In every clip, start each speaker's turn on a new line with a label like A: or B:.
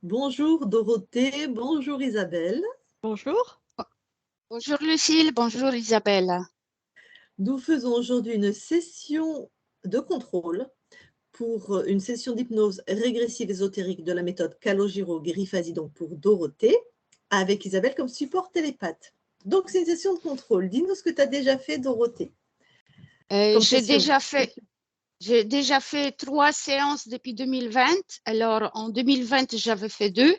A: Bonjour Dorothée, bonjour Isabelle.
B: Bonjour.
C: Bonjour Lucille, bonjour Isabelle.
A: Nous faisons aujourd'hui une session de contrôle pour une session d'hypnose régressive ésotérique de la méthode Calogero-Guériphasi, donc pour Dorothée, avec Isabelle comme support télépathe. Donc c'est une session de contrôle. Dis-nous ce que tu as déjà fait, Dorothée.
C: J'ai déjà fait 3 séances depuis 2020. Alors en 2020, j'avais fait 2.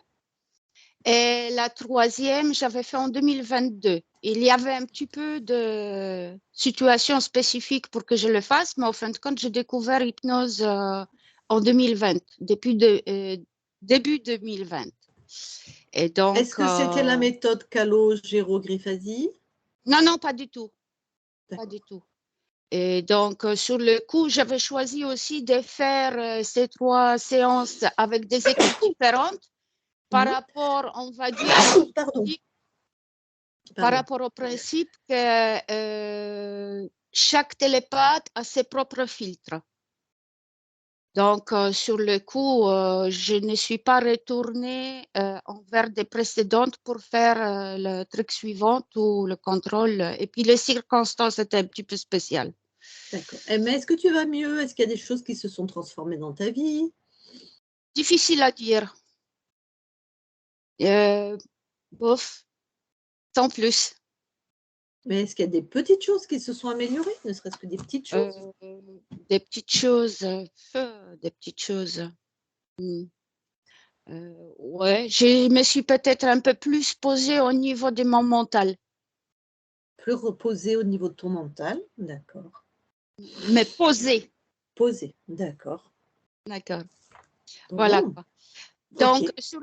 C: Et la troisième, j'avais fait en 2022. Il y avait un petit peu de situation spécifique pour que je le fasse, mais en fin de compte, j'ai découvert l'hypnose en 2020, depuis début 2020. Et donc,
A: est-ce que c'était la méthode Calogero-Guériphasi?
C: Non, pas du tout. Pas du tout. Et donc, sur le coup, j'avais choisi aussi de faire ces 3 séances avec des équipes différentes par rapport, on va dire, par rapport au principe que chaque télépathe a ses propres filtres. Donc, sur le coup, je ne suis pas retournée envers des précédentes pour faire le truc suivant ou le contrôle. Et puis, les circonstances étaient un petit peu spéciales.
A: D'accord. Mais est-ce que tu vas mieux? Est-ce qu'il y a des choses qui se sont transformées dans ta vie?
C: Difficile à dire. Bof, sans plus.
A: Mais est-ce qu'il y a des petites choses qui se sont améliorées, ne serait-ce que des petites choses?
C: Des petites choses. Des petites choses. Ouais, je me suis peut-être un peu plus posée au niveau de mon mental.
A: Plus reposée au niveau de ton mental, d'accord.
C: Mais posée.
A: Posée, d'accord.
C: D'accord.
A: Bon.
C: Voilà. Donc,
A: okay.
C: sur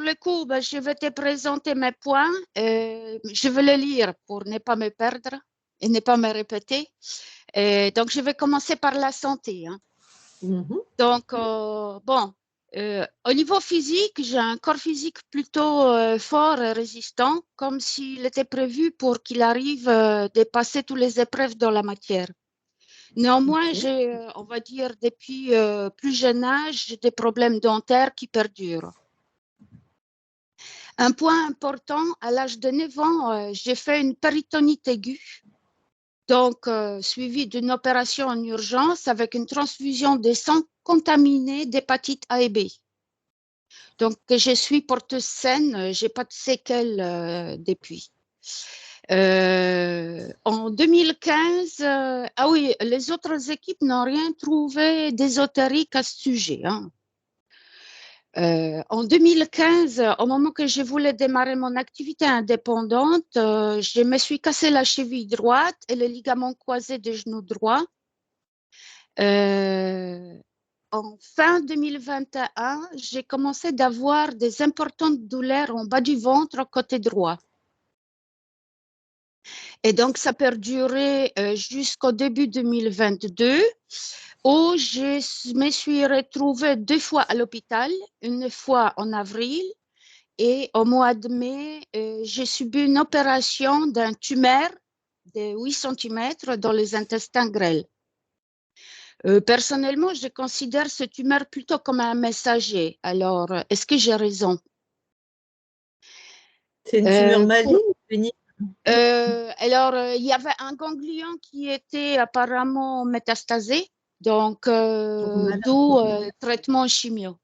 C: le coup, ben, je vais te présenter mes points. Je vais les lire pour ne pas me perdre et ne pas me répéter. Donc, je vais commencer par la santé. Hein. Donc, bon, au niveau physique, j'ai un corps physique plutôt fort et résistant, comme s'il était prévu pour qu'il arrive à dépasser toutes les épreuves dans la matière. Néanmoins, j'ai, on va dire, depuis plus jeune âge, des problèmes dentaires qui perdurent. Un point important, à l'âge de 9 ans, j'ai fait une péritonite aiguë, donc suivie d'une opération en urgence avec une transfusion de sang contaminé d'hépatite A et B. Donc, je suis porteuse saine, je n'ai pas de séquelles depuis. En 2015, ah oui, les autres équipes n'ont rien trouvé d'ésotérique à ce sujet. Hein. En 2015, au moment que je voulais démarrer mon activité indépendante, je me suis cassé la cheville droite et le ligament croisé du genou droit. En fin 2021, j'ai commencé d'avoir des importantes douleurs en bas du ventre côté droit. Et donc, ça a perduré jusqu'au début 2022, où je me suis retrouvée 2 fois à l'hôpital, une fois en avril, et au mois de mai, j'ai subi une opération d'un tumeur de 8 cm dans les intestins grêles. Personnellement, je considère ce tumeur plutôt comme un messager. Alors, est-ce que j'ai raison?
A: C'est une tumeur maligne ou bénigne?
C: Alors, il y avait un ganglion qui était apparemment métastasé, donc d'où traitement chimio.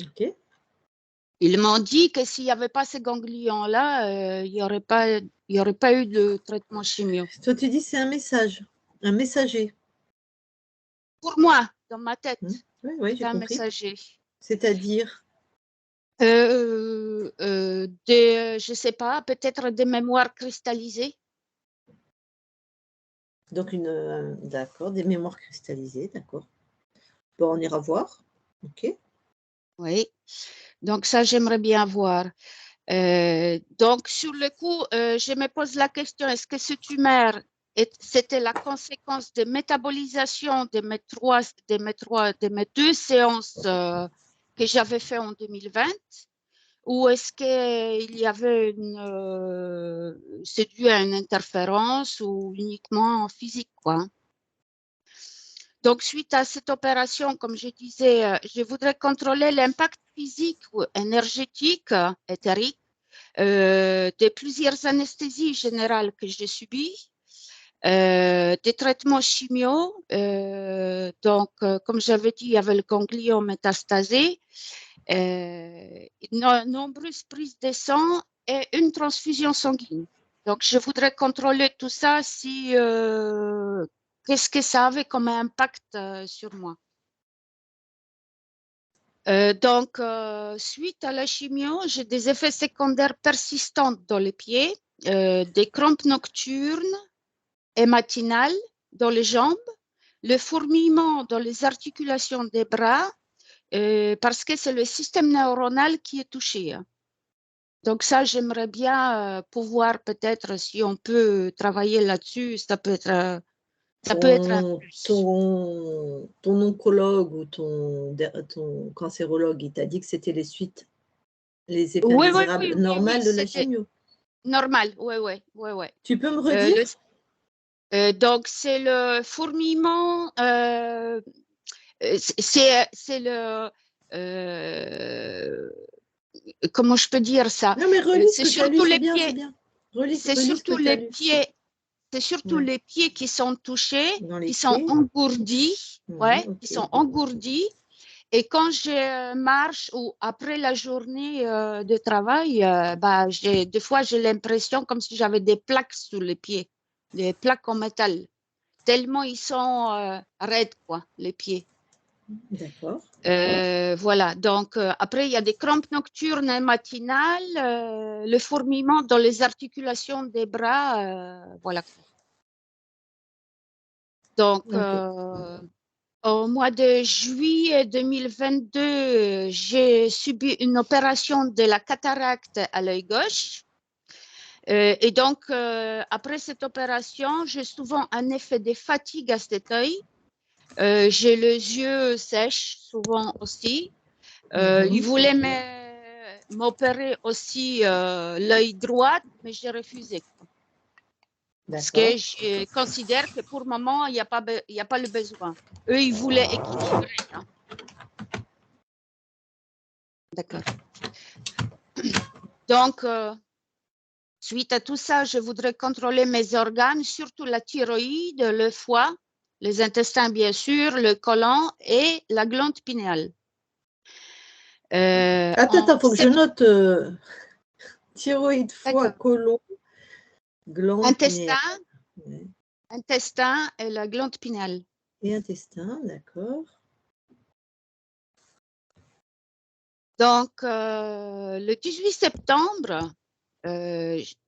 A: Okay.
C: Ils m'ont dit que s'il n'y avait pas ces ganglions-là, il n'y aurait pas eu de traitement chimio.
A: Toi, tu dis c'est un message, un messager.
C: Pour moi, dans ma tête,
A: oui, j'ai
C: c'est un
A: compris.
C: messager.
A: C'est-à-dire
C: je ne sais pas, peut-être des mémoires cristallisées.
A: Donc, d'accord, des mémoires cristallisées, d'accord. Bon, on ira voir. OK.
C: Oui, donc ça, j'aimerais bien voir. Donc, sur le coup, je me pose la question, est-ce que ce tumeur, c'était la conséquence de métabolisation de mes 2 séances que j'avais fait en 2020, ou est-ce qu'il y avait c'est dû à une interférence ou uniquement physique, quoi? Donc, suite à cette opération, comme je disais, je voudrais contrôler l'impact physique ou énergétique, éthérique, de plusieurs anesthésies générales que j'ai subies, des traitements chimio. Donc, comme j'avais dit, il y avait le ganglion métastasé, nombreuses prises de sang et une transfusion sanguine. Donc, je voudrais contrôler tout ça si qu'est-ce que ça avait comme impact sur moi. Donc, suite à la chimio, j'ai des effets secondaires persistants dans les pieds, des crampes nocturnes et matinales dans les jambes, le fourmillement dans les articulations des bras, parce que c'est le système neuronal qui est touché. Donc ça, j'aimerais bien pouvoir peut-être, si on peut travailler là-dessus, ça peut être un plus.
A: Ton oncologue ou ton cancérologue, il t'a dit que c'était les suites, les effets
C: Oui,
A: indésirables normales de la chimio.
C: Normal, oui.
A: Tu peux me redire?
C: Donc, c'est le fourmillement, c'est le... comment je peux dire ça?
A: Non, mais relis ce
C: C'est
A: que tu as lu,
C: surtout
A: c'est
C: les
A: bien, c'est
C: pieds.
A: bien. Relis
C: C'est
A: ce
C: surtout
A: que tu as
C: les
A: lu.
C: pieds. C'est surtout
A: Ouais.
C: les pieds qui sont touchés,
A: Dans les
C: qui sont
A: pieds.
C: engourdis,
A: Ouais,
C: qui
A: ok.
C: sont engourdis. Et quand je marche ou après la journée de travail, bah, des fois, j'ai l'impression comme si j'avais des plaques sous les pieds, des plaques en métal, tellement ils sont raides, quoi, les pieds.
A: D'accord.
C: Voilà, donc après, il y a des crampes nocturnes et matinales, le fourmillement dans les articulations des bras, voilà. Donc, au mois de juillet 2022, j'ai subi une opération de la cataracte à l'œil gauche. Et donc, après cette opération, j'ai souvent un effet de fatigue à cet œil. J'ai les yeux sèches souvent aussi. Ils voulaient m'opérer aussi l'œil droit, mais j'ai refusé. Parce que je considère que pour le moment, il n'y a pas le besoin. Eux, ils voulaient équilibrer. Hein. D'accord. Donc, suite à tout ça, je voudrais contrôler mes organes, surtout la thyroïde, le foie, les intestins, bien sûr, le côlon et la glande pinéale.
A: Attends, il faut que je note thyroïde, foie, côlon, glande pinéale.
C: Intestin et la glande pinéale.
A: Et intestin, d'accord.
C: Donc, le 18 septembre,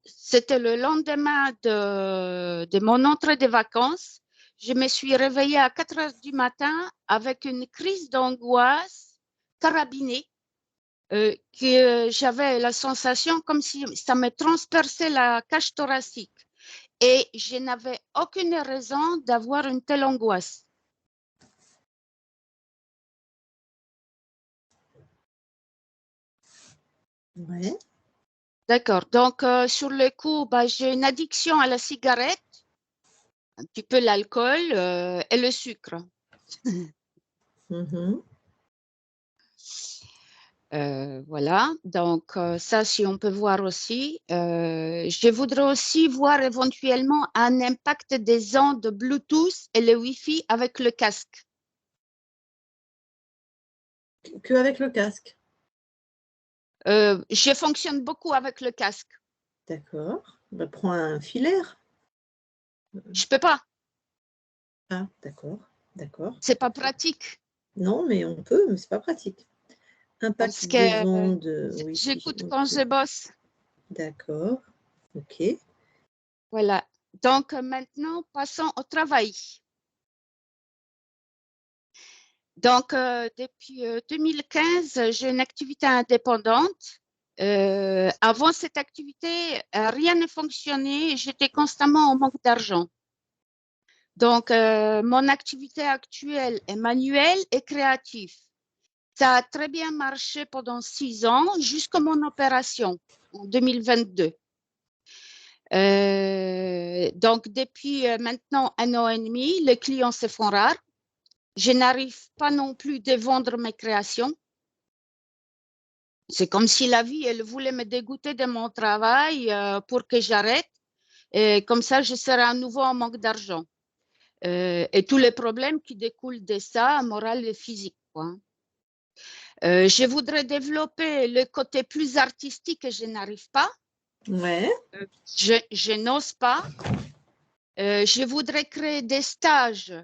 C: c'était le lendemain de mon entrée de vacances. Je me suis réveillée à 4 heures du matin avec une crise d'angoisse carabinée. J'avais la sensation comme si ça me transperçait la cage thoracique. Et je n'avais aucune raison d'avoir une telle angoisse.
A: Ouais.
C: D'accord. Donc, sur le coup, bah, j'ai une addiction à la cigarette, un petit peu l'alcool et le sucre. Voilà. Donc, ça, si on peut voir aussi. Je voudrais aussi voir éventuellement un impact des ondes Bluetooth et le Wi-Fi avec le casque.
A: Que avec le casque?
C: Je fonctionne beaucoup avec le casque.
A: D'accord. Bah, prends un filaire.
C: Je peux pas.
A: Ah, d'accord.
C: C'est pas pratique.
A: Non, mais on peut, mais c'est pas pratique. Impact des ondes. Oui,
C: j'écoute quand je bosse.
A: D'accord. Ok.
C: Voilà. Donc, maintenant, passons au travail. Donc, depuis 2015, j'ai une activité indépendante. Avant cette activité, rien ne fonctionnait. J'étais constamment en manque d'argent. Donc, mon activité actuelle est manuelle et créative. Ça a très bien marché pendant 6 ans jusqu'à mon opération en 2022. Donc, depuis maintenant 1 an et demi, les clients se font rares. Je n'arrive pas non plus à vendre mes créations. C'est comme si la vie, elle voulait me dégoûter de mon travail pour que j'arrête. Et comme ça, je serai à nouveau en manque d'argent. Et tous les problèmes qui découlent de ça, moral et physique, quoi. Je voudrais développer le côté plus artistique et je n'arrive pas.
A: Ouais.
C: Je n'ose pas. Je voudrais créer des stages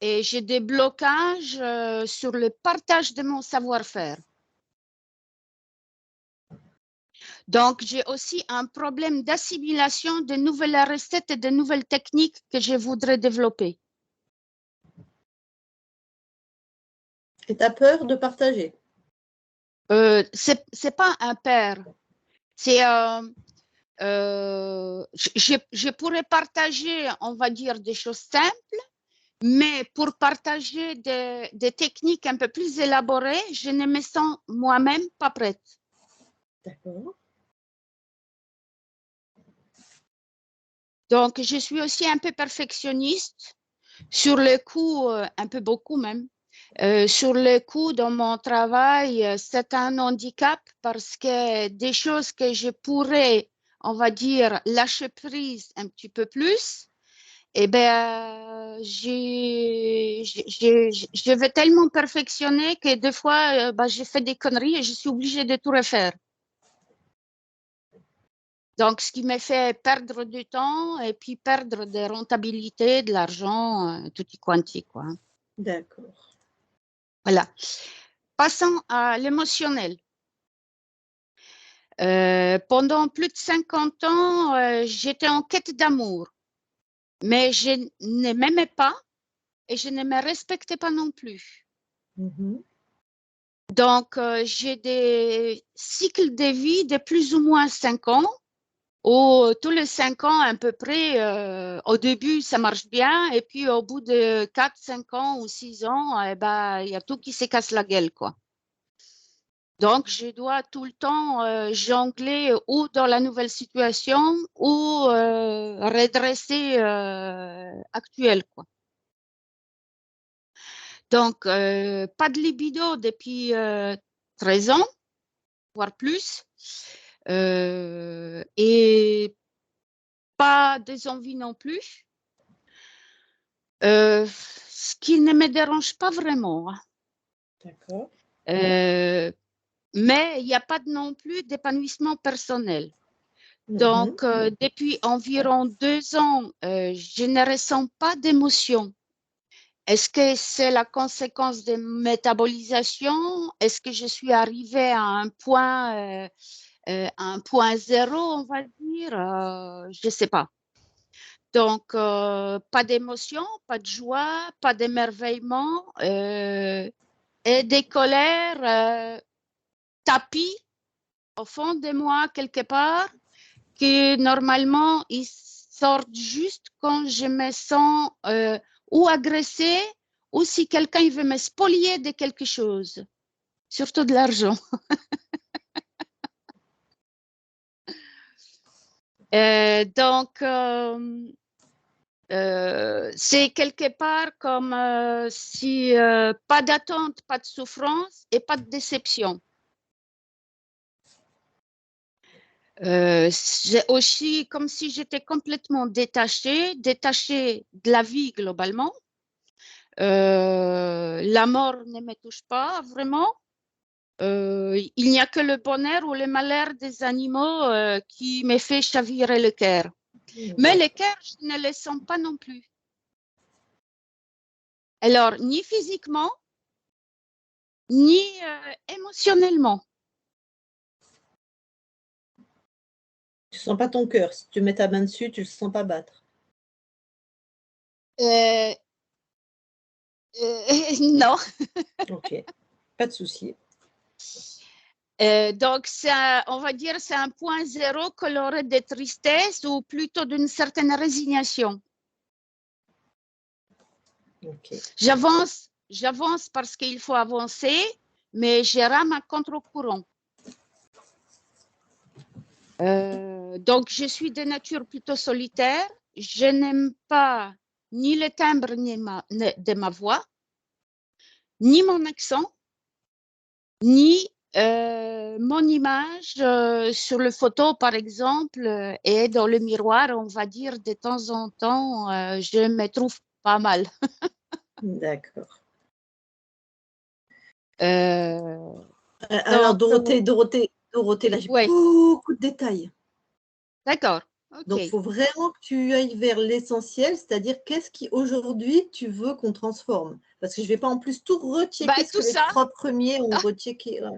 C: et j'ai des blocages sur le partage de mon savoir-faire. Donc, j'ai aussi un problème d'assimilation de nouvelles recettes et de nouvelles techniques que je voudrais développer.
A: Et tu as peur de partager?
C: C'est pas un père. C'est je pourrais partager, on va dire, des choses simples, mais pour partager des techniques un peu plus élaborées, je ne me sens moi-même pas prête.
A: D'accord.
C: Donc, je suis aussi un peu perfectionniste. Sur le coup, un peu beaucoup même. Sur le coup, dans mon travail, c'est un handicap parce que des choses que je pourrais, on va dire, lâcher prise un petit peu plus, eh bien, je vais tellement perfectionner que des fois, j'ai fait des conneries et je suis obligée de tout refaire. Donc, ce qui me fait perdre du temps et puis perdre des rentabilités, de l'argent, tutti quanti, quoi.
A: D'accord.
C: Voilà. Passons à l'émotionnel. Pendant plus de 50 ans, j'étais en quête d'amour, mais je ne m'aimais pas et je ne me respectais pas non plus.
A: Mhm.
C: Donc, j'ai des cycles de vie de plus ou moins 5 ans, où tous les 5 ans à peu près, au début, ça marche bien, et puis au bout de 4, 5 ans ou 6 ans, eh ben, il y a tout qui se casse la gueule, quoi. Donc, je dois tout le temps jongler ou dans la nouvelle situation ou redresser actuelle, quoi. Donc, pas de libido depuis 13 ans, voire plus, et pas des envies non plus, ce qui ne me dérange pas vraiment, hein.
A: D'accord.
C: Mais il n'y a pas non plus d'épanouissement personnel.
A: Mhm.
C: Donc, depuis environ 2 ans, je ne ressens pas d'émotion. Est-ce que c'est la conséquence de métabolisation? Est-ce que je suis arrivée à un point zéro, on va dire? Je ne sais pas. Donc, pas d'émotion, pas de joie, pas d'émerveillement et des colères tapis au fond de moi quelque part, que normalement, ils sortent juste quand je me sens ou agressée ou si quelqu'un veut me spolier de quelque chose, surtout de l'argent. Donc, c'est quelque part comme si pas d'attente, pas de souffrance et pas de déception. C'est aussi comme si j'étais complètement détachée de la vie globalement. La mort ne me touche pas vraiment. Il n'y a que le bonheur ou le malheur des animaux qui me fait chavirer le cœur. Mais le cœur, je ne le sens pas non plus. Alors, ni physiquement, ni émotionnellement.
A: Tu sens pas ton cœur. Si tu mets ta main dessus, tu le sens pas battre.
C: Euh, non.
A: Ok, pas de souci.
C: Donc, on va dire c'est un point zéro coloré de tristesse ou plutôt d'une certaine résignation.
A: Ok.
C: J'avance parce qu'il faut avancer, mais je rame à contre-courant. Donc, je suis de nature plutôt solitaire. Je n'aime pas ni le timbre de ma voix. ni mon accent, ni mon image sur le photo, par exemple, et dans le miroir, on va dire de temps en temps, je me trouve pas mal.
A: D'accord. Alors,
C: Donc,
A: Dorothée, là, j'ai
C: ouais,
A: beaucoup de détails.
C: d'accord.
A: Donc, il
C: OK.
A: faut vraiment que tu ailles vers l'essentiel, c'est-à-dire qu'est-ce qui aujourd'hui tu veux qu'on transforme? Parce que je ne vais pas en plus tout
C: Bah,
A: rechecker ce que
C: tout
A: les
C: ça,
A: 3 premiers ont rechecké. Voilà.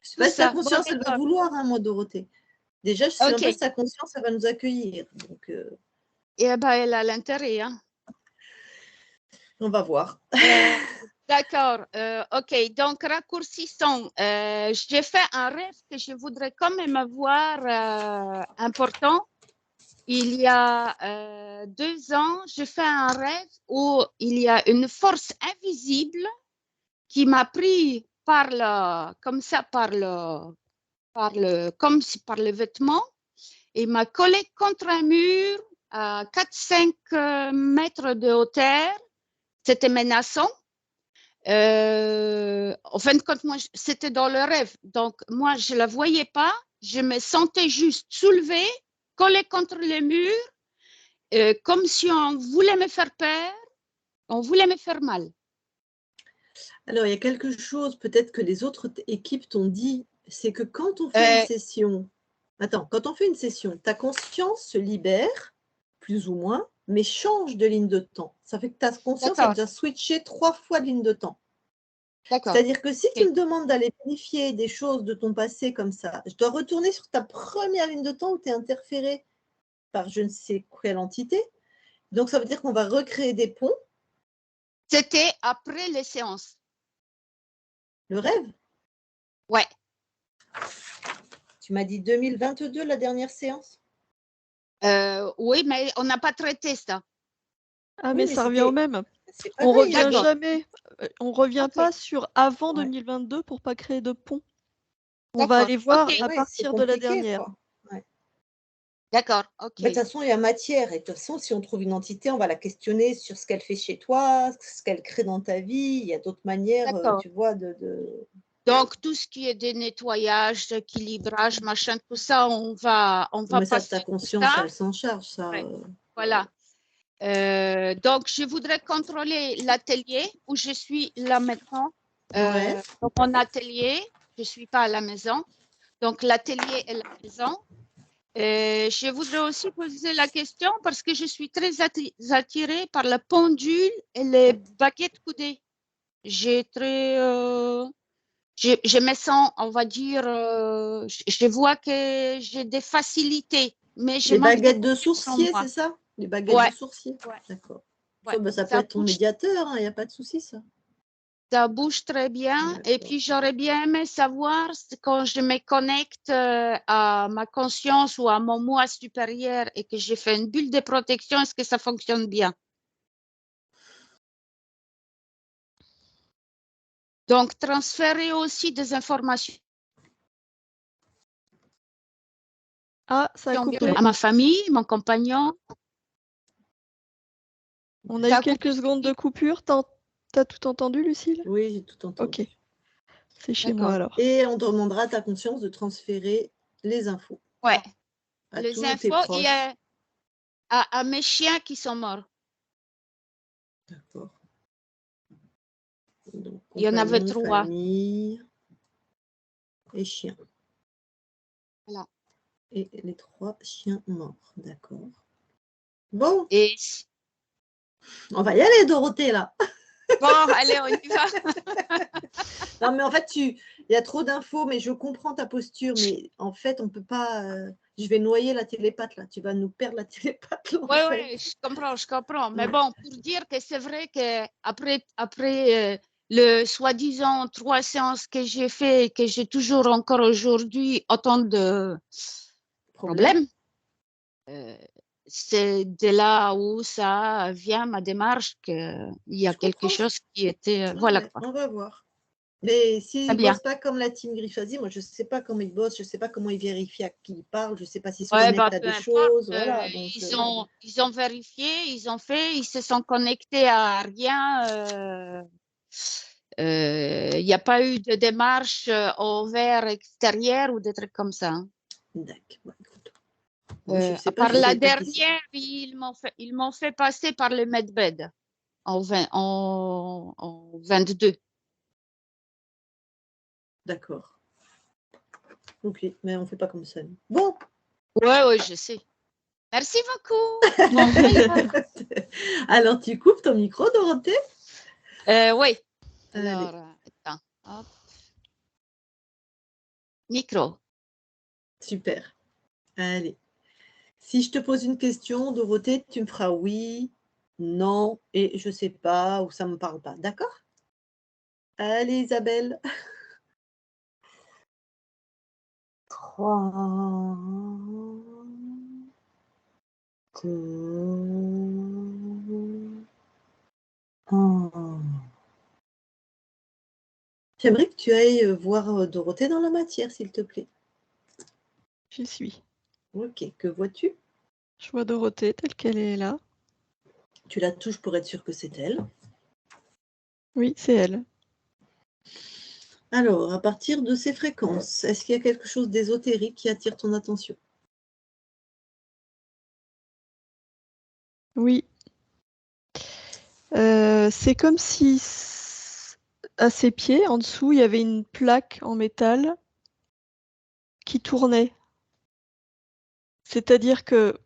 A: Je ne sais
C: tout
A: pas si ta
C: ça. Bon,
A: conscience, elle va
C: d'accord.
A: vouloir, hein, moi, Dorothée. Déjà, je ne sais même pas
C: OK.
A: si ta conscience, elle va nous accueillir. Donc,
C: Et ben, elle a l'intérêt, hein.
A: on va voir.
C: D'accord. OK. Donc, raccourcissons. J'ai fait un rêve que je voudrais quand même avoir important. Il y a 2 ans, j'ai fait un rêve où il y a une force invisible qui m'a pris par le, comme ça, comme si par le vêtement et m'a collé contre un mur à 4-5 mètres de hauteur. C'était menaçant. En fin de compte, moi, c'était dans le rêve. Donc, moi, je ne la voyais pas. Je me sentais juste soulevée, collée contre le mur, comme si on voulait me faire peur, on voulait me faire mal.
A: Alors, il y a quelque chose, peut-être que les autres équipes t'ont dit, c'est que quand on fait une session, quand on fait une session, ta conscience se libère, plus ou moins, mais change de ligne de temps. Ça fait que ta conscience a
C: D'accord,
A: déjà switché 3 fois de ligne de temps.
C: d'accord.
A: C'est-à-dire que si tu
C: Okay.
A: me demandes d'aller vérifier des choses de ton passé comme ça, je dois retourner sur ta première ligne de temps où tu es interféré par je ne sais quelle entité. Donc, ça veut dire qu'on va recréer des ponts.
C: C'était après les séances.
A: Le rêve,
C: Ouais.
A: tu m'as dit 2022, la dernière séance.
C: Oui, mais on n'a pas traité ça.
B: Ah,
A: Oui,
B: mais
A: mais
B: ça revient au
A: c'était
B: même.
A: c'est
B: On
A: pareil.
B: revient
C: D'accord.
B: jamais, on revient
C: OK.
B: pas sur avant
A: Ouais.
B: 2022 pour pas créer de pont. On va
C: D'accord.
B: aller voir
C: OK.
B: à
A: Ouais, c'est
B: partir de la
A: compliqué,
B: dernière.
A: quoi. Ouais.
C: D'accord.
A: Mais de
C: OK.
A: toute façon, il y a matière. Et de toute façon, si on trouve une entité, on va la questionner sur ce qu'elle fait chez toi, ce qu'elle crée dans ta vie. Il y a d'autres manières,
C: D'accord.
A: tu vois, de...
C: Donc, tout ce qui est de nettoyage, d'équilibrage, machin, tout ça, on va
A: Mais ça, ta
C: passer tout
A: conscience,
C: ça.
A: elle s'en charge, ça.
C: Ouais. Voilà. Donc, je voudrais contrôler l'atelier où je suis là maintenant.
A: Ouais.
C: Dans mon atelier, je ne suis pas à la maison. Donc, l'atelier est la maison. Je voudrais aussi poser la question parce que je suis très attirée par la pendule et les baguettes coudées. Je me sens, on va dire, je vois que j'ai des facilités, mais je
A: Les
C: manque de
A: baguettes de
C: confiance en
A: sourcier,
C: moi.
A: c'est ça? Les baguettes de
C: Ouais,
A: sourcier.
C: ouais,
A: D'accord.
C: ouais.
A: Ça peut être ton médiateur, il n'y a pas de souci, ça.
C: Ça bouge très bien. Et puis, j'aurais bien aimé savoir quand je me connecte à ma conscience ou à mon moi supérieur et que j'ai fait une bulle de protection, est-ce que ça fonctionne bien? Donc, transférer aussi des informations
B: Ah, ça a coupé.
C: à ma famille, mon compagnon.
B: On a
C: Ça
B: eu
C: a coupé.
B: quelques secondes de coupure. T'as tout entendu, Lucille?
A: Oui, j'ai tout entendu.
B: Ok. C'est chez moi alors.
A: Et on demandera à ta conscience de transférer les infos.
C: Ouais.
A: À
C: Les
A: tous tes
C: infos, il y
A: proches.
C: a à mes chiens qui sont morts.
A: D'accord. Donc,
C: Il y en avait
A: compagnon,
C: 3.
A: famille et chien.
C: Voilà.
A: Et les 3 chiens morts. D'accord. Bon,
C: Et
A: on va y aller, Dorothée, là.
C: bon, allez, on y va.
A: Non, mais en fait, il y a trop d'infos, mais je comprends ta posture. Mais en fait, on ne peut pas. Je vais noyer la télépathe, là. Tu vas nous perdre la télépathe, là, en
C: Oui,
A: fait.
C: oui, je comprends. Mais
A: Ouais.
C: bon, pour dire que c'est vrai qu'après le soi-disant 3 séances que j'ai fait et que j'ai toujours encore aujourd'hui autant de problèmes, c'est de là où ça vient ma démarche qu'il y a
A: Je
C: quelque
A: comprends.
C: chose qui était.
A: Ouais,
C: Voilà
A: ouais,
C: quoi.
A: on va voir. Mais
C: Très
A: s'ils ne
C: bien.
A: bossent pas comme la team Griffasi, moi, je ne sais pas comment ils bossent, je ne sais pas comment ils vérifient à qui ils parlent, je ne sais pas s'ils se
C: Ouais, bah,
A: connectent à
C: peu
A: des
C: importe.
A: choses. Voilà. Donc,
C: Ils ont vérifié, ils ont fait, ils se sont connectés à rien. Il n'y a pas eu de démarche envers extérieur ou des trucs comme ça. Hein.
A: D'accord. Bon, écoute. Moi, je sais
C: À
A: pas,
C: part
A: je
C: la
A: sais pas qui c'est.
C: dernière, ils m'ont fait passer par le Medbed en 22.
A: D'accord. Ok, mais on fait pas comme ça. Bon.
C: Ouais, je sais. Merci beaucoup. Bon voyage.
A: Alors, tu coupes ton micro, Dorothée?
C: Oui.
A: Allez.
C: Alors, attends. Hop. Micro.
A: Super. Allez. Si je te pose une question, Dorothée, tu me feras oui, non, et je sais pas, ou ça me parle pas. D'accord? Allez, Isabelle. 3, 2, 1. J'aimerais que tu ailles voir Dorothée dans la matière, s'il te plaît.
B: J'y suis.
A: Ok, que vois-tu?
B: Je vois Dorothée telle qu'elle est là.
A: Tu la touches pour être sûr que c'est elle.
B: Oui, c'est elle.
A: Alors, à partir de ces fréquences, est-ce qu'il y a quelque chose d'ésotérique qui attire ton attention?
B: Oui. C'est comme si à ses pieds, en dessous, il y avait une plaque en métal qui tournait. C'est-à-dire que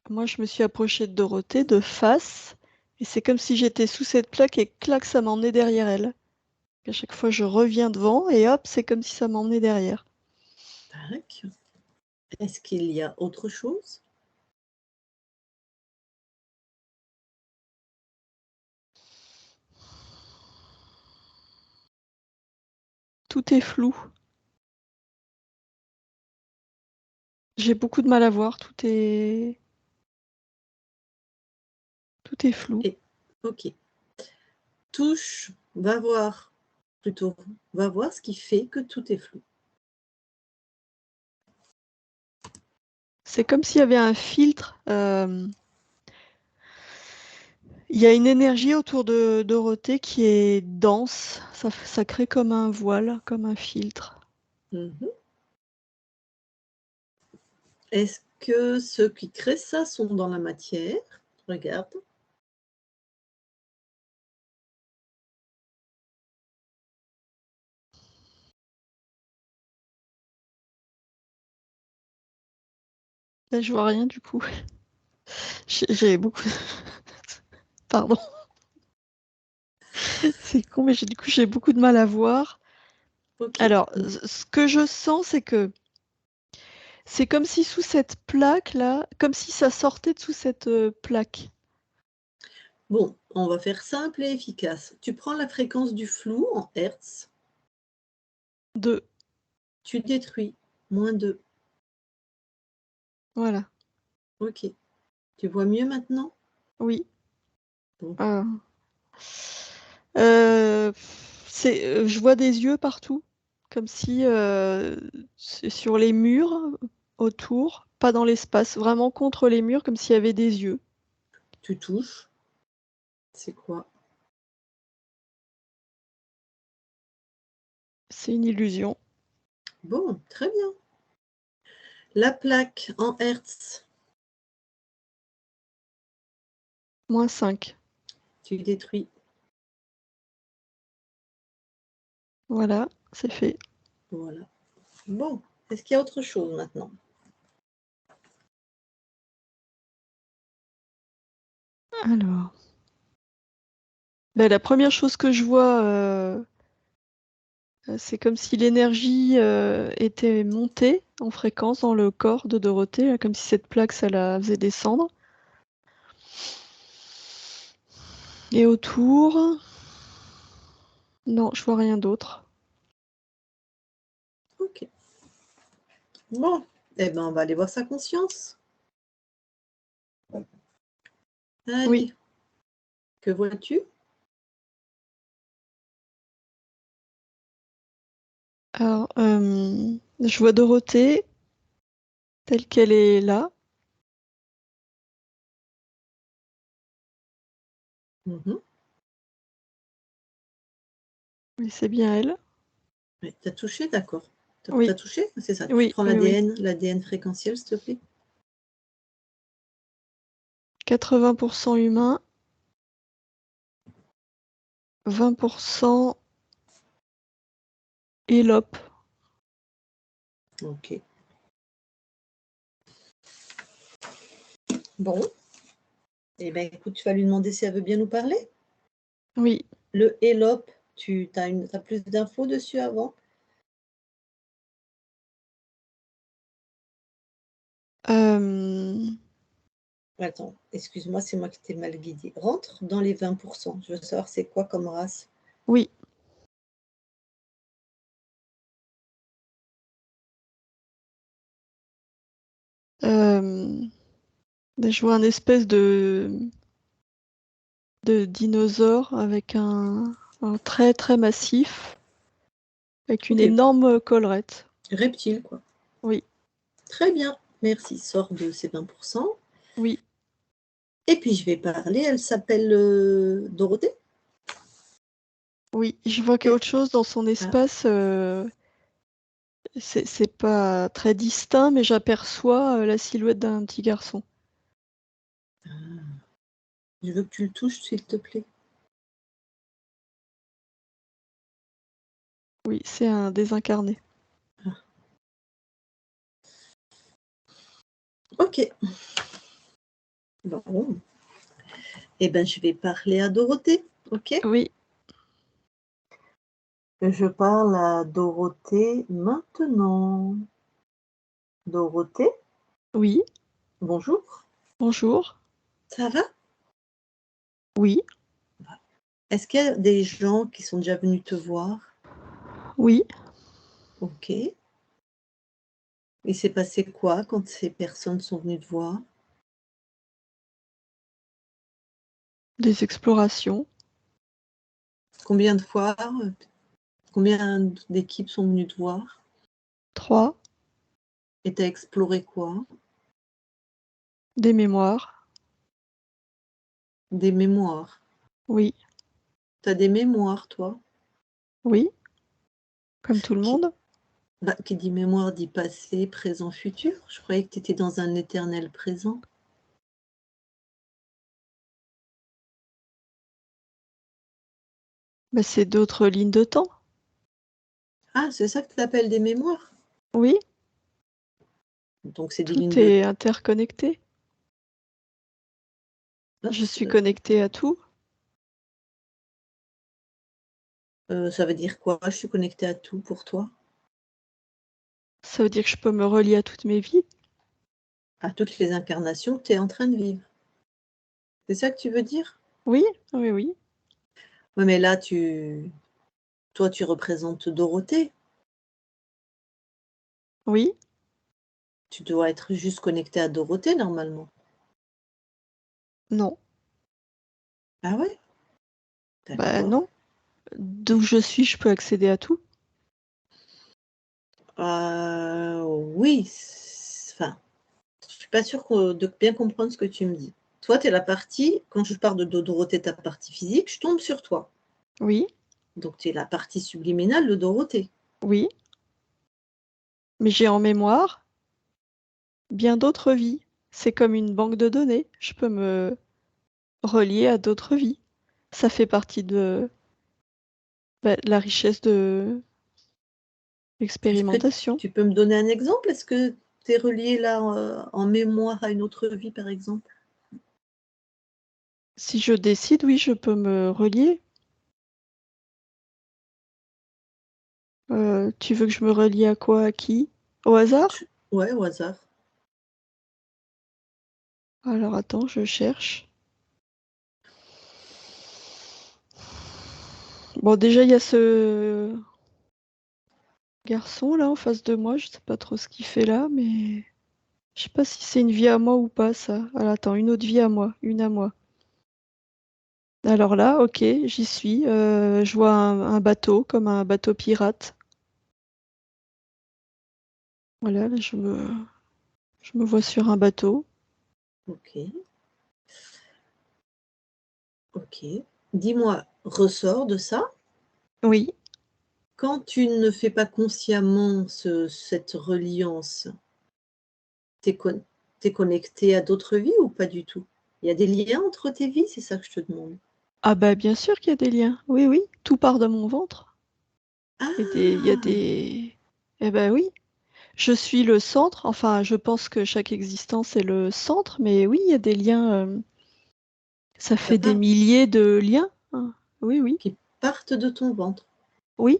B: moi, je me suis approchée de Dorothée de face, et c'est comme si j'étais sous cette plaque et clac, ça m'emmenait derrière elle. À chaque fois, je reviens devant et hop, c'est comme si ça m'emmenait derrière.
A: Tac. Est-ce qu'il y a autre chose?
B: Tout est flou. J'ai beaucoup de mal à voir, tout est flou.
A: Ok. Touche, va voir, plutôt, va voir ce qui fait que tout est flou.
B: C'est comme s'il y avait un filtre. Il y a une énergie autour de Dorothée qui est dense. Ça crée comme un voile, comme un filtre.
A: Mhm. Est-ce que ceux qui créent ça sont dans la matière? Regarde.
B: Là, je vois rien du coup. J'ai beaucoup. Pardon. C'est con, mais du coup, j'ai beaucoup de mal à voir.
A: Ok.
B: Alors, ce que je sens, c'est que c'est comme si sous cette plaque-là, comme si ça sortait de sous cette plaque.
A: Bon, on va faire simple et efficace. Tu prends la fréquence du flou en hertz,
B: 2.
A: tu détruis, -2.
B: Voilà.
A: Ok. Tu vois mieux maintenant?
B: Oui.
A: Bon.
B: Je vois des yeux partout, comme si c'est sur les murs autour, pas dans l'espace, vraiment contre les murs, comme s'il y avait des yeux.
A: Tu touches. C'est quoi?
B: C'est une illusion.
A: Bon, très bien. La plaque en hertz,
B: -5.
A: tu détruis.
B: Voilà, c'est fait.
A: Voilà. Bon, est-ce qu'il y a autre chose maintenant?
B: Alors, ben, la première chose que je vois, c'est comme si l'énergie était montée en fréquence dans le corps de Dorothée, là, comme si cette plaque, ça la faisait descendre. Et autour, non, je vois rien d'autre.
A: Ok. Bon, eh ben, on va aller voir sa conscience. Allez.
B: Oui.
A: Que vois-tu?
B: Alors, je vois Dorothée telle qu'elle est là.
A: Mhm.
B: Oui, c'est bien elle.
A: Oui, tu as touché, d'accord. Tu
B: Oui.
A: as touché? C'est ça. Tu
B: Oui,
A: prends
B: oui, oui.
A: l'ADN fréquentiel, s'il te plaît.
B: 80% humain, 20% élope.
A: Ok. Bon. Eh bien, écoute, tu vas lui demander si elle veut bien nous parler.
B: Oui.
A: Le élope, tu as plus d'infos dessus avant? Attends, excuse-moi, c'est moi qui t'ai mal guidé. Rentre dans les 20%. Je veux savoir c'est quoi comme race.
B: Oui. Je vois un espèce de dinosaure avec un très très massif, avec une
A: Ok,
B: énorme collerette.
A: reptile, quoi.
B: Oui,
A: Très bien, merci. Sors de ces 20%.
B: oui,
A: Et puis je vais parler, elle s'appelle Dorothée.
B: oui. Je vois qu'il y a autre chose dans son espace. C'est pas très distinct, mais j'aperçois la silhouette d'un petit garçon.
A: Je veux que tu le touches, s'il te plaît.
B: Oui, c'est un désincarné.
A: Ok. Bon. Eh bien, je vais parler à Dorothée, ok?
B: Oui,
A: Je parle à Dorothée maintenant. Dorothée,
B: oui,
A: bonjour.
B: bonjour.
A: Ça va?
B: Oui,
A: Est-ce qu'il y a des gens qui sont déjà venus te voir?
B: oui.
A: Ok. Il s'est passé quoi quand ces personnes sont venues te voir?
B: Des explorations.
A: Combien de fois? Combien d'équipes sont venues te voir?
B: 3.
A: Et tu as exploré quoi?
B: Des mémoires.
A: Des mémoires.
B: Oui,
A: Tu as des mémoires, toi?
B: oui, comme tout le
A: Qui,
B: monde.
A: qui dit mémoire dit passé, présent, futur. Je croyais que tu étais dans un éternel présent.
B: Mais c'est d'autres lignes de temps.
A: Ah, c'est ça que tu appelles des mémoires?
B: Oui,
A: Donc c'est des lignes
B: tout
A: de...
B: est interconnecté.
A: Ah,
B: Je suis connectée à tout.
A: ça veut dire quoi? Je suis connectée à tout pour toi?
B: Ça veut dire que je peux me relier à toutes mes vies.
A: À toutes les incarnations que tu es en train de vivre. C'est ça que tu veux dire?
B: Oui, oui, oui.
A: Oui, mais là, toi, tu représentes Dorothée.
B: Oui,
A: Tu dois être juste connecté à Dorothée, normalement.
B: non.
A: Ah ouais?
B: Bah
A: D'accord.
B: non. D'où je suis, je peux accéder à tout.
A: Oui, enfin, je suis pas sûre de bien comprendre ce que tu me dis. Toi, tu es la partie, quand je parle de Dorothée, ta partie physique, je tombe sur toi.
B: Oui,
A: Donc, tu es la partie subliminale de Dorothée.
B: oui. Mais j'ai en mémoire bien d'autres vies. C'est comme une banque de données. Je peux me relier à d'autres vies. Ça fait partie de la richesse de
A: Est-ce que
B: l'expérimentation.
A: tu peux me donner un exemple? Est-ce que tu es relié là en mémoire à une autre vie, par exemple?
B: Si je décide, oui, je peux me relier. Tu veux que je me relie à quoi? À qui? Au hasard?
A: Ouais, au hasard.
B: Alors attends, je cherche. Bon, déjà, il y a ce garçon là en face de moi. Je sais pas trop ce qu'il fait là, mais je sais pas si c'est une vie à moi ou pas, ça. Alors attends, une autre vie à moi, une à moi. Alors là, ok, j'y suis. Je vois un bateau, comme un bateau pirate. Voilà, là, je me vois sur un bateau.
A: Ok, ok. Dis-moi, ressort de ça.
B: Oui,
A: Quand tu ne fais pas consciemment cette reliance, tu es connecté à d'autres vies ou pas du tout? Il y a des liens entre tes vies, c'est ça que je te demande.
B: Ah bah bien sûr qu'il y a des liens. Oui, oui, tout part de mon ventre.
A: Ah,
B: Il y a des... Eh ben oui, je suis le centre. Enfin, je pense que chaque existence est le centre, mais oui, il y a des liens. Ça
A: ça
B: fait des
A: part,
B: milliers de liens, hein. Oui, oui,
A: qui partent de ton ventre.
B: oui,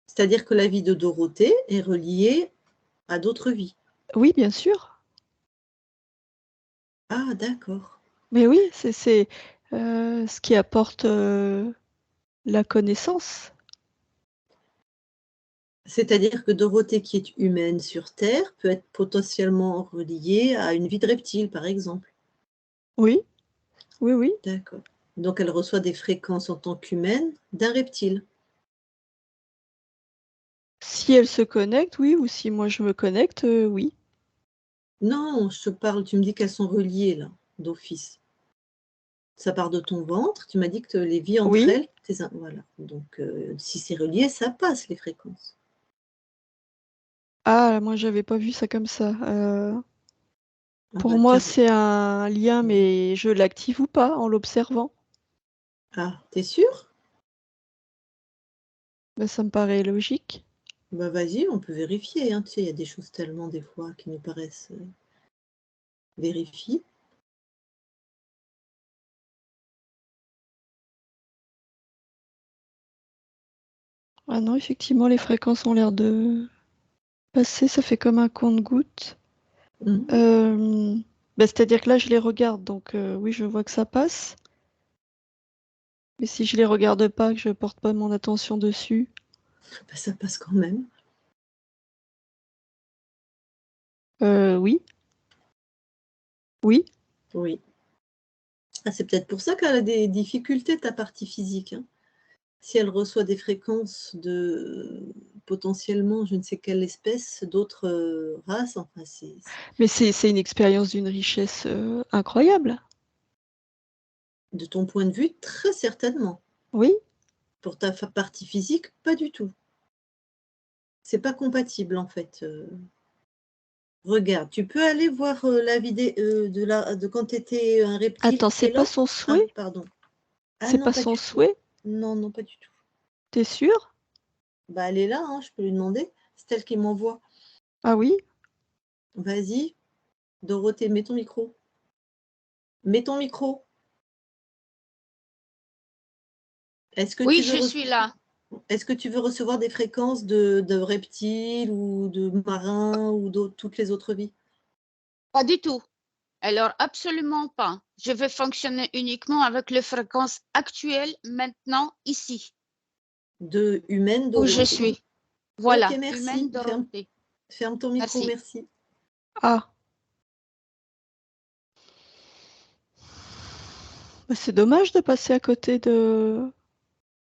A: C'est-à-dire que la vie de Dorothée est reliée à d'autres vies.
B: oui, bien sûr.
A: Ah, d'accord.
B: Mais oui, c'est ce qui apporte la connaissance.
A: C'est-à-dire que Dorothée, qui est humaine sur Terre, peut être potentiellement reliée à une vie de reptile, par exemple.
B: Oui, oui, oui.
A: D'accord. Donc elle reçoit des fréquences en tant qu'humaine d'un reptile.
B: Si elle se connecte, oui, ou si moi je me connecte, oui.
A: Non, je te parle, tu me dis qu'elles sont reliées là, d'office. Ça part de ton ventre, tu m'as dit que les vies entre
B: Oui.
A: elles, voilà. Donc si c'est relié, ça passe les fréquences.
B: Ah, moi j'avais pas vu ça comme ça.
A: Ah
B: Pour
A: bah
B: moi,
A: tiens,
B: c'est un lien,
A: mmh.
B: mais je l'active ou pas en l'observant.
A: Ah, t'es sûre?
B: Ben, ça me paraît logique.
A: Bah vas-y, on peut vérifier, hein. Tu sais, il y a des choses tellement des fois qui nous paraissent, vérifiées.
B: Ah non, effectivement, les fréquences ont l'air de passer, ça fait comme un compte-gouttes.
A: Mmh.
B: C'est-à-dire que là, je les regarde, donc oui, je vois que ça passe. Mais si je les regarde pas, que je porte pas mon attention dessus,
A: Bah ça passe quand même.
B: oui, oui.
A: Oui. Ah, c'est peut-être pour ça qu'elle a des difficultés, ta partie physique, hein. Si elle reçoit des fréquences de potentiellement je ne sais quelle espèce, d'autres, races, enfin c'est
B: Mais c'est une expérience d'une richesse incroyable.
A: de ton point de vue, très certainement.
B: Oui,
A: Pour ta partie physique, pas du tout. C'est pas compatible en fait, regarde, tu peux aller voir, la vidéo de quand tu étais un reptile,
B: attends, c'est pas
A: Pélope?
B: son
A: Ah
B: souhait?
A: pardon. Ah
B: C'est
A: non,
B: pas
A: pas
B: son
A: du tout.
B: souhait?
A: Non, non, pas du tout.
B: T'es sûr?
A: Bah, elle est là, hein, je peux lui demander. C'est elle qui m'envoie.
B: Ah oui?
A: Vas-y, Dorothée, mets ton micro. Mets ton micro. Est-ce que tu
C: Oui,
A: veux
C: je suis là.
A: est-ce que tu veux recevoir des fréquences de reptiles ou de marins ou d'autres toutes les autres vies?
C: Pas du tout. Alors, absolument pas. Je vais fonctionner uniquement avec les fréquences actuelles, maintenant, ici,
A: De humaines
C: où je
A: Dorothée.
C: suis.
A: OK,
C: Voilà, humaine
A: merci.
C: Dorothée.
A: Ferme ton micro,
C: Merci.
A: merci.
B: Ah, bah, c'est dommage de passer à côté de...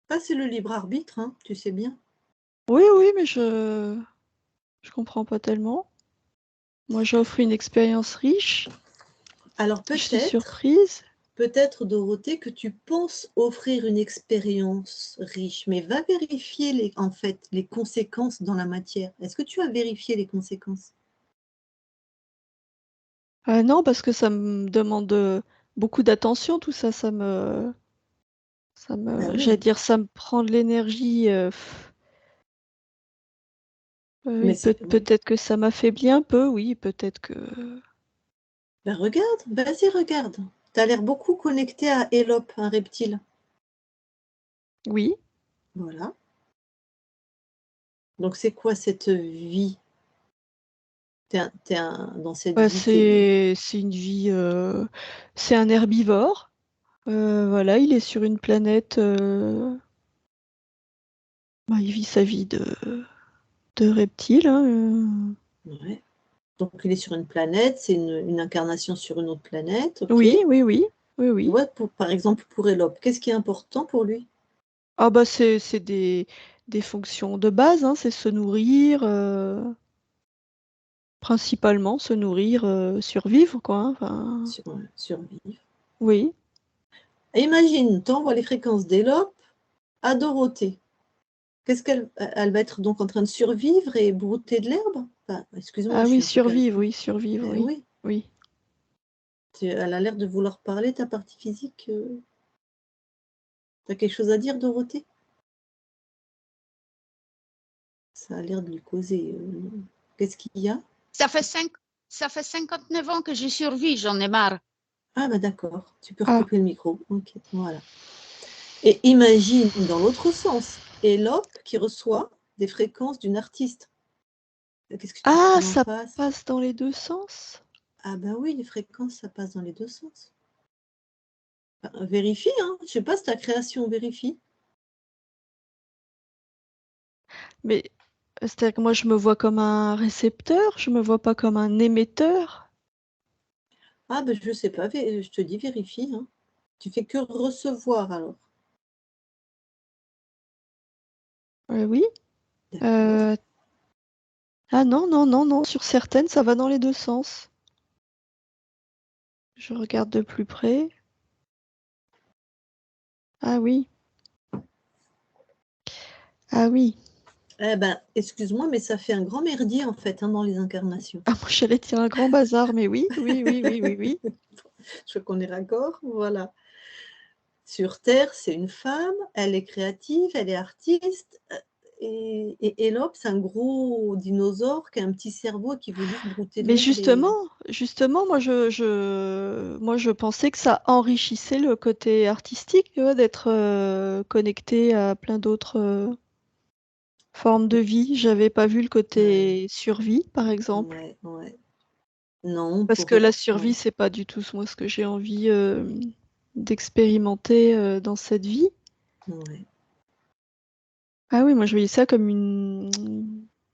A: Ah, c'est le libre arbitre, hein, tu sais bien.
B: Oui, oui, mais je comprends pas tellement. Moi, j'offre une expérience riche.
A: Alors
B: Je suis
A: peut-être
B: surprise.
A: peut-être Dorothée que tu penses offrir une expérience riche, mais va vérifier en fait, les conséquences dans la matière. Est-ce que tu as vérifié les conséquences?
B: Ah non, parce que ça me demande beaucoup d'attention, tout ça.
A: Bah
B: J'allais
A: oui,
B: dire, ça me prend de l'énergie.
A: mais
B: Oui,
A: c'est oui.
B: peut-être que ça m'affaiblit un peu, oui, peut-être que...
A: Bah regarde, vas-y regarde. Tu as l'air beaucoup connecté à Élope, un reptile.
B: Oui,
A: Voilà. Donc c'est quoi cette vie? Dans cette
B: bah,
A: vie, tu es
B: c'est une vie... c'est un herbivore. Voilà, il est sur une planète... bah, il vit sa vie de reptile, hein,
A: ouais. Donc il est sur une planète, c'est une incarnation sur une autre planète, OK.
B: Oui, oui, oui, oui, oui.
A: Ouais, par exemple, pour Élope, qu'est-ce qui est important pour lui?
B: Ah bah c'est des fonctions de base, hein, c'est se nourrir, principalement se nourrir, survivre, quoi, hein, enfin,
A: Survivre.
B: oui.
A: Et imagine, tu envoies les fréquences d'Élope à Dorothée. qu'est-ce elle va être donc en train de survivre et brouter de l'herbe? Enfin, excuse-moi,
B: Ah
A: je
B: oui,
A: suis un peu calme.
B: survivre, oui.
A: Oui,
B: Oui.
A: elle a l'air de vouloir parler, ta partie physique. Tu as quelque chose à dire, Dorothée? Ça a l'air de lui causer. Qu'est-ce qu'il y a?
C: Ça fait 59 ans que j'ai survécu, j'en ai marre.
A: Ah bah d'accord, tu peux
B: Ah.
A: recouper le micro. Ok, voilà. Et imagine dans l'autre sens, Elope qui reçoit des fréquences d'une artiste. Qu'est-ce que tu
B: Ah,
A: en
B: ça
A: passes?
B: passe dans les deux sens?
A: Ah bah oui, les fréquences, ça passe dans les deux sens. Enfin, vérifie, hein. Je sais pas si ta création vérifie.
B: Mais c'est-à-dire que moi, je me vois comme un récepteur, je me vois pas comme un émetteur.
A: Ah ben je sais pas, je te dis vérifie, hein. Tu fais que recevoir alors.
B: Oui.
A: D'accord.
B: Ah non, non, non, non, sur certaines, ça va dans les deux sens. Je regarde de plus près. Ah oui. Ah oui.
A: Eh ben, excuse-moi, mais ça fait un grand merdier en fait, hein, dans les incarnations.
B: Ah, moi, j'allais dire un grand bazar, mais oui, oui, oui, oui, oui, oui.
A: Je crois qu'on est raccord, voilà. Sur Terre, c'est une femme, elle est créative, elle est artiste, et Elope, c'est un gros dinosaure qui a un petit cerveau qui veut juste brouter de
B: Mais
A: l'herbe
B: justement, moi, je pensais que ça enrichissait le côté artistique, tu vois, d'être connecté à plein d'autres formes de vie. J'avais pas vu le côté survie, par exemple.
A: Ouais, ouais. Non,
B: Parce que la survie, c'est pas du tout moi ce que j'ai envie d'expérimenter dans cette vie.
A: ouais,
B: Ah oui, moi je voyais ça comme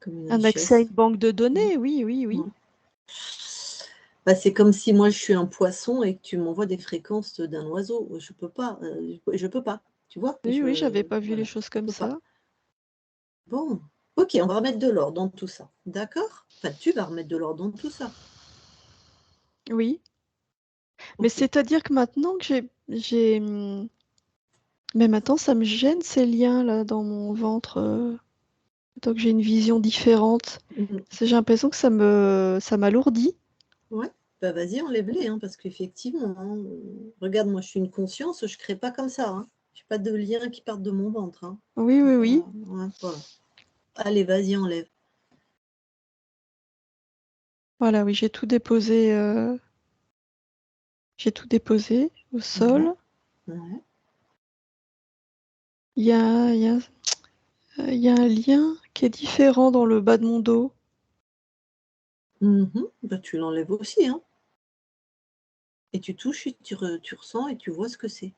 A: comme une
B: un accès à
A: richesse.
B: une banque de
A: Mm,
B: données, oui, oui, oui.
A: ouais. Bah, c'est comme si moi je suis un poisson et que tu m'envoies des fréquences d'un oiseau. Je peux pas, je peux pas. Tu vois?
B: Oui, oui, j'avais pas vu les
A: Voilà,
B: choses
A: je
B: comme
A: peux pas.
B: ça.
A: Bon, ok, on va remettre de l'ordre dans tout ça. D'accord? Enfin, tu vas remettre de l'ordre dans tout ça.
B: Oui. Mais
A: Ok.
B: c'est-à-dire que maintenant que j'ai. Mais maintenant, ça me gêne ces liens là dans mon ventre. Tant que j'ai une vision différente.
A: Mhm.
B: J'ai l'impression que ça m'alourdit.
A: Ouais. Bah, vas-y, enlève-les, hein, parce qu'effectivement, hein, regarde, moi je suis une conscience, je ne crée pas comme ça. Hein. Je n'ai pas de liens qui partent de mon ventre. Hein.
B: Oui, oui, oui.
A: Ouais, voilà. Allez, vas-y, enlève.
B: Voilà, oui, j'ai tout déposé. J'ai tout déposé au sol.
A: Ouais.
B: Il y a, il y a- il y a un lien qui est différent dans le bas de mon dos.
A: Mhm. Bah, tu l'enlèves aussi. Hein. Et tu touches, et tu ressens et tu vois ce que c'est.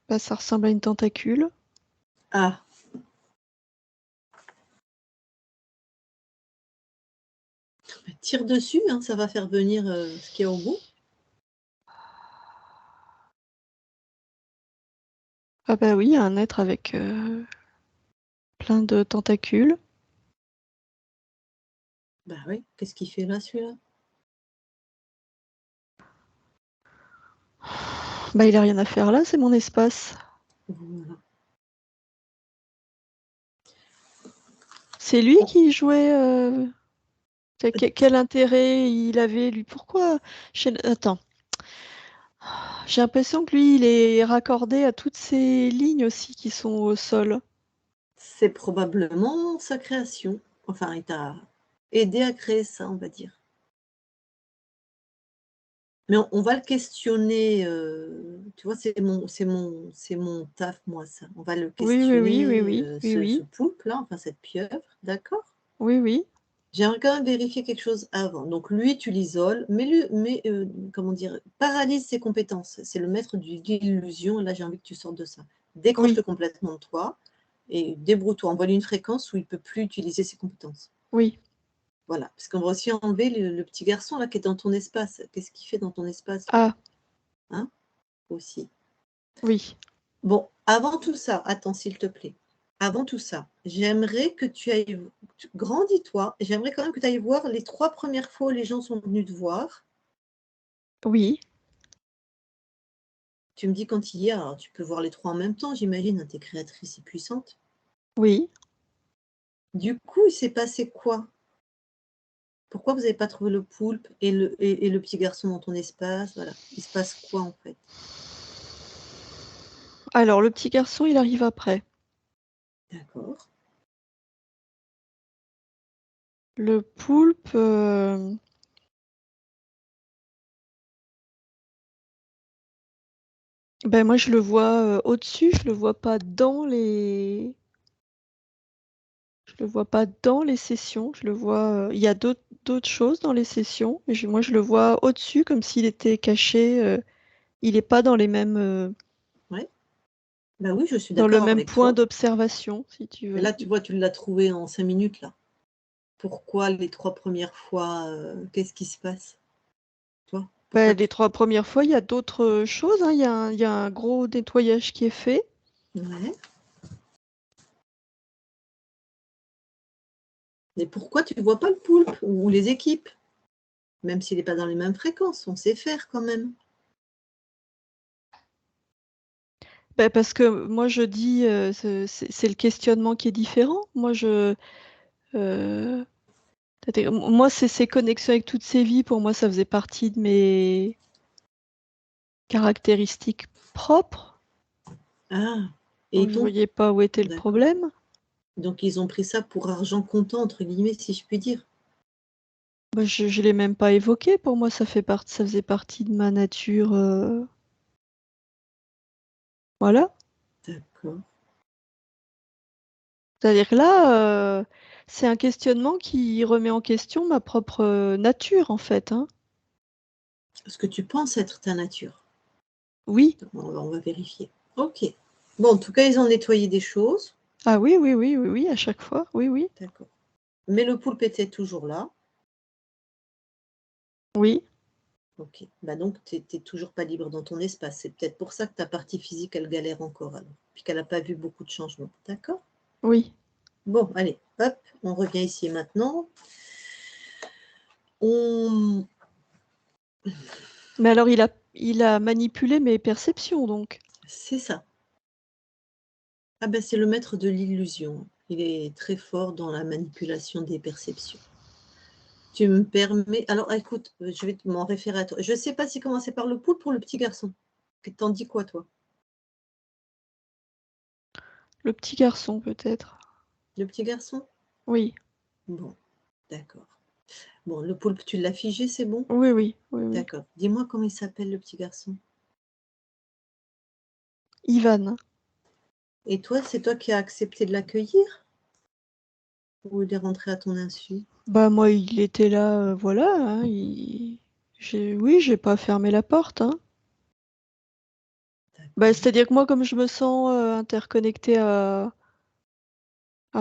B: Bah, ça ressemble à une tentacule.
A: Ah, bah, tire dessus, hein, ça va faire venir ce qu'il y a au bout.
B: Ah bah oui, un être avec plein de tentacules.
A: Bah oui, qu'est-ce qu'il fait là, celui-là?
B: Bah il a rien à faire là, c'est mon espace.
A: Voilà.
B: C'est lui qui jouait. Quel intérêt il avait, lui? Pourquoi? Attends. J'ai l'impression que lui, il est raccordé à toutes ces lignes aussi qui sont au sol.
A: C'est probablement sa création. Enfin, il t'a aidé à créer ça, on va dire. Mais on va le questionner, tu vois, c'est mon taf, moi, ça. On va le
B: Oui, oui, oui, oui,
A: questionner,
B: oui, oui,
A: ce
B: oui,
A: poulpe-là, enfin cette pieuvre, d'accord?
B: oui, oui,
A: J'aimerais quand même vérifier quelque chose avant. Donc lui, tu l'isoles, comment dire? Paralyse ses compétences. C'est le maître d'illusion, là, j'ai envie que tu sortes de ça.
B: oui,
A: Décroche-le complètement de toi et débrouille-toi. Envoie-lui une fréquence où il ne peut plus utiliser ses compétences.
B: oui.
A: Voilà, parce qu'on va aussi enlever le petit garçon là qui est dans ton espace. Qu'est-ce qu'il fait dans ton espace lui?
B: Ah,
A: Hein? Aussi.
B: oui.
A: Bon, avant tout ça, attends s'il te plaît. Avant tout ça, j'aimerais que tu ailles, grandis-toi, j'aimerais quand même que tu ailles voir les 3 premières fois où les gens sont venus te voir.
B: Oui.
A: tu me dis quand il y a, alors tu peux voir les 3 en même temps, j'imagine, hein, tu es créatrice et puissante.
B: Oui.
A: Du coup, il s'est passé quoi? Pourquoi vous n'avez pas trouvé le poulpe et le petit garçon dans ton espace? Voilà. Il se passe quoi, en fait?
B: Alors, le petit garçon, il arrive après.
A: D'accord.
B: Le poulpe, ben moi, je le vois au-dessus, je le vois pas dans les... Je le vois pas dans les sessions, je le vois... Il y a d'autres choses dans les sessions, mais moi, je le vois au-dessus, comme s'il était caché. Il n'est pas dans les mêmes...
A: Ouais. Bah oui, je suis
B: dans le
A: d'accord
B: même
A: avec
B: point
A: toi.
B: d'observation, si tu
A: Mais
B: veux.
A: là, tu vois, tu l'as trouvé en 5 minutes, là. Pourquoi les 3 premières fois, qu'est-ce qui se passe? Toi? Pourquoi
B: Ben, les
A: tu
B: 3 premières fois, il y a d'autres choses, hein. Il y a un gros nettoyage qui est fait.
A: ouais. Mais pourquoi tu ne vois pas le poulpe ou les équipes? Même s'il n'est pas dans les mêmes fréquences, on sait faire quand même.
B: Ben, parce que moi, je dis, c'est le questionnement qui est différent. Euh, moi, ces connexions avec toutes ces vies, pour moi, ça faisait partie de mes caractéristiques propres.
A: Ah, et
B: Donc,
A: ils
B: je
A: t'ont
B: voyais pas où était le
A: d'accord.
B: problème.
A: Donc ils ont pris ça pour argent comptant, entre guillemets, si je puis dire?
B: Ben, je l'ai même pas évoqué. Pour moi, ça faisait partie de ma nature. Voilà.
A: D'accord.
B: C'est-à-dire que là, c'est un questionnement qui remet en question ma propre nature, en fait, hein.
A: Ce que tu penses être ta nature.
B: Oui.
A: On va vérifier. OK. Bon, en tout cas, ils ont nettoyé des choses.
B: Ah oui, oui, oui, oui, oui, à chaque fois. Oui, oui.
A: D'accord. Mais le poulpe était toujours là.
B: Oui.
A: OK. Bah, donc tu es toujours pas libre dans ton espace. C'est peut-être pour ça que ta partie physique, elle galère encore alors, puisqu'elle a pas vu beaucoup de changements. D'accord?
B: Oui.
A: Bon, allez, hop, on revient ici et maintenant. On
B: Mais alors, il a manipulé mes perceptions, donc.
A: c'est ça. Ah ben, c'est le maître de l'illusion. Il est très fort dans la manipulation des perceptions. Tu me permets alors écoute, je vais m'en référer à toi. Je ne sais pas si commencer par le poulpe ou le petit garçon. Que tu dis quoi toi?
B: Le petit garçon, peut-être.
A: Le petit garçon?
B: Oui.
A: Bon, d'accord. Bon, le poulpe, tu l'as figé, c'est bon?
B: Oui, oui, oui, oui.
A: D'accord. Dis-moi comment il s'appelle le petit garçon?
B: Ivan.
A: Et toi, c'est toi qui as accepté de l'accueillir? Ou il est rentré à ton insu?
B: Bah, moi, il était là, voilà, hein, oui, j'ai pas fermé la porte, hein. Bah,
A: D'accord.
B: c'est-à-dire que moi, comme je me sens interconnectée à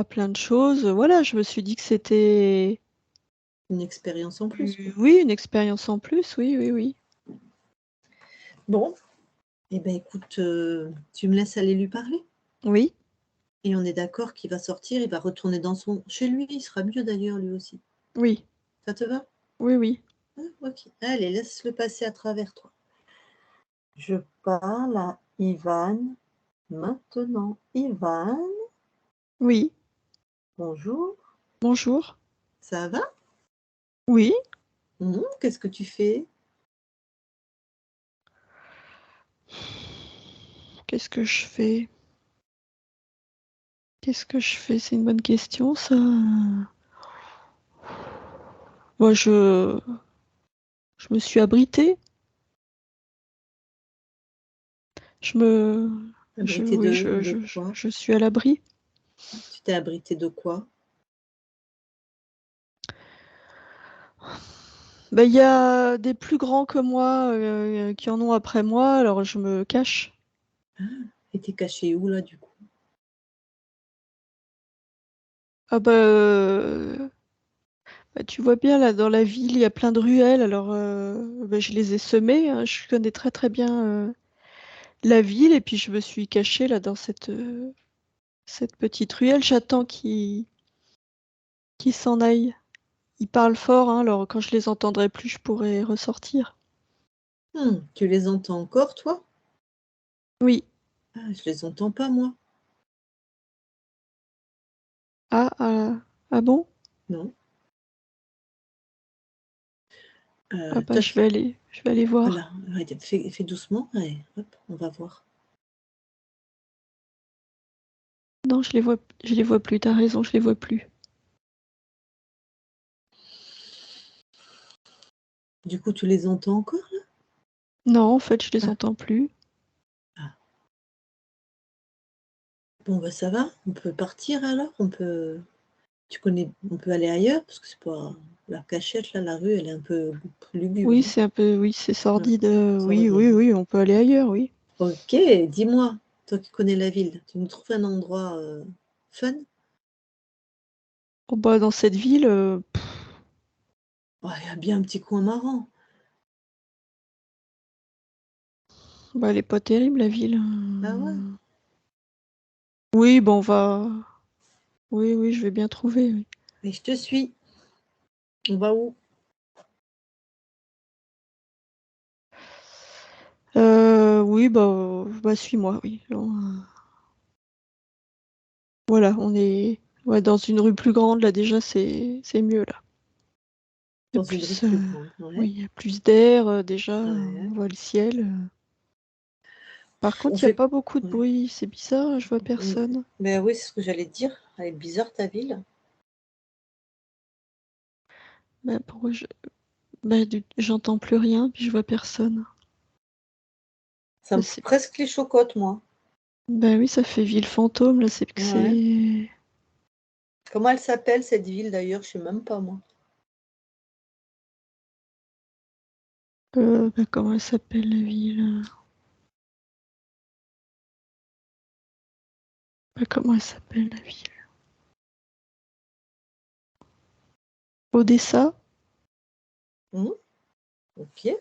B: plein de choses, voilà, je me suis dit que c'était,
A: Une expérience en plus, quoi.
B: oui, une expérience en plus, oui, oui, oui.
A: Bon, eh ben écoute, tu me laisses aller lui parler?
B: Oui,
A: Et on est d'accord qu'il va sortir, il va retourner dans son chez lui, il sera mieux d'ailleurs lui aussi.
B: oui,
A: Ça te va?
B: oui, oui,
A: Ah, OK. Allez, laisse-le passer à travers toi. Je parle à Ivan maintenant. Ivan,
B: oui.
A: bonjour,
B: Bonjour.
A: ça va?
B: Oui.
A: Qu'est-ce que tu fais?
B: Qu'est-ce que je fais? Qu'est-ce que je fais? C'est une bonne question, ça. Moi, je me suis abritée. Je me,
A: Abrité
B: oui,
A: de quoi?
B: je suis à l'abri.
A: Tu t'es abrité de quoi?
B: Ben, il y a des plus grands que moi qui en ont après moi, alors je me cache.
A: Ah, et tu caché où là du coup?
B: Ah bah, tu vois bien là dans la ville, il y a plein de ruelles, alors bah, je les ai semées, hein. Je connais très très bien la ville et puis je me suis cachée là dans cette petite ruelle. J'attends qu'ils s'en aillent. Ils parlent fort, hein, alors quand je les entendrai plus, je pourrai ressortir.
A: Tu les entends encore toi?
B: Oui.
A: Ah, je les entends pas, moi.
B: Ah bon?
A: Non.
B: Ah bah
A: Toi,
B: je vais aller voir.
A: voilà, fais doucement et hop, on va voir.
B: Non, je les vois plus, t'as raison, je les vois plus.
A: Du coup, tu les entends encore là?
B: Non, en fait, je les
A: Ah.
B: entends plus.
A: Ah. Bon, bah ça va, on peut partir alors? On peut aller ailleurs? Parce que c'est pas la cachette là, la rue, elle est un peu lugubre, hein.
B: Oui, c'est
A: Ouais,
B: sordide. Oui,
A: sordide.
B: on peut aller ailleurs, oui.
A: OK, dis-moi, toi qui connais la ville, tu nous trouves un endroit, fun?
B: Oh bah dans cette ville,
A: Ouais, il y a bien un petit coin marrant.
B: bah elle est pas terrible la ville.
A: Ah ouais?
B: Oui, bah on va. Oui, je vais bien trouver, oui.
A: Mais je te suis. On va où?
B: Oui, bah suis-moi, oui. Voilà, on est ouais, dans une rue plus grande, là déjà c'est mieux là. Il y a
A: Dans une rue
B: plus,
A: plus grande, ouais.
B: oui, il y a plus d'air, déjà,
A: Ouais.
B: on voit le ciel. Par
A: On
B: contre, il y a
A: fait
B: pas beaucoup de
A: ouais.
B: bruit, c'est bizarre, je vois
A: Mmh.
B: personne.
A: Ben oui, c'est ce que j'allais te dire. Elle est bizarre ta ville.
B: Bah pourquoi j'entends plus rien, puis je vois personne.
A: Ça
B: Bah,
A: me fout presque les chocottes, moi.
B: bah oui, ça fait ville fantôme, là, c'est que
A: Ouais.
B: c'est.
A: Comment elle s'appelle cette ville d'ailleurs? Je sais même pas moi.
B: Bah, comment elle s'appelle la ville? Bah, comment elle s'appelle la ville? Odessa?
A: Mmh. OK.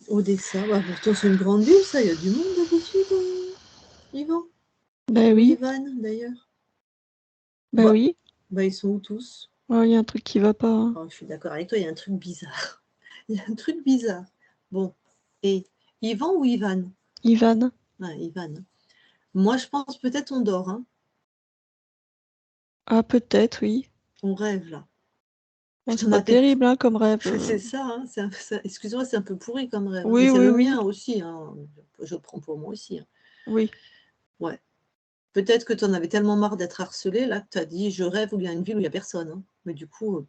A: Odessa, bah, pourtant c'est une grande ville ça, il y a du monde d'habitude, Yvan?
B: Bah
A: Ou
B: oui,
A: Ivan d'ailleurs?
B: bah
A: Bah
B: oui.
A: bah, ils sont où tous?
B: Oh, il y a un truc qui va pas, hein.
A: Oh, je suis d'accord avec toi, il y a un truc bizarre. Il y a un truc bizarre. Bon, et Yvan ou Ivan?
B: Ivan?
A: Ouais, Ivan. Moi, je pense peut-être on dort, hein.
B: Ah, peut-être, oui.
A: On rêve là.
B: Oh,
A: Je
B: c'est
A: t'en
B: pas
A: avais
B: terrible, hein, comme rêve.
A: c'est ça, hein, excuse-moi, c'est un peu pourri comme rêve, hein, mais
B: Oui,
A: c'est
B: oui,
A: le
B: oui.
A: mien aussi, hein. Je le prends pour moi aussi, hein.
B: Oui.
A: Ouais. Peut-être que tu en avais tellement marre d'être harcelé là que tu as dit: «Je rêve où il y a une ville où il y a personne», hein. Mais du coup,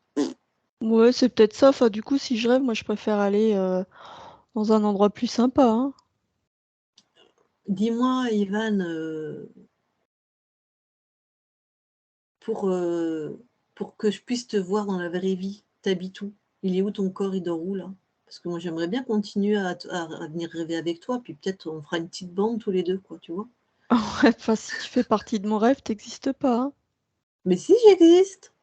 B: Ouais, c'est peut-être ça. Enfin, du coup, si je rêve, moi, je préfère aller dans un endroit plus sympa, hein.
A: dis-moi Ivan, pour, pour que je puisse te voir dans la vraie vie, tu habites où? Il est où ton corps? Il dort où là? Parce que moi j'aimerais bien continuer à venir rêver avec toi, puis peut-être on fera une petite bande tous les 2 quoi, tu vois?
B: Ouais, enfin, si tu fais partie de mon rêve, t'existes pas, hein.
A: Mais si, j'existe!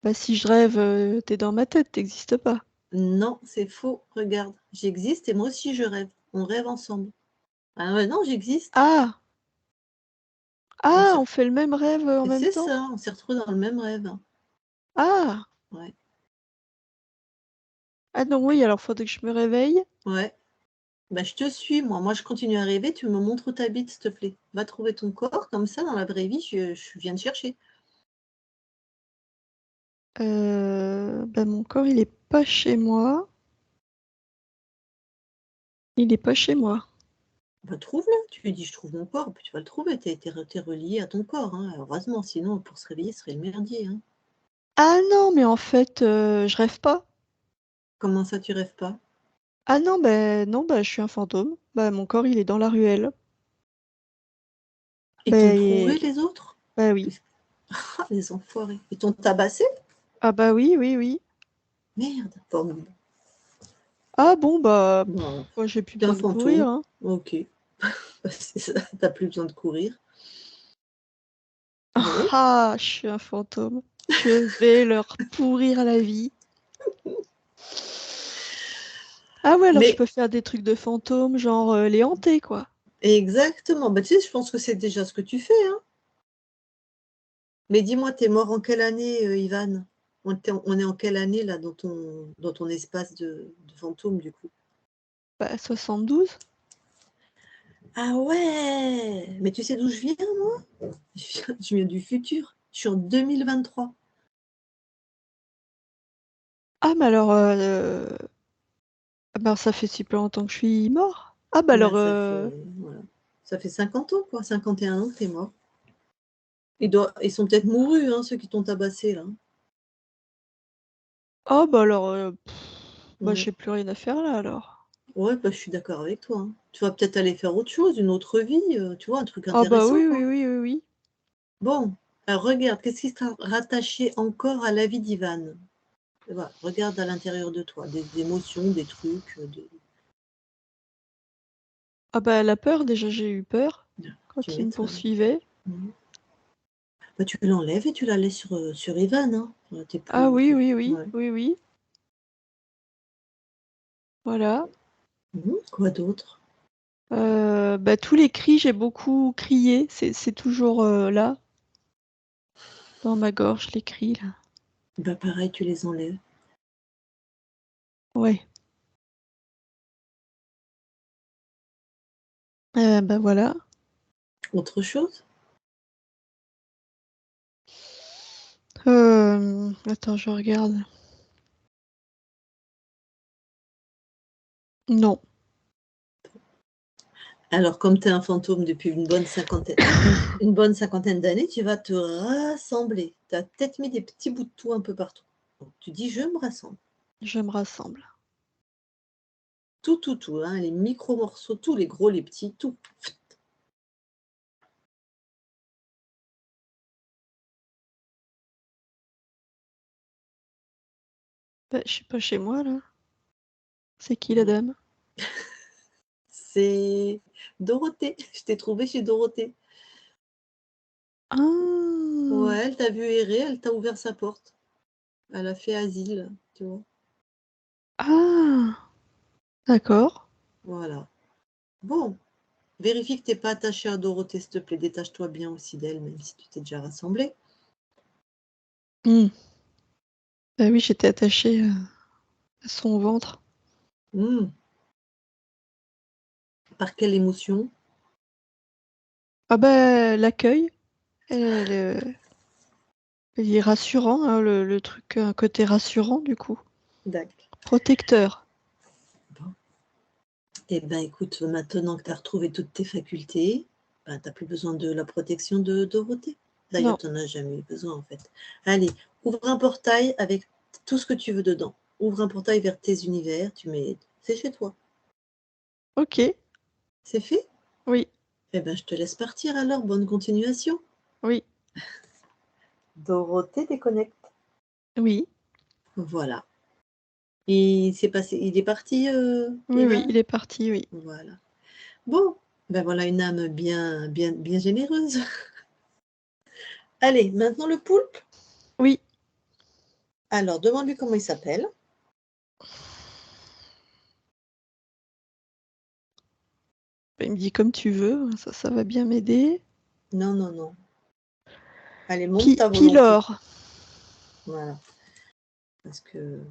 B: Bah, si je rêve, tu dans ma tête, t'existes pas.
A: Non, c'est faux, regarde, j'existe et moi aussi je rêve. On rêve ensemble. Ah ouais, non, j'existe.
B: Ah!
A: On
B: Ah!
A: s'est
B: On fait le même rêve, en
A: Et
B: même
A: c'est
B: temps?
A: ça, on s'est retrouvés dans le même rêve.
B: Ah!
A: Ouais,
B: Ah non, oui, alors faudrait que je me réveille.
A: ouais. Bah, je te suis moi. Moi, je continue à rêver, tu me montres où tu habites, s'il te plaît. Va trouver ton corps, comme ça, dans la vraie vie, je viens te chercher.
B: Bah, mon corps, il est pas chez moi. Il est pas chez moi.
A: Bah, trouve-le. Tu lui dis: «Je trouve mon corps», puis tu vas le trouver. Tu es relié à ton corps, hein, heureusement, sinon pour se réveiller, ce serait le merdier, hein.
B: Ah non, mais en fait, je rêve pas.
A: Comment ça, tu rêves pas?
B: Ah non, non, bah, je suis un fantôme. Bah, mon corps, il est dans la ruelle.
A: Ils t'ont
B: Beh,
A: trouvé les autres?
B: bah, oui.
A: Qu'est-ce ah, les enfoirés! Ils t'ont tabassé?
B: Ah bah, oui, oui, oui.
A: Merde, formidable.
B: Ah bon, bah,
A: Bah,
B: moi, j'ai plus
A: tu es un
B: besoin de courir,
A: fantôme.
B: hein.
A: OK. Bah, c'est ça, tu plus besoin de courir. Ah ouais?
B: Ah! Je suis un fantôme. Je vais leur pourrir la vie. Ah ouais, alors je
A: Mais
B: peux faire des trucs de fantômes, genre, les hanter, quoi.
A: exactement, bah, tu sais, je pense que c'est déjà ce que tu fais, hein. Mais dis-moi, tu es mort en quelle année, Ivan? On est en quelle année là dans ton espace de fantôme du coup?
B: Bah, 72.
A: Ah ouais! Mais tu sais d'où je viens, moi? Je viens du futur. Je suis en 2023.
B: Ah, mais alors, ben, ça fait si peu longtemps que je suis mort. Ah, bah
A: Bah,
B: alors,
A: voilà. Ça fait 50 ans, quoi. 51 ans que t'es mort. Ils sont peut-être mourus, hein, ceux qui t'ont tabassé, là.
B: ah, bah alors, bah,
A: Ouais.
B: j'ai plus rien à faire là alors.
A: Ouais, bah, je suis d'accord avec toi, hein. Tu vas peut-être aller faire autre chose, une autre vie, tu vois, un truc
B: Ah, bah
A: intéressant,
B: oui,
A: quoi.
B: oui, oui, oui, oui.
A: Bon, alors regarde, qu'est-ce qui sera rattaché encore à la vie d'Ivan? Voilà, regarde à l'intérieur de toi, des émotions, des trucs,
B: Ah, bah la peur, déjà j'ai eu peur
A: tu
B: quand il me
A: m'étonnes.
B: poursuivait.
A: Mmh. Bah, tu l'enlèves et tu la laisses sur Ivan, hein. Tu
B: Ah
A: plus
B: oui,
A: tu
B: oui, oui,
A: ouais.
B: oui, oui. Voilà.
A: Quoi d'autre?
B: Bah, tous les cris, j'ai beaucoup crié. C'est toujours là, dans ma gorge, les cris là.
A: Bah, pareil, tu les enlèves.
B: Ouais. Bah voilà.
A: Autre chose?
B: Attends, je regarde. Non.
A: Alors, comme tu es un fantôme depuis une bonne cinquantaine d'années, tu vas te rassembler. Tu as peut-être mis des petits bouts de tout un peu partout. Donc, tu dis: «Je me rassemble».
B: Je me rassemble.
A: Tout, hein, les micro morceaux, tous les gros, les petits, tout.
B: Bah, je suis pas chez moi là. C'est qui la
A: Ouais.
B: dame?
A: C'est Dorothée, je t'ai trouvée chez Dorothée.
B: Ah!
A: Ouais, elle t'a vu errer, elle t'a ouvert sa porte. Elle a fait asile, tu vois?
B: Ah! D'accord.
A: Voilà. Bon, vérifie que tu es pas attaché à Dorothée, s'il te plaît. Détache-toi bien aussi d'elle, même si tu t'es déjà rassemblé.
B: Mmh. Bah oui, j'étais attachée, à son ventre.
A: Mmh. Par quelle émotion?
B: Ah bah, l'accueil, il est rassurant, hein, le truc, un côté rassurant du coup.
A: D'accord.
B: Protecteur.
A: Bon. Eh ben, écoute, maintenant que tu as retrouvé toutes tes facultés, ben, tu plus besoin de la protection de Dorothée. D'ailleurs,
B: Non.
A: tu en as jamais eu besoin, en fait. Allez, ouvre un portail avec tout ce que tu veux dedans. Ouvre un portail vers tes univers, tu mets c'est chez toi.
B: OK.
A: C'est fait?
B: Oui,
A: Eh ben, je te laisse partir alors, bonne continuation.
B: oui,
A: Dorothée déconnecte.
B: oui.
A: Voilà. Il est parti,
B: Oui, oui,
A: Ivan?
B: il est parti, oui.
A: Voilà. Bon, ben voilà une âme bien généreuse. Allez, maintenant le poulpe.
B: Oui.
A: Alors, demande-lui comment il s'appelle.
B: Bah, il me dit: «Comme tu veux», ça va bien m'aider.
A: Non, non, non. Allez, montre ta volonté.
B: Pylore.
A: Voilà. Parce que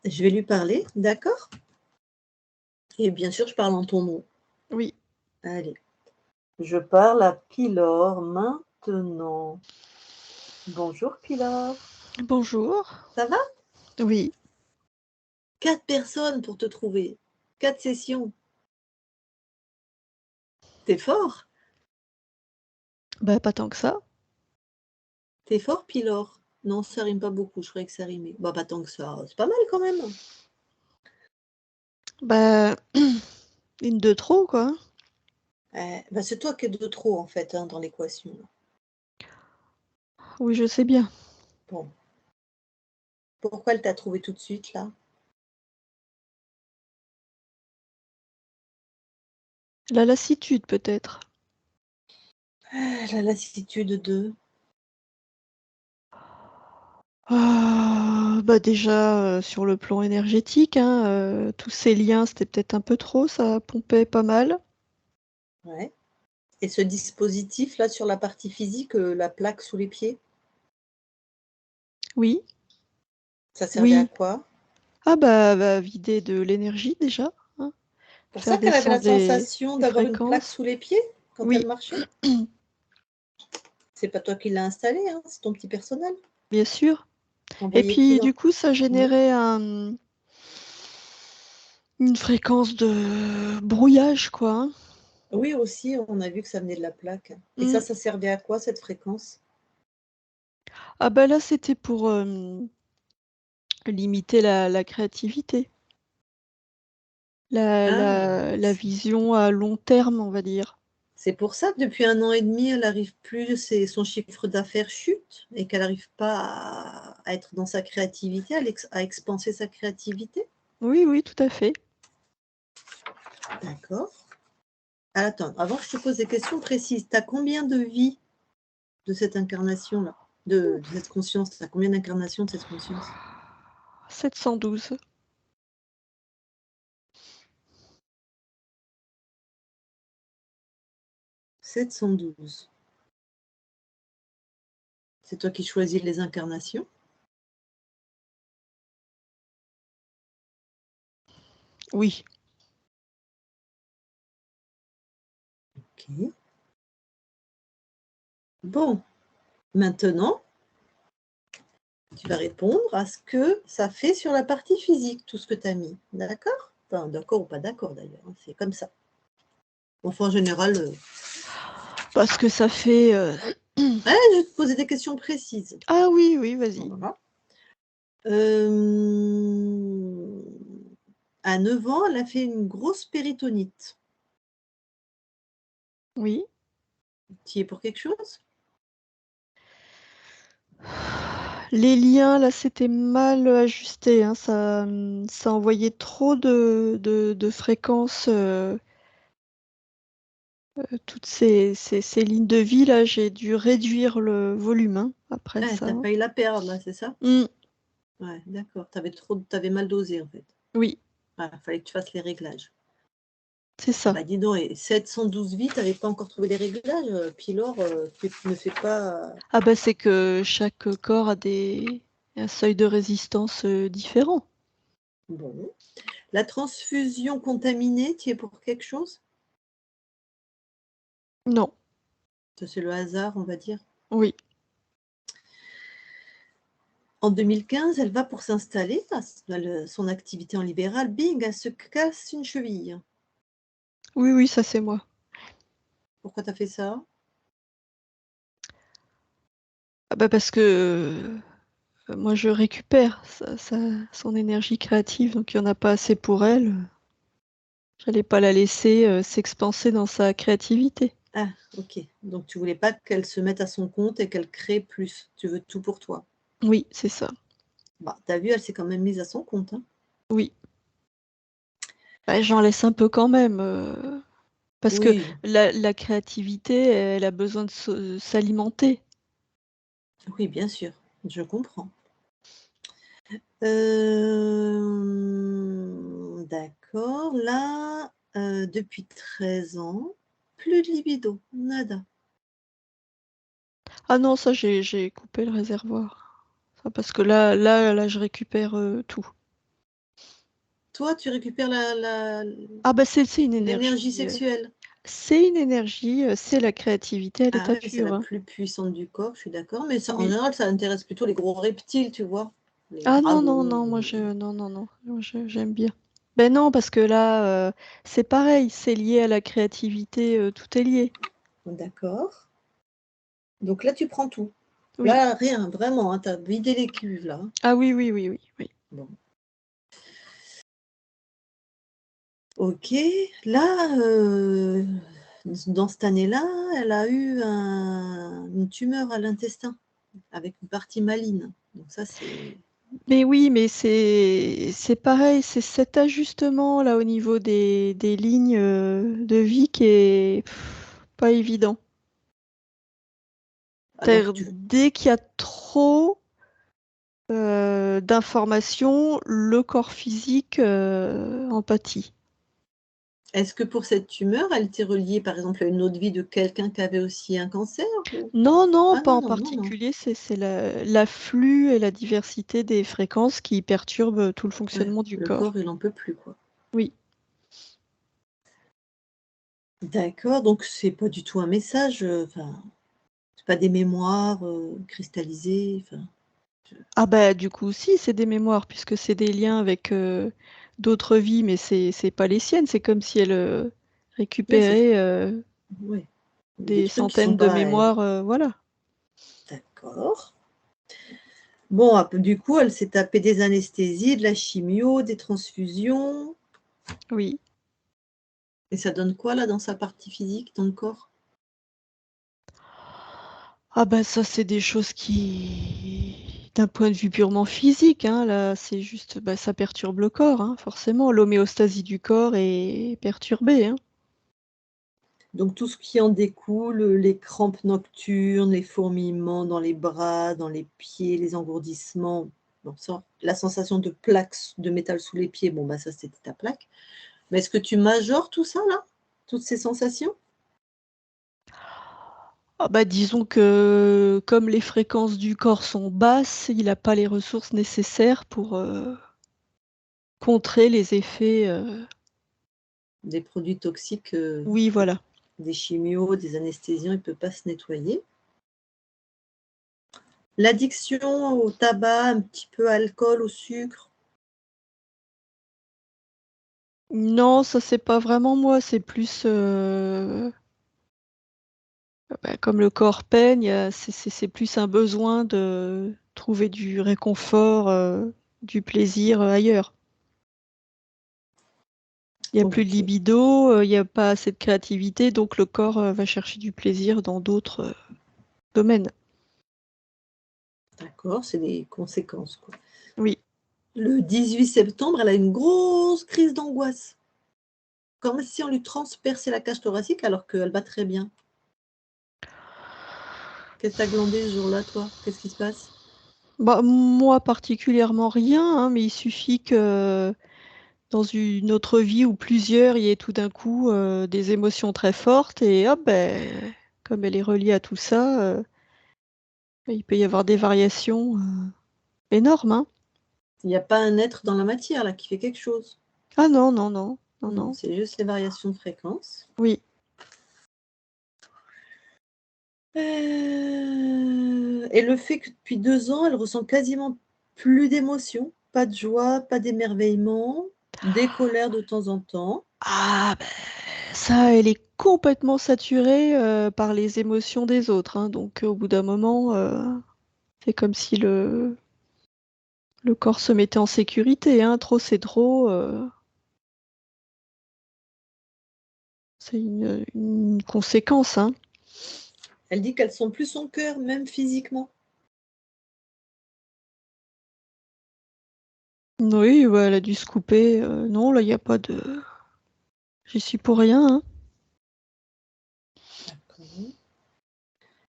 A: je vais lui parler, d'accord? Et bien sûr, je parle en ton nom.
B: Oui.
A: Allez, je parle à Pylore maintenant. Bonjour Pylore.
B: Bonjour.
A: Ça va?
B: Oui.
A: 4 personnes pour te trouver. 4 sessions. T'es fort?
B: Bah, pas tant que ça.
A: T'es fort, Pylore? Non, ça rime pas beaucoup, je croyais que ça rimait. Bah, pas tant que ça, c'est pas mal quand même.
B: Bah, une de trop, quoi.
A: Bah, c'est toi qui es de trop en fait, hein, dans l'équation là.
B: Oui, je sais bien.
A: Bon, pourquoi elle t'a trouvé tout de suite là?
B: La lassitude, peut-être.
A: La lassitude de
B: Ah, bah, déjà, sur le plan énergétique, hein, tous ces liens, c'était peut-être un peu trop, ça pompait pas mal.
A: ouais, et ce dispositif là sur la partie physique, la plaque sous les pieds,
B: Oui,
A: ça servait à
B: oui.
A: quoi?
B: Ah bah vider de l'énergie déjà, hein.
A: Pour
B: Faire
A: ça qu'elle avait la
B: descendre
A: sensation
B: les
A: d'avoir une plaque
B: fréquences.
A: sous les pieds quand elle
B: Oui,
A: marchait. C'est pas toi qui l'as installée, hein, c'est ton petit personnel.
B: bien sûr. Et
A: Envoyé qui
B: puis
A: dans...
B: du coup, ça
A: Oui.
B: générait une fréquence de brouillage, quoi, hein.
A: Oui, aussi, on a vu que ça venait de la plaque. Et
B: Mm.
A: ça servait à quoi, cette fréquence?
B: Ah bah là, c'était pour limiter la créativité,
A: Ah,
B: la vision à long terme, on va dire.
A: c'est pour ça que depuis 1 an et demi, elle n'arrive plus, son chiffre d'affaires chute et qu'elle n'arrive pas à être dans sa créativité, à expanser sa créativité.
B: Oui, oui, tout à fait.
A: D'accord. Attends, avant que je te pose des questions précises, tu as combien de vies de cette incarnation-là, de cette conscience? Tu as combien d'incarnations de cette conscience?
B: 712.
A: 712. C'est toi qui choisis les incarnations?
B: Oui.
A: Ok. Bon, maintenant, tu vas répondre à ce que ça fait sur la partie physique, tout ce que tu as mis. D'accord? Enfin, d'accord ou pas d'accord d'ailleurs, hein, c'est comme ça. Enfin, en général,
B: Parce que ça fait...
A: je vais te poser des questions précises.
B: Ah oui, oui, vas-y.
A: Voilà. À 9 ans, elle a fait une grosse péritonite.
B: Oui.
A: Tu y es pour quelque chose?
B: Les liens, là, c'était mal ajusté, hein. Ça envoyait trop de fréquences. Toutes ces lignes de vie, là, j'ai dû réduire le volume, hein, après
A: Ouais,
B: ça,
A: tu as
B: hein.
A: failli la perdre, là, c'est ça?
B: Mm,
A: Ouais, d'accord. Tu avais mal dosé, en fait.
B: oui,
A: Il fallait que tu fasses les réglages.
B: c'est
A: Ah
B: ça.
A: bah dis donc, et 712 vies, tu n'avais pas encore trouvé les réglages. Puis Laure, tu ne fais pas.
B: Ah bah c'est que chaque corps a un seuil de résistance différent.
A: Bon. La transfusion contaminée, tu y es pour quelque chose?
B: Non,
A: Ça, c'est le hasard, on va dire.
B: oui.
A: En 2015, elle va pour s'installer, son activité en libéral. Bing, elle se casse une cheville.
B: Oui, oui, ça c'est moi.
A: Pourquoi tu as fait ça?
B: Ah bah parce que moi je récupère son énergie créative, donc il n'y en a pas assez pour elle. J'allais pas la laisser s'expanser dans sa créativité.
A: Ah, ok. Donc tu voulais pas qu'elle se mette à son compte et qu'elle crée plus. Tu veux tout pour toi.
B: Oui, c'est ça.
A: Bah, tu as vu, elle s'est quand même mise à son compte, hein.
B: Oui. Bah, j'en laisse un peu quand même. Parce que
A: Oui,
B: la créativité, elle a besoin de s'alimenter.
A: oui, bien sûr, je comprends. D'accord, là, depuis 13 ans, plus de libido, nada.
B: Ah non, ça j'ai coupé le réservoir. Ça, parce que là, je récupère tout.
A: Toi, tu récupères
B: Ah bah c'est une
A: l'énergie
B: énergie.
A: sexuelle?
B: C'est une énergie, c'est la créativité à
A: Ah
B: l'état
A: oui, c'est
B: pur,
A: la
B: hein.
A: plus puissante du corps, je suis d'accord, mais ça, en
B: Oui.
A: général, ça intéresse plutôt les gros reptiles, tu vois? Les
B: Ah non, non, non,
A: dragons.
B: non, non, non, moi, j'aime bien. Ben non, parce que là, c'est pareil, c'est lié à la créativité, tout est lié.
A: D'accord. Donc là, tu prends tout.
B: Oui.
A: Là, rien, vraiment, hein, tu as vidé les cuves, là, hein.
B: Ah oui, oui, oui, oui, oui.
A: Bon. OK. Là, dans cette année-là, elle a eu une tumeur à l'intestin avec une partie maligne. Donc ça, c'est
B: Mais oui, mais c'est pareil, c'est cet ajustement là au niveau des lignes de vie qui est pas évident.
A: donc
B: C'est-à-dire, dès qu'il y a trop d'informations, le corps physique en pâtit.
A: Est-ce que pour cette tumeur, elle t'est reliée, par exemple, à une autre vie de quelqu'un qui avait aussi un cancer ou...
B: Non, non,
A: Ah
B: pas
A: non,
B: en
A: non, non, non.
B: particulier, c'est l'afflux et la diversité des fréquences qui perturbent tout le
A: Ouais,
B: fonctionnement du
A: le
B: corps.
A: corps, il n'en peut plus, quoi.
B: Oui.
A: D'accord, donc c'est pas du tout un message, enfin, c'est pas des mémoires cristallisées, enfin,
B: Ah bah du coup si, c'est des mémoires puisque c'est des liens avec d'autres vies, mais c'est pas les siennes. C'est comme si elle
A: ouais,
B: récupérait
A: ouais, des
B: des
A: trucs qui sont
B: centaines de
A: pas à elle.
B: mémoires, voilà.
A: D'accord. Bon, du coup, elle s'est tapée des anesthésies, de la chimio, des transfusions,
B: Oui.
A: et ça donne quoi là dans sa partie physique, dans le corps?
B: Ah bah ça c'est des choses qui, d'un point de vue purement physique, hein, là c'est juste, bah, ça perturbe le corps, hein, forcément. L'homéostasie du corps est perturbée, hein.
A: Donc tout ce qui en découle, les crampes nocturnes, les fourmillements dans les bras, dans les pieds, les engourdissements, bon ça, la sensation de plaques de métal sous les pieds, bon bah ça c'était ta plaque. Mais est-ce que tu majores tout ça là? Toutes ces sensations?
B: Ah bah disons que comme les fréquences du corps sont basses, il n'a pas les ressources nécessaires pour contrer les effets.
A: Des produits toxiques,
B: Oui, voilà.
A: des chimios, des anesthésiants, il ne peut pas se nettoyer. L'addiction au tabac, un petit peu à l'alcool, au sucre?
B: Non, ça c'est pas vraiment moi, c'est plus bah, comme le corps peigne, c'est plus un besoin de trouver du réconfort, du plaisir ailleurs. Il n'y a plus de
A: OK,
B: libido, il n'y a pas assez de créativité, donc le corps va chercher du plaisir dans d'autres domaines.
A: d'accord, c'est des conséquences, quoi.
B: Oui.
A: Le 18 septembre, elle a une grosse crise d'angoisse, comme si on lui transperçait la cage thoracique alors qu'elle va très bien. Qu'est-ce que tu as glandé ce jour-là, toi? Qu'est-ce qui se passe?
B: Bah, moi particulièrement rien, hein, mais il suffit que dans une autre vie ou plusieurs, il y ait tout d'un coup des émotions très fortes et hop, ben, comme elle est reliée à tout ça, il peut y avoir des variations énormes, hein.
A: Il n'y a pas un être dans la matière là qui fait quelque chose?
B: Ah non, non, non, non,
A: Non,
B: non.
A: c'est juste les variations de fréquence.
B: Oui.
A: Et le fait que depuis 2 ans, elle ressent quasiment plus d'émotions, pas de joie, pas d'émerveillement, des colères de temps en temps.
B: Ah ben, ça, elle est complètement saturée par les émotions des autres, hein, donc au bout d'un moment, c'est comme si le corps se mettait en sécurité, hein. Trop, c'est trop. C'est une conséquence, hein.
A: Elle dit qu'elle sent plus son cœur, même physiquement.
B: Oui, ouais, elle a dû se couper. Non, là, il n'y a pas de. J'y suis pour rien, hein.
A: D'accord.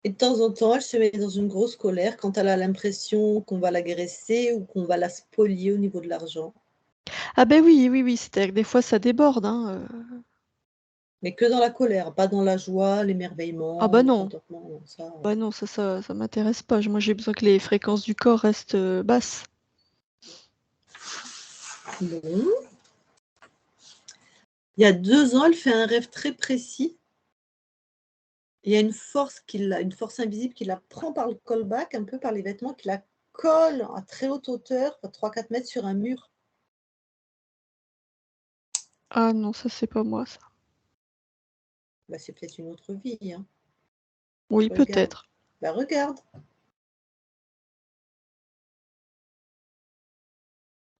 A: Et de temps en temps, elle se met dans une grosse colère quand elle a l'impression qu'on va l'agresser ou qu'on va la spolier au niveau de l'argent.
B: Ah ben oui, oui, oui, c'est-à-dire que des fois, ça déborde, hein.
A: Mais que dans la colère, pas dans la joie,
B: Ah
A: l'émerveillement,
B: bah
A: le
B: non,
A: contentement, non, ça.
B: bah non, ça m'intéresse pas. Moi, j'ai besoin que les fréquences du corps restent basses.
A: Bon. Il y a 2 ans, elle fait un rêve très précis. Il y a une force invisible qui la prend par le callback, un peu par les vêtements, qui la colle à très haute hauteur, à 3-4 mètres sur un mur.
B: Ah non, ça, c'est pas moi, ça.
A: Bah, c'est peut-être une autre vie, hein.
B: Oui,
A: Regarde.
B: peut-être.
A: Bah, regarde.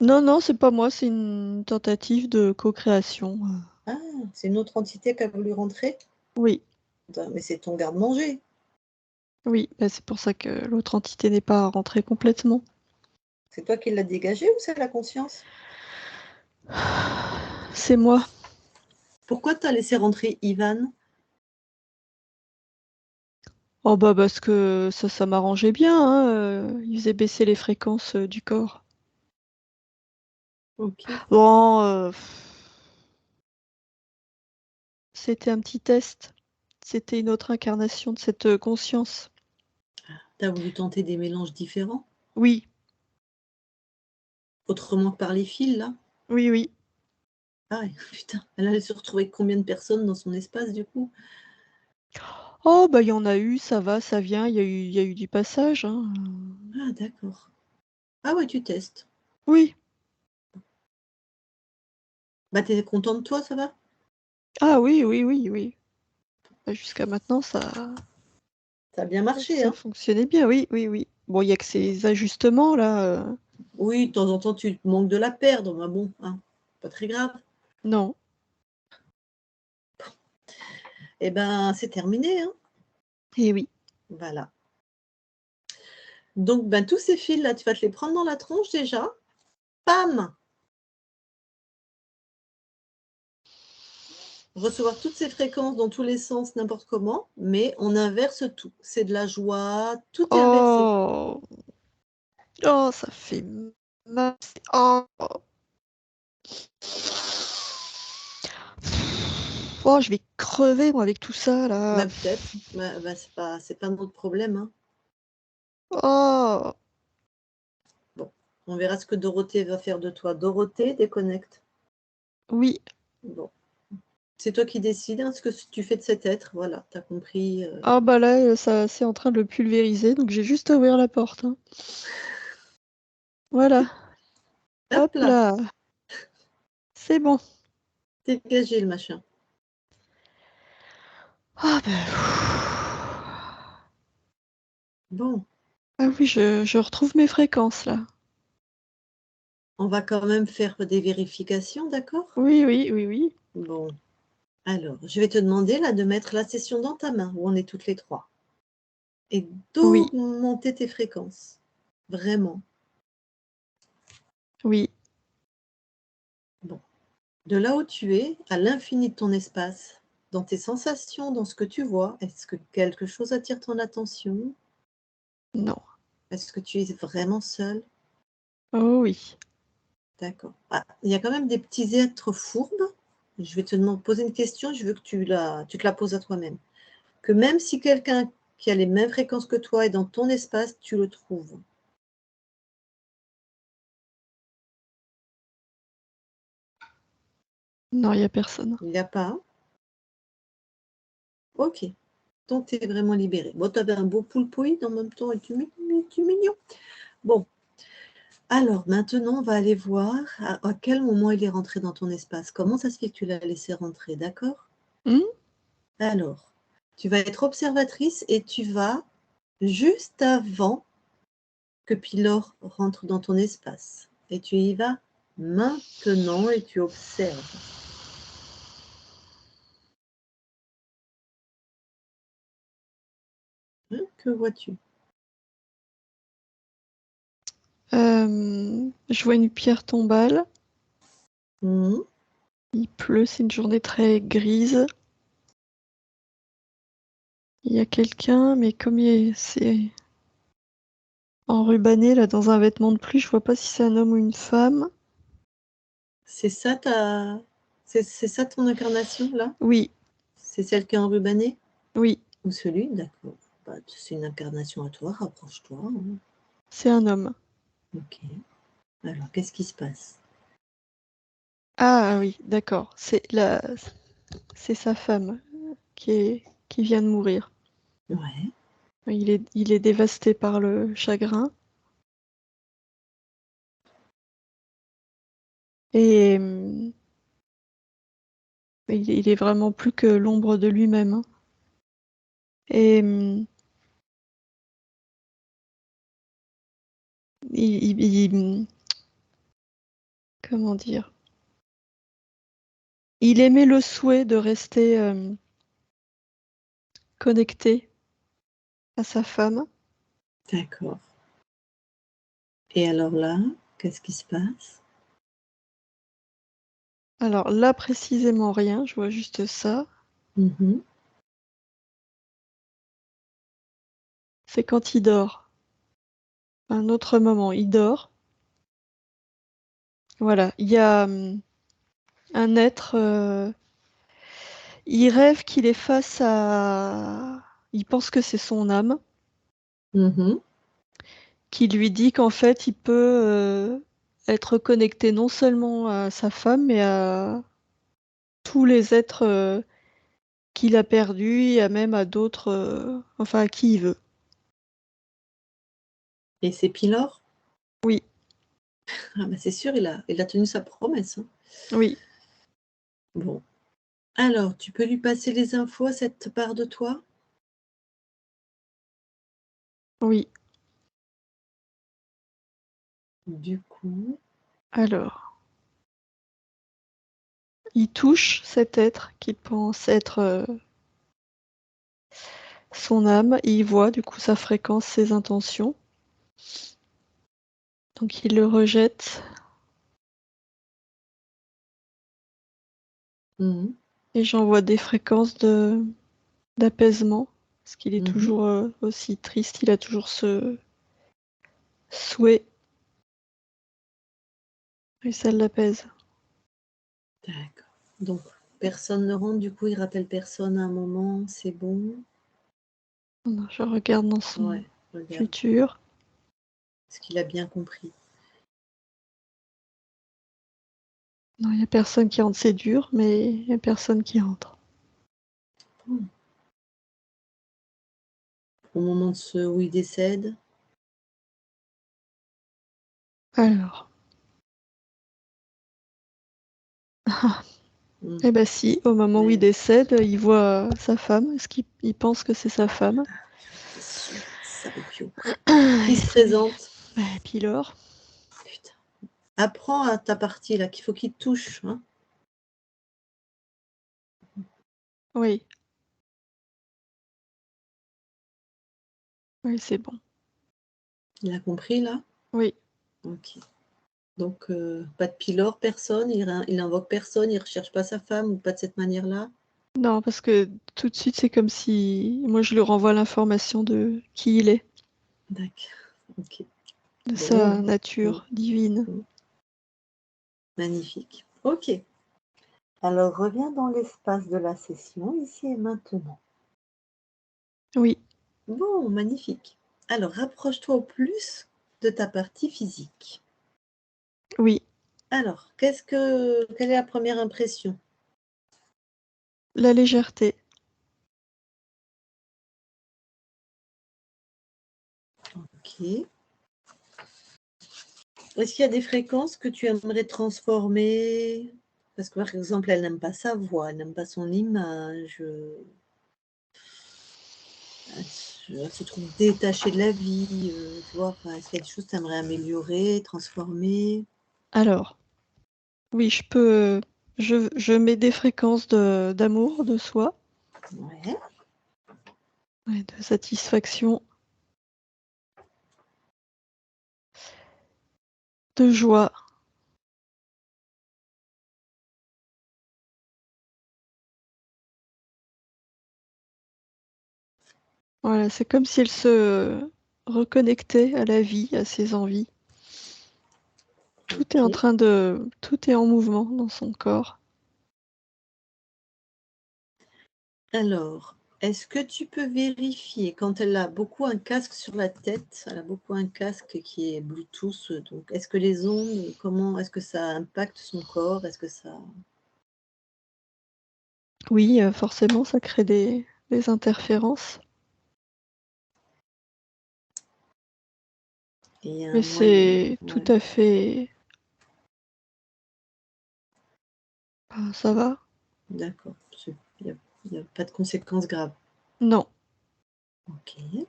B: Non, non, c'est pas moi, c'est une tentative de co-création.
A: Ah, c'est une autre entité qui a voulu rentrer?
B: Oui,
A: Attends, mais c'est ton garde-manger.
B: oui, bah, c'est pour ça que l'autre entité n'est pas rentrée complètement.
A: C'est toi qui l'as dégagé ou c'est la conscience?
B: C'est moi.
A: Pourquoi tu as laissé rentrer Ivan?
B: Oh bah parce que ça m'arrangeait bien, hein, il faisait baisser les fréquences du corps.
A: OK.
B: Bon, c'était un petit test. C'était une autre incarnation de cette conscience.
A: Tu as voulu tenter des mélanges différents?
B: Oui,
A: Autrement que par les fils, là?
B: oui, oui.
A: Ah ouais, putain, elle allait se retrouver avec combien de personnes dans son espace, du coup?
B: Oh, bah, il y en a eu, ça va, ça vient, il y a eu du passage, hein.
A: Ah d'accord. Ah ouais, tu testes.
B: Oui.
A: Bah, tu es content de toi, ça va?
B: Ah oui, oui, oui, oui. Bah, jusqu'à maintenant,
A: Ça a bien marché,
B: ça
A: hein?
B: fonctionnait bien, oui, oui, oui. Bon, il y a que ces ajustements là,
A: Oui, de temps en temps, tu manques de la perdre, mais bon, hein, pas très grave.
B: non.
A: Eh ben, c'est terminé, hein?
B: Eh oui.
A: Voilà. Donc, ben, tous ces fils-là, tu vas te les prendre dans la tronche déjà. Pam! Recevoir toutes ces fréquences dans tous les sens, n'importe comment, mais on inverse tout. C'est de la joie, tout est inversé.
B: Oh! Oh, ça fait mal. Oh! Oh, je vais crever moi avec tout ça là.
A: Bah, peut-être, bah, c'est pas notre problème, hein.
B: Oh!
A: Bon, on verra ce que Dorothée va faire de toi. Dorothée, déconnecte.
B: Oui.
A: Bon, c'est toi qui décides, hein, ce que tu fais de cet être. Voilà, tu as compris.
B: Ah bah là, ça c'est en train de le pulvériser, donc j'ai juste à ouvrir la porte, hein. Voilà.
A: Hop
B: Hop
A: là,
B: là. C'est bon.
A: dégagé le machin.
B: Ah bah.
A: Bon,
B: Ah oui, je retrouve mes fréquences là.
A: on va quand même faire des vérifications, d'accord?
B: Oui, oui, oui, oui.
A: Bon, alors, je vais te demander là de mettre la session dans ta main, où on est toutes les trois, et
B: Oui,
A: d'augmenter tes fréquences. Vraiment.
B: oui.
A: Bon. De là où tu es, à l'infini de ton espace, dans tes sensations, dans ce que tu vois, est-ce que quelque chose attire ton attention?
B: Non.
A: Est-ce que tu es vraiment seul?
B: Oh oui.
A: D'accord. Ah, il y a quand même des petits êtres fourbes. Je vais te poser une question, je veux que tu te la poses à toi-même. Que même si quelqu'un qui a les mêmes fréquences que toi est dans ton espace, tu le trouves.
B: Non, il n'y a personne.
A: Il n'y a pas? Ok. Donc, tu es vraiment libéré. Bon, tu avais un beau poulpouille en même temps et tu es mignon. Bon, alors maintenant, on va aller voir à quel moment il est rentré dans ton espace. Comment ça se fait que tu l'as laissé rentrer, d'accord?
B: Hmm.
A: Alors, tu vas être observatrice et tu vas, juste avant que Pylore rentre dans ton espace, et tu y vas maintenant et tu observes. Que vois-tu?
B: Je vois une pierre tombale.
A: Mhm.
B: Il pleut, c'est une journée très grise. Il y a quelqu'un, mais c'est enrubanné là dans un vêtement de pluie, je vois pas si c'est un homme ou une femme.
A: C'est ça c'est ça ton incarnation là?
B: Oui,
A: C'est celle qui est enrubanée?
B: oui,
A: Ou celui? D'accord. Bah, c'est une incarnation à toi, rapproche-toi, hein.
B: c'est un homme.
A: Ok. Alors, qu'est-ce qui se passe?
B: Ah oui, d'accord. C'est sa femme qui vient de mourir.
A: Ouais,
B: Il est dévasté par le chagrin. Et il est vraiment plus que l'ombre de lui-même, hein. Et comment dire? Il aimait le souhait de rester connecté à sa femme.
A: d'accord. Et alors là, qu'est-ce qui se passe?
B: Alors là, précisément rien, je vois juste ça.
A: Mhm.
B: C'est quand il dort. Un autre moment, il dort. Voilà, il y a un être, Il rêve qu'il est face à... Il pense que c'est son âme,
A: Mhm.
B: qui lui dit qu'en fait, il peut être connecté non seulement à sa femme, mais à tous les êtres qu'il a perdus, et même à d'autres, enfin à qui il veut.
A: Et c'est Pylor?
B: Oui,
A: Ah bah c'est sûr, il a tenu sa promesse, hein.
B: oui,
A: Bon. Alors, tu peux lui passer les infos à cette part de toi?
B: oui.
A: Du coup,
B: Alors, il touche cet être qu'il pense être son âme, et il voit du coup sa fréquence, ses intentions. Donc il le rejette,
A: mhm,
B: et j'envoie des fréquences d'apaisement, parce qu'il est
A: mhm,
B: toujours aussi triste, il a toujours ce souhait, et ça l'apaise.
A: d'accord. Donc, personne ne rentre, du coup, il rappelle personne à un moment, c'est bon?
B: Non, je regarde dans son
A: Ouais, regarde,
B: futur.
A: est-ce qu'il a bien compris?
B: Non, il n'y a personne qui rentre, c'est dur, mais il n'y a personne qui rentre.
A: Au moment où il décède?
B: Alors,
A: Mmh.
B: eh ben si, au moment où il
A: Ouais,
B: décède, il voit sa femme, est-ce qu'il pense que c'est sa femme?
A: j'étais sûre, salopio.
B: Et
A: Qui se
B: c'est
A: présente?
B: Pylor.
A: Putain. Apprends à ta partie là, qu'il faut qu'il te touche, hein.
B: Oui, oui, c'est bon.
A: Il a compris là?
B: Oui.
A: OK. Donc pas de Pylor, personne, il invoque personne, il recherche pas sa femme ou pas de cette manière-là?
B: Non, parce que tout de suite, c'est comme si moi je lui renvoie l'information de qui il est,
A: D'accord, OK.
B: de
A: Bon,
B: sa
A: mmh,
B: nature divine.
A: mmh, magnifique. OK. Alors reviens dans l'espace de la session, ici et maintenant.
B: Oui,
A: Bon, magnifique. Alors rapproche-toi au plus de ta partie physique.
B: oui.
A: Alors, quelle est la première impression?
B: La légèreté.
A: OK. Est-ce qu'il y a des fréquences que tu aimerais transformer? Parce que, par exemple, elle n'aime pas sa voix, elle n'aime pas son image, elle se trouve détachée de la vie, tu vois? Enfin, est-ce qu'il y a des choses que tu aimerais améliorer, transformer?
B: Alors, oui, je peux. Je mets des fréquences d'amour de soi,
A: Ouais,
B: ouais, de satisfaction, de joie. Voilà, c'est comme si elle se reconnectait à la vie, à ses envies.
A: OK.
B: Tout est en mouvement dans son corps.
A: Alors, est-ce que tu peux vérifier quand elle a beaucoup un casque sur la tête, elle a beaucoup un casque qui est Bluetooth, donc est-ce que les ondes, comment est-ce que ça impacte son corps? Est-ce que ça
B: Oui, forcément, ça crée des interférences,
A: il y a un
B: mais
A: moyen
B: c'est tout
A: ouais,
B: à fait. Ben, ça va?
A: d'accord, il y a pas de conséquences graves.
B: Non.
A: OK.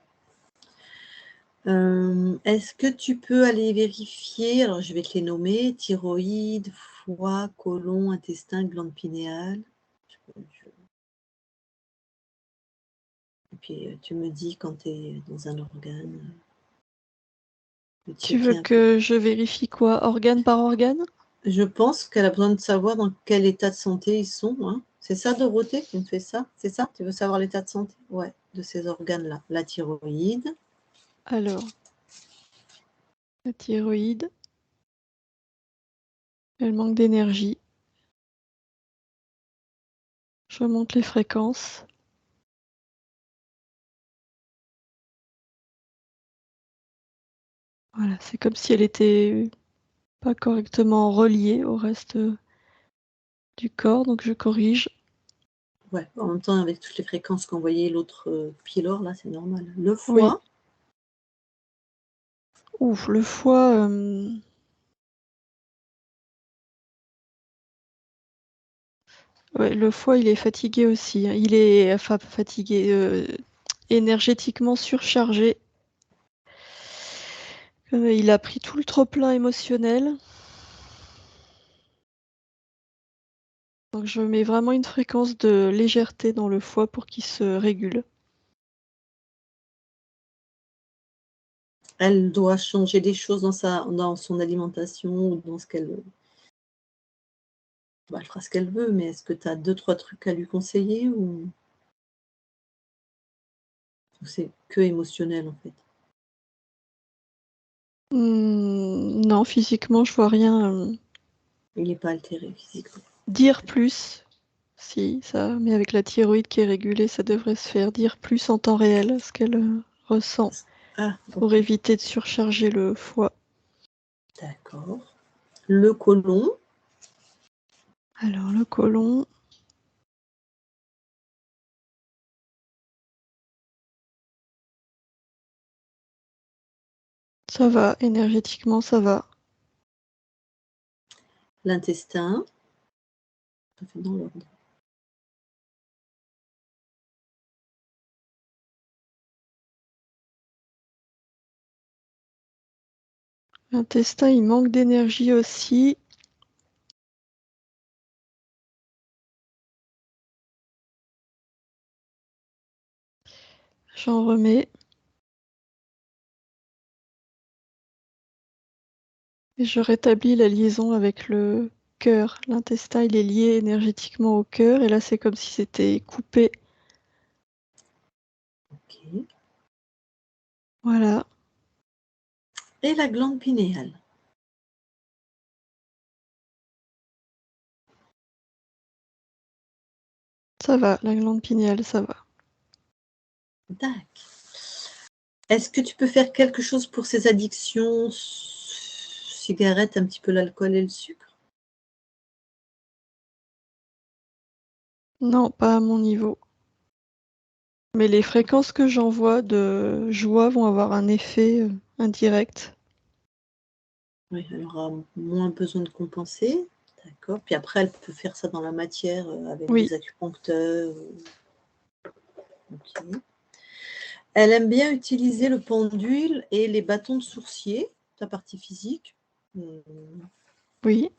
A: Est-ce que tu peux aller vérifier, alors je vais te les nommer, thyroïde, foie, côlon, intestin, glande pinéale. Je Et puis, tu me dis quand tu es dans un organe, de
B: Tu veux
A: checker un peu.
B: que je vérifie quoi, organe par organe?
A: Je pense qu'elle a besoin de savoir dans quel état de santé ils sont, hein. C'est ça Dorothée qui me fait ça? C'est ça? Tu veux savoir l'état de santé? Ouais, de ces organes-là. La thyroïde,
B: Alors, la thyroïde, elle manque d'énergie. Je remonte les fréquences. Voilà, c'est comme si elle était pas correctement reliée au reste du corps, donc je corrige.
A: Ouais, en même temps, avec toutes les fréquences qu'envoyait l'autre pylore, là, c'est normal. Le
B: Oui.
A: foie,
B: Ouf, le foie, ouais, le foie, il est fatigué aussi, hein. Il est, enfin, fatigué, énergétiquement surchargé. Il a pris tout le trop-plein émotionnel. Donc je mets vraiment une fréquence de légèreté dans le foie pour qu'il se régule.
A: elle doit changer des choses dans son alimentation ou dans ce qu'elle bah, elle fera ce qu'elle veut, mais est-ce que tu as 2-3 trucs à lui conseiller ou c'est que émotionnel, en fait?
B: Non, physiquement, je vois rien,
A: Il n'est pas altéré physiquement.
B: dire plus, si, ça, mais avec la thyroïde qui est régulée, ça devrait se faire. Dire plus en temps réel ce qu'elle, ressent
A: Ah,
B: pour
A: OK,
B: éviter de surcharger le foie.
A: d'accord. Le côlon,
B: Alors le côlon, ça va, énergétiquement, ça va.
A: l'intestin, ça fait dans l'ordre.
B: L'intestin, il manque d'énergie aussi. J'en remets. Et je rétablis la liaison avec le cœur. L'intestin, il est lié énergétiquement au cœur, et là, c'est comme si c'était coupé.
A: OK.
B: Voilà,
A: Et la glande pinéale.
B: ça va, la glande pinéale, ça va.
A: Dac. Est-ce que tu peux faire quelque chose pour ces addictions, cigarettes, un petit peu l'alcool et le sucre?
B: Non, pas à mon niveau. Mais les fréquences que j'envoie de joie vont avoir un effet indirect.
A: Oui, elle aura moins besoin de compenser. D'accord. Puis après, elle peut faire ça dans la matière, avec
B: Oui,
A: des acupuncteurs, OK. Elle aime bien utiliser le pendule et les bâtons de sourcier, ta partie physique. Mmh,
B: oui,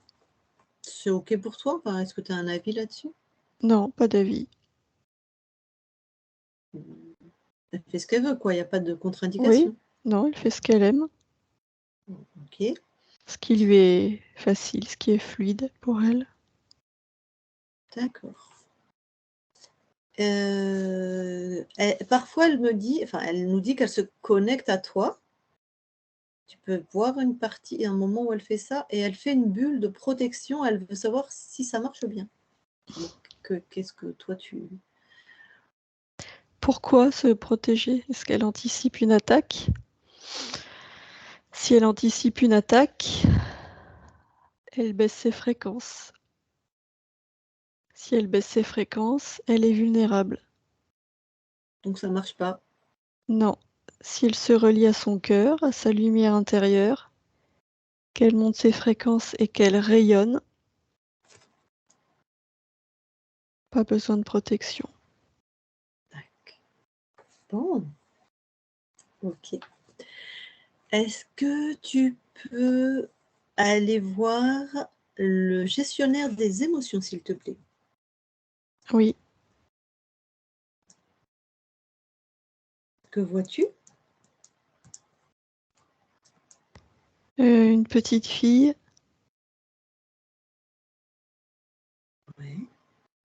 A: c'est OK pour toi? Enfin, est-ce que tu as un avis là-dessus?
B: non, pas d'avis.
A: Mmh, elle fait ce qu'elle veut, quoi, il y a pas de
B: Oui,
A: contre-indication?
B: non, elle fait ce qu'elle aime,
A: OK,
B: ce qui lui est facile, ce qui est fluide pour elle.
A: d'accord. Parfois, elle me dit enfin, elle nous dit qu'elle se connecte à toi. Tu peux voir une partie un moment où elle fait ça et elle fait une bulle de protection. Elle veut savoir si ça marche bien. Donc qu'est-ce que toi tu
B: Pourquoi se protéger? Est-ce qu'elle anticipe une attaque? Si elle anticipe une attaque, elle baisse ses fréquences. Si elle baisse ses fréquences, elle est vulnérable.
A: donc ça marche pas?
B: Non. Si elle se relie à son cœur, à sa lumière intérieure, qu'elle monte ses fréquences et qu'elle rayonne, pas besoin de protection.
A: Tac. Bon, OK. Est-ce que tu peux aller voir le gestionnaire des émotions, s'il te plaît?
B: Oui,
A: Que vois-tu?
B: une petite fille
A: Ouais.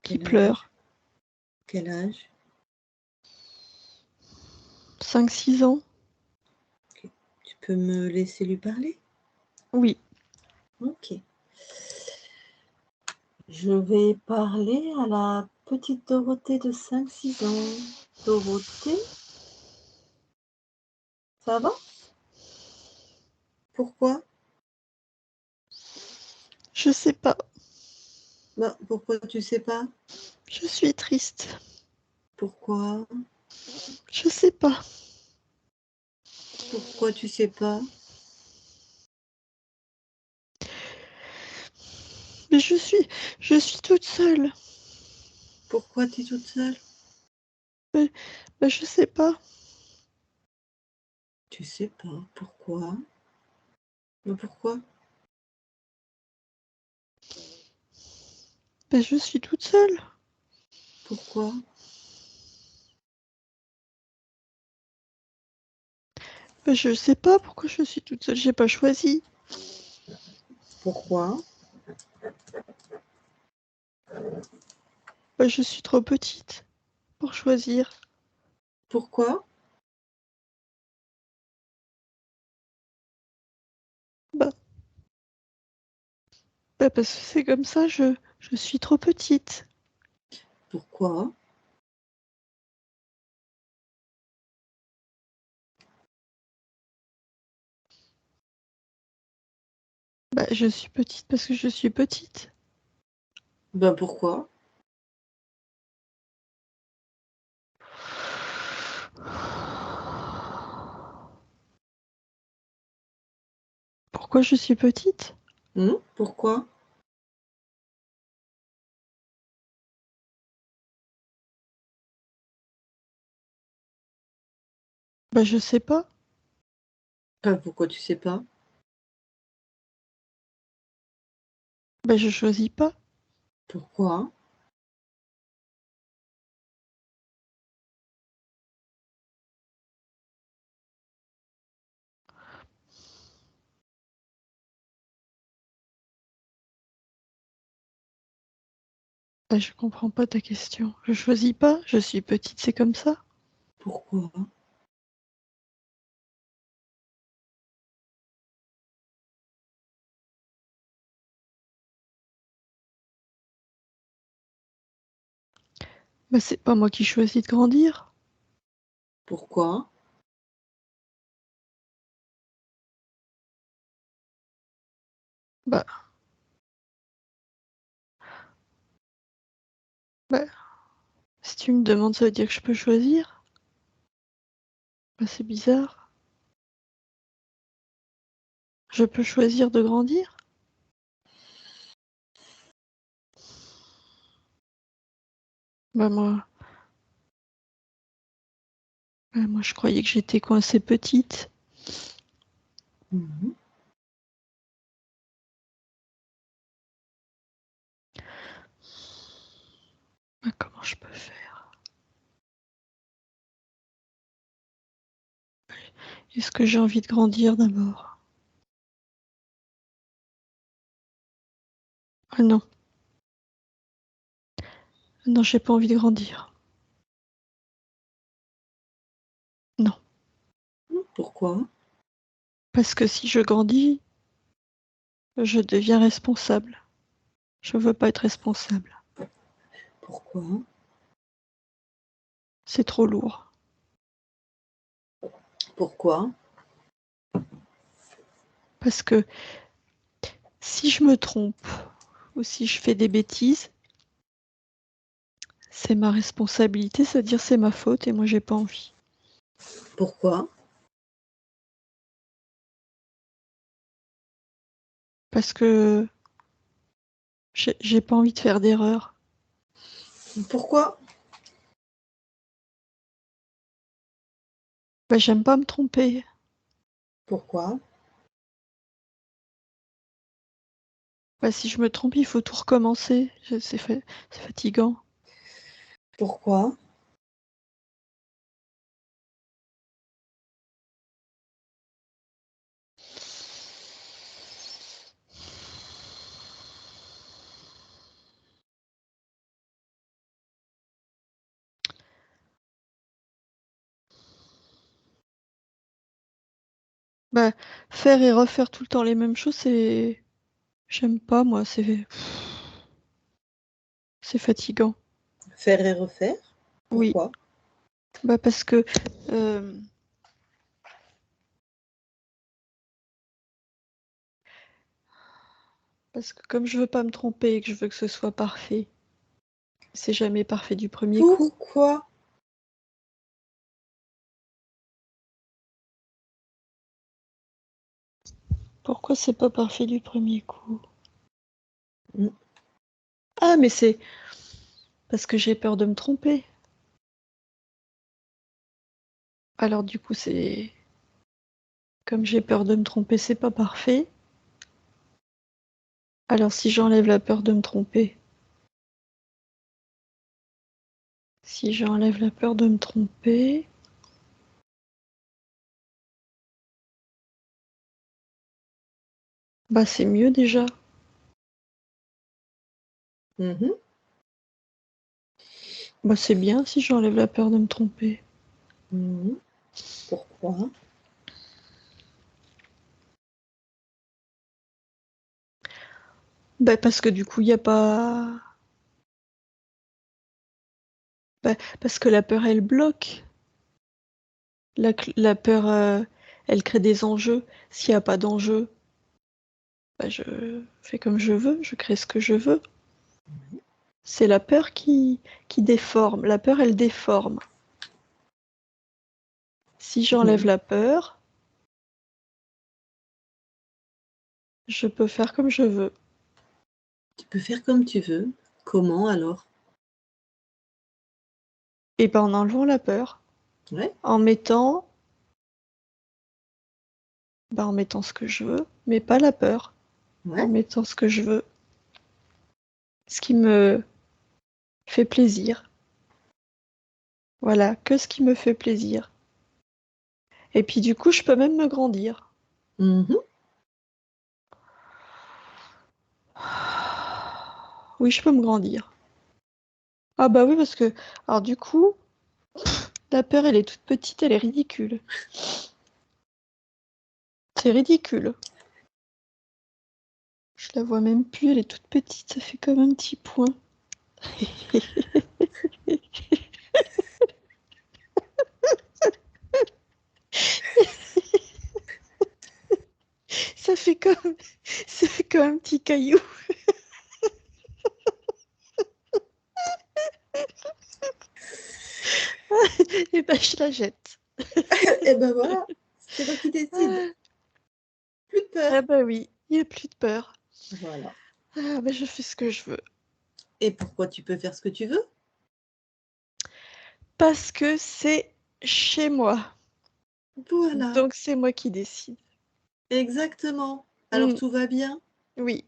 B: qui
A: Quel âge?
B: pleure,
A: Quel âge?
B: 5-6 ans.
A: OK. Tu peux me laisser lui parler?
B: Oui,
A: OK. Je vais parler à la Petite Dorothée de 5-6 ans. Dorothée, ça va? Pourquoi?
B: Je sais pas.
A: Bah, pourquoi tu sais pas?
B: Je suis triste.
A: Pourquoi?
B: Je sais pas.
A: Pourquoi tu sais pas?
B: Mais je suis toute seule.
A: Pourquoi tu es toute seule?
B: Bah, je sais pas.
A: Tu sais pas. Pourquoi? Mais pourquoi?
B: Bah, je suis toute seule.
A: Pourquoi?
B: Bah, je sais pas pourquoi je suis toute seule. J'ai pas choisi.
A: Pourquoi?
B: Bah, je suis trop petite pour choisir.
A: Pourquoi?
B: Bah, parce que c'est comme ça, je suis trop petite.
A: Pourquoi?
B: Bah, je suis petite parce que je suis petite.
A: Ben pourquoi?
B: Pourquoi je suis petite?
A: Pourquoi?
B: Bah, je sais pas.
A: Ben pourquoi tu sais pas?
B: Bah, je choisis pas.
A: Pourquoi?
B: Bah, je comprends pas ta question. Je choisis pas, je suis petite, c'est comme ça.
A: Pourquoi?
B: Bah, c'est pas moi qui choisis de grandir.
A: Pourquoi?
B: Bah, bah, si tu me demandes, ça veut dire que je peux choisir? Bah, c'est bizarre. Je peux choisir de grandir? Bah, moi, je croyais que j'étais coincée petite.
A: Mhm.
B: Bah, comment je peux faire? Est-ce que j'ai envie de grandir d'abord? Ah non. Non, j'ai pas envie de grandir. Non.
A: Pourquoi?
B: Parce que si je grandis, je deviens responsable. Je veux pas être responsable.
A: Pourquoi?
B: C'est trop lourd.
A: Pourquoi?
B: Parce que si je me trompe ou si je fais des bêtises, c'est ma responsabilité, c'est-à-dire c'est ma faute et moi j'ai pas envie.
A: Pourquoi?
B: Parce que j'ai pas envie de faire d'erreur.
A: Pourquoi?
B: Bah, j'aime pas me tromper.
A: Pourquoi?
B: Bah, si je me trompe, il faut tout recommencer. C'est fatigant.
A: Pourquoi?
B: Bah, faire et refaire tout le temps les mêmes choses, j'aime pas, moi, c'est fatigant.
A: Faire et refaire?
B: Oui.
A: Pourquoi?
B: Bah parce que comme je veux pas me tromper et que je veux que ce soit parfait, c'est jamais parfait du premier coup.
A: Pourquoi?
B: Pourquoi c'est pas parfait du premier coup?
A: Mm.
B: Ah, mais c'est parce que j'ai peur de me tromper. Alors du coup, c'est comme j'ai peur de me tromper, c'est pas parfait. Alors si j'enlève la peur de me tromper, bah c'est mieux déjà.
A: Mhm.
B: Bah c'est bien si j'enlève la peur de me tromper.
A: Mhm. Pourquoi?
B: Bah parce que du coup, il n'y a pas... Bah, parce que la peur, elle bloque. La peur, elle crée des enjeux. S'il n'y a pas d'enjeu, bah, je fais comme je veux, je crée ce que je veux. C'est la peur qui déforme. La peur, elle déforme. Si j'enlève
A: Mhm.
B: la peur, je peux faire comme je veux.
A: Tu peux faire comme tu veux. Comment alors?
B: Et ben en enlevant la peur,
A: Ouais,
B: en mettant, en mettant ce que je veux, mais pas la peur. En
A: ouais.
B: mettant ce que je veux. Ce qui me fait plaisir. Voilà, que ce qui me fait plaisir. Et puis du coup, je peux même me grandir.
A: Mhm.
B: Oui, je peux me grandir. Ah bah oui, parce que, alors du coup, la peur, elle est toute petite, elle est ridicule. C'est ridicule. Je la vois même plus, elle est toute petite, ça fait comme un petit point. Ça fait comme, ça fait comme un petit caillou. Et ben, je la jette.
A: Et ben voilà, c'est toi qui décides. Plus de peur.
B: Ah bah oui, il n'y a plus de peur.
A: Voilà.
B: Ah bah je fais ce que je veux.
A: Et pourquoi tu peux faire ce que tu veux?
B: Parce que c'est chez moi.
A: Voilà,
B: Donc c'est moi qui décide.
A: exactement. Alors
B: Mm,
A: tout va bien?
B: oui,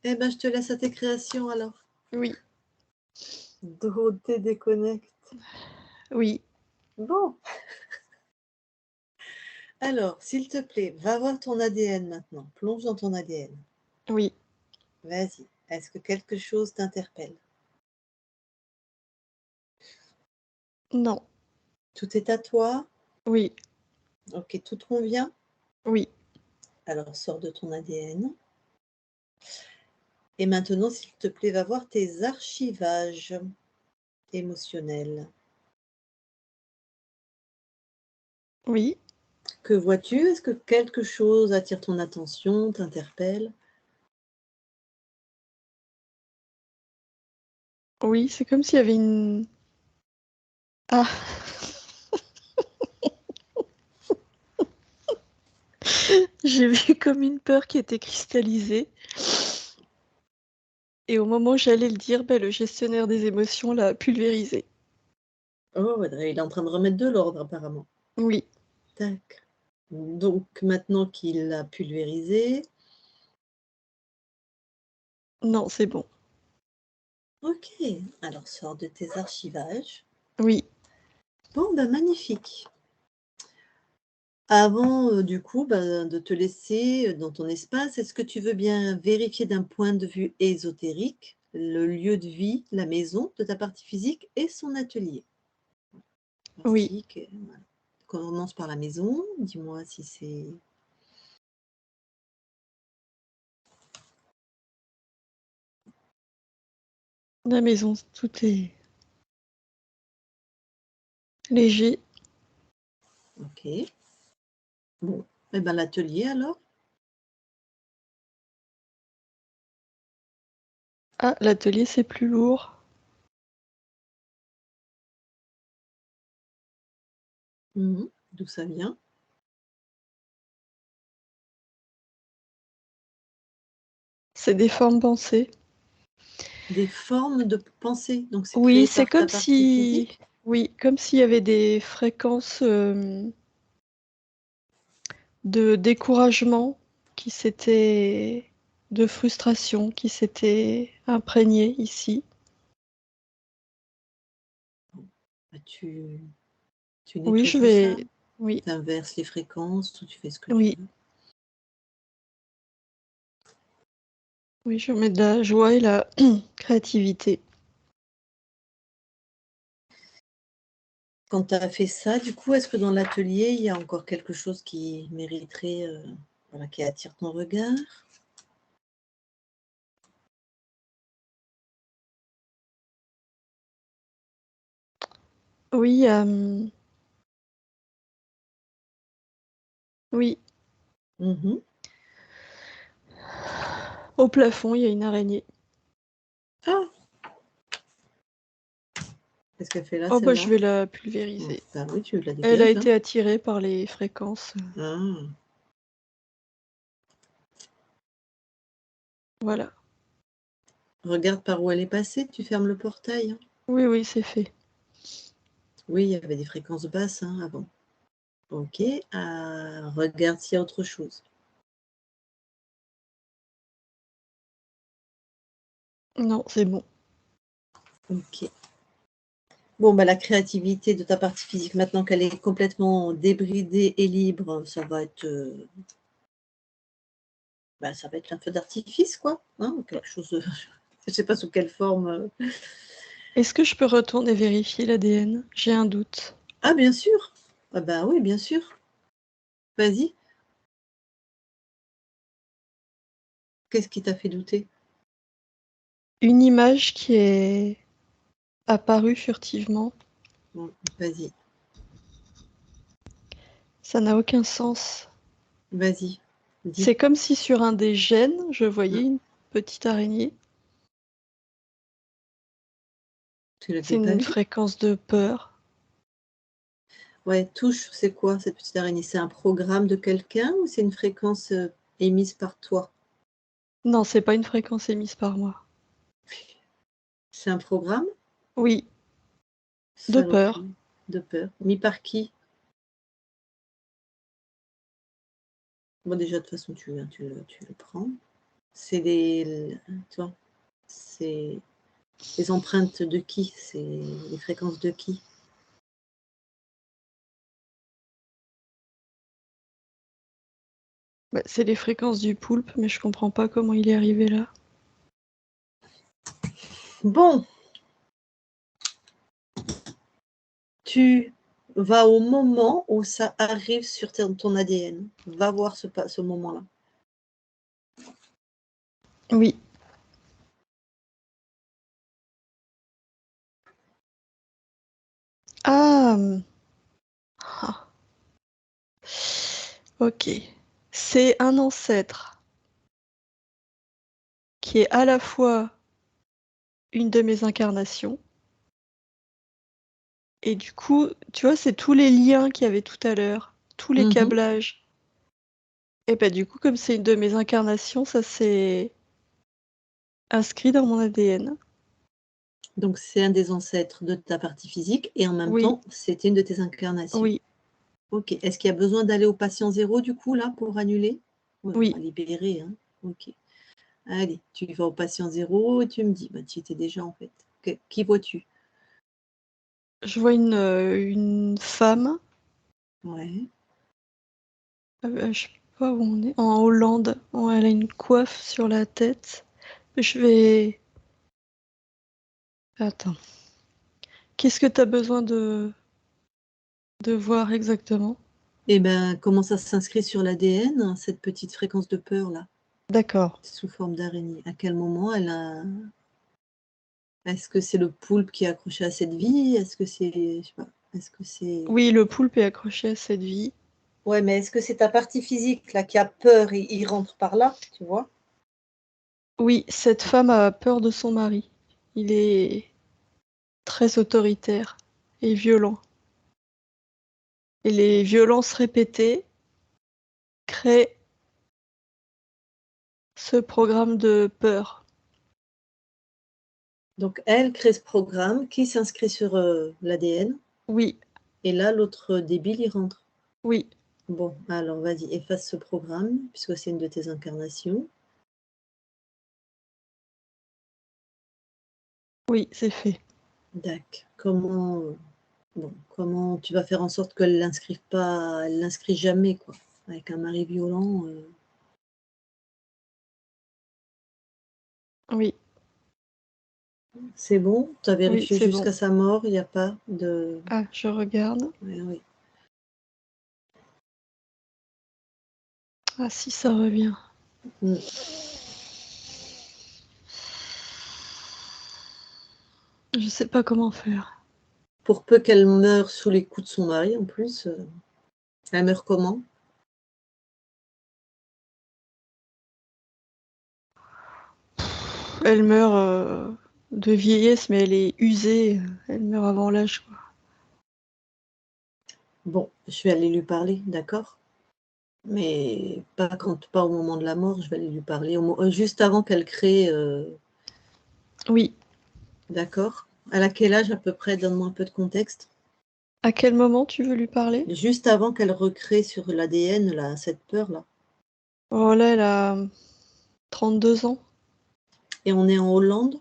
A: Eh ben je te laisse à tes créations alors.
B: oui,
A: Dorothée déconnecte.
B: oui.
A: Bon, alors, s'il te plaît, va voir ton ADN maintenant. Plonge dans ton ADN.
B: Oui,
A: Vas-y. Est-ce que quelque chose t'interpelle?
B: non,
A: Tout est à toi?
B: oui,
A: Ok, tout te convient?
B: oui,
A: Alors, sors de ton ADN. Et maintenant, s'il te plaît, va voir tes archivages émotionnels.
B: oui,
A: Que vois-tu? Est-ce que quelque chose attire ton attention, t'interpelle?
B: oui, c'est comme s'il y avait une... Ah, j'ai vu comme une peur qui était cristallisée. Et au moment où j'allais le dire, ben, le gestionnaire des émotions l'a pulvérisé.
A: Oh, Audrey, il est en train de remettre de l'ordre apparemment.
B: Oui,
A: Tac. Donc, maintenant qu'il l'a pulvérisé,
B: non, c'est bon.
A: ok. Alors, sors de tes archivages.
B: Oui,
A: Bon, ben magnifique. Avant, du coup, ben, de te laisser, dans ton espace, est-ce que tu veux bien vérifier d'un point de vue ésotérique le lieu de vie, la maison de ta partie physique et son atelier?
B: oui.
A: Ainsi que voilà. Commence par la maison, dis-moi si c'est
B: La maison, tout est... Léger.
A: Ok. Bon, eh ben l'atelier alors?
B: Ah, l'atelier, c'est plus lourd.
A: D'où ça vient?
B: C'est des formes pensées.
A: Des formes de pensée, donc c'est
B: Oui,
A: créé
B: c'est
A: par ta
B: comme
A: partie
B: si...
A: physique?
B: Oui, comme s'il y avait des fréquences de découragement qui s'étaient... de frustration qui s'étaient imprégnées ici.
A: Bah, tu
B: Oui,
A: nettoies
B: je
A: tout ça,
B: vais... Oui,
A: tu inverses les fréquences, ou tu fais ce que tu
B: oui.
A: veux.
B: Oui, je mets de la joie et la créativité.
A: Quand tu as fait ça, du coup, est-ce que dans l'atelier, il y a encore quelque chose qui mériterait, voilà, qui attire ton regard?
B: Oui, oui.
A: Mmh.
B: Au plafond, il y a une araignée.
A: Ah! Qu'est-ce qu'elle fait là,
B: Oh bah, je
A: celle-là?
B: vais la
A: Mmh,
B: pulvériser.
A: bah oui, tu la
B: Elle a
A: dégages, hein.
B: été attirée par les fréquences.
A: Ah!
B: Voilà.
A: Regarde par où elle est passée, tu fermes le portail, hein.
B: Oui, oui, c'est fait.
A: Oui, il y avait des fréquences basses, hein, avant. OK, regarde s'il y a autre chose.
B: Non, c'est bon.
A: OK. Bon, bah, la créativité de ta partie physique, maintenant qu'elle est complètement débridée et libre, ça va être, bah, ça va être un feu d'artifice, quoi, hein, ou quelque chose, je sais pas sous quelle forme,
B: Est-ce que je peux retourner vérifier l'ADN? J'ai un doute.
A: Ah bien sûr! Ah bah, oui, bien sûr. Vas-y. Qu'est-ce qui t'a fait douter?
B: Une image qui est apparue furtivement.
A: Bon, vas-y,
B: Ça n'a aucun sens.
A: vas-y, dis.
B: C'est comme si sur un des gènes, je voyais
A: Hein,
B: une petite araignée.
A: tu l'avais
B: C'est
A: pas
B: une
A: vu?
B: fréquence de peur.
A: Ouais, touche, c'est quoi cette petite araignée? C'est un programme de quelqu'un ou c'est une fréquence, émise par toi?
B: Non, c'est pas une fréquence émise par moi.
A: C'est un programme?
B: Oui, de peur.
A: Saloperie, de peur. Mis par qui? Bon, déjà, de toute façon, tu le prends. C'est des tu vois? C'est les empreintes de qui? C'est les fréquences de qui?
B: Bah, c'est les fréquences du poulpe, mais je comprends pas comment il est arrivé là.
A: Bon, tu vas au moment où ça arrive sur ton ADN. Va voir ce moment-là.
B: Oui. Ah, ah. Ok. C'est un ancêtre qui est à la fois une de mes incarnations, et du coup, tu vois, c'est tous les liens qu'il y avait tout à l'heure, tous les
A: Mmh.
B: câblages. Et bah du coup, comme c'est une de mes incarnations, ça s'est inscrit dans mon ADN.
A: Donc c'est un des ancêtres de ta partie physique et en même
B: Oui,
A: temps, c'était une de tes incarnations.
B: oui,
A: OK. Est-ce qu'il y a besoin d'aller au patient zéro du coup là pour annuler? Ouais, on
B: oui.
A: va libérer, hein. OK. Allez, tu vas au patient zéro et tu me dis, bah, tu y étais déjà en fait. Qui vois-tu?
B: Je vois une femme,
A: Ouais.
B: je sais pas où on est, en Hollande. Oh, elle a une coiffe sur la tête. Je vais... Attends. Qu'est-ce que tu as besoin de voir exactement?
A: Et ben, comment ça s'inscrit sur l'ADN, cette petite fréquence de peur là,
B: D'accord.
A: sous forme d'araignée? À quel moment elle a est-ce que c'est le poulpe qui est accroché à cette vie? Est-ce que c'est je sais pas. Est-ce que c'est...
B: Oui, le poulpe est accroché à cette vie.
A: Ouais, mais est-ce que c'est ta partie physique là qui a peur et il rentre par là, tu vois?
B: Oui, cette femme a peur de son mari. Il est très autoritaire et violent. Et les violences répétées créent ce programme de peur.
A: Donc elle crée ce programme qui s'inscrit sur l'ADN
B: Oui,
A: et là l'autre débile il rentre.
B: oui,
A: Bon, alors vas-y, efface ce programme puisque c'est une de tes incarnations.
B: oui, c'est fait.
A: D'accord. Comment tu vas faire en sorte qu'elle l'inscrive pas, elle l'inscrit jamais quoi, avec un mari violent.
B: Oui,
A: C'est bon? Tu as
B: oui,
A: vérifié
B: c'est bon.
A: jusqu'à sa mort, il n'y a pas de...
B: Ah, je regarde.
A: Oui, oui.
B: Ah si, ça revient.
A: Mm.
B: Je sais pas comment faire.
A: Pour peu qu'elle meure sous les coups de son mari en plus, elle meurt comment?
B: Elle meurt de vieillesse, mais elle est usée. Elle meurt avant l'âge, quoi.
A: Bon, je vais aller lui parler, d'accord? Mais pas au moment de la mort, je vais aller lui parler juste avant qu'elle crée,
B: Oui.
A: d'accord? Elle a quel âge à peu près? Donne-moi un peu de contexte.
B: À quel moment tu veux lui parler?
A: Juste avant qu'elle recrée sur l'ADN là, cette peur-là.
B: Oh là, elle a 32 ans.
A: Et on est en Hollande?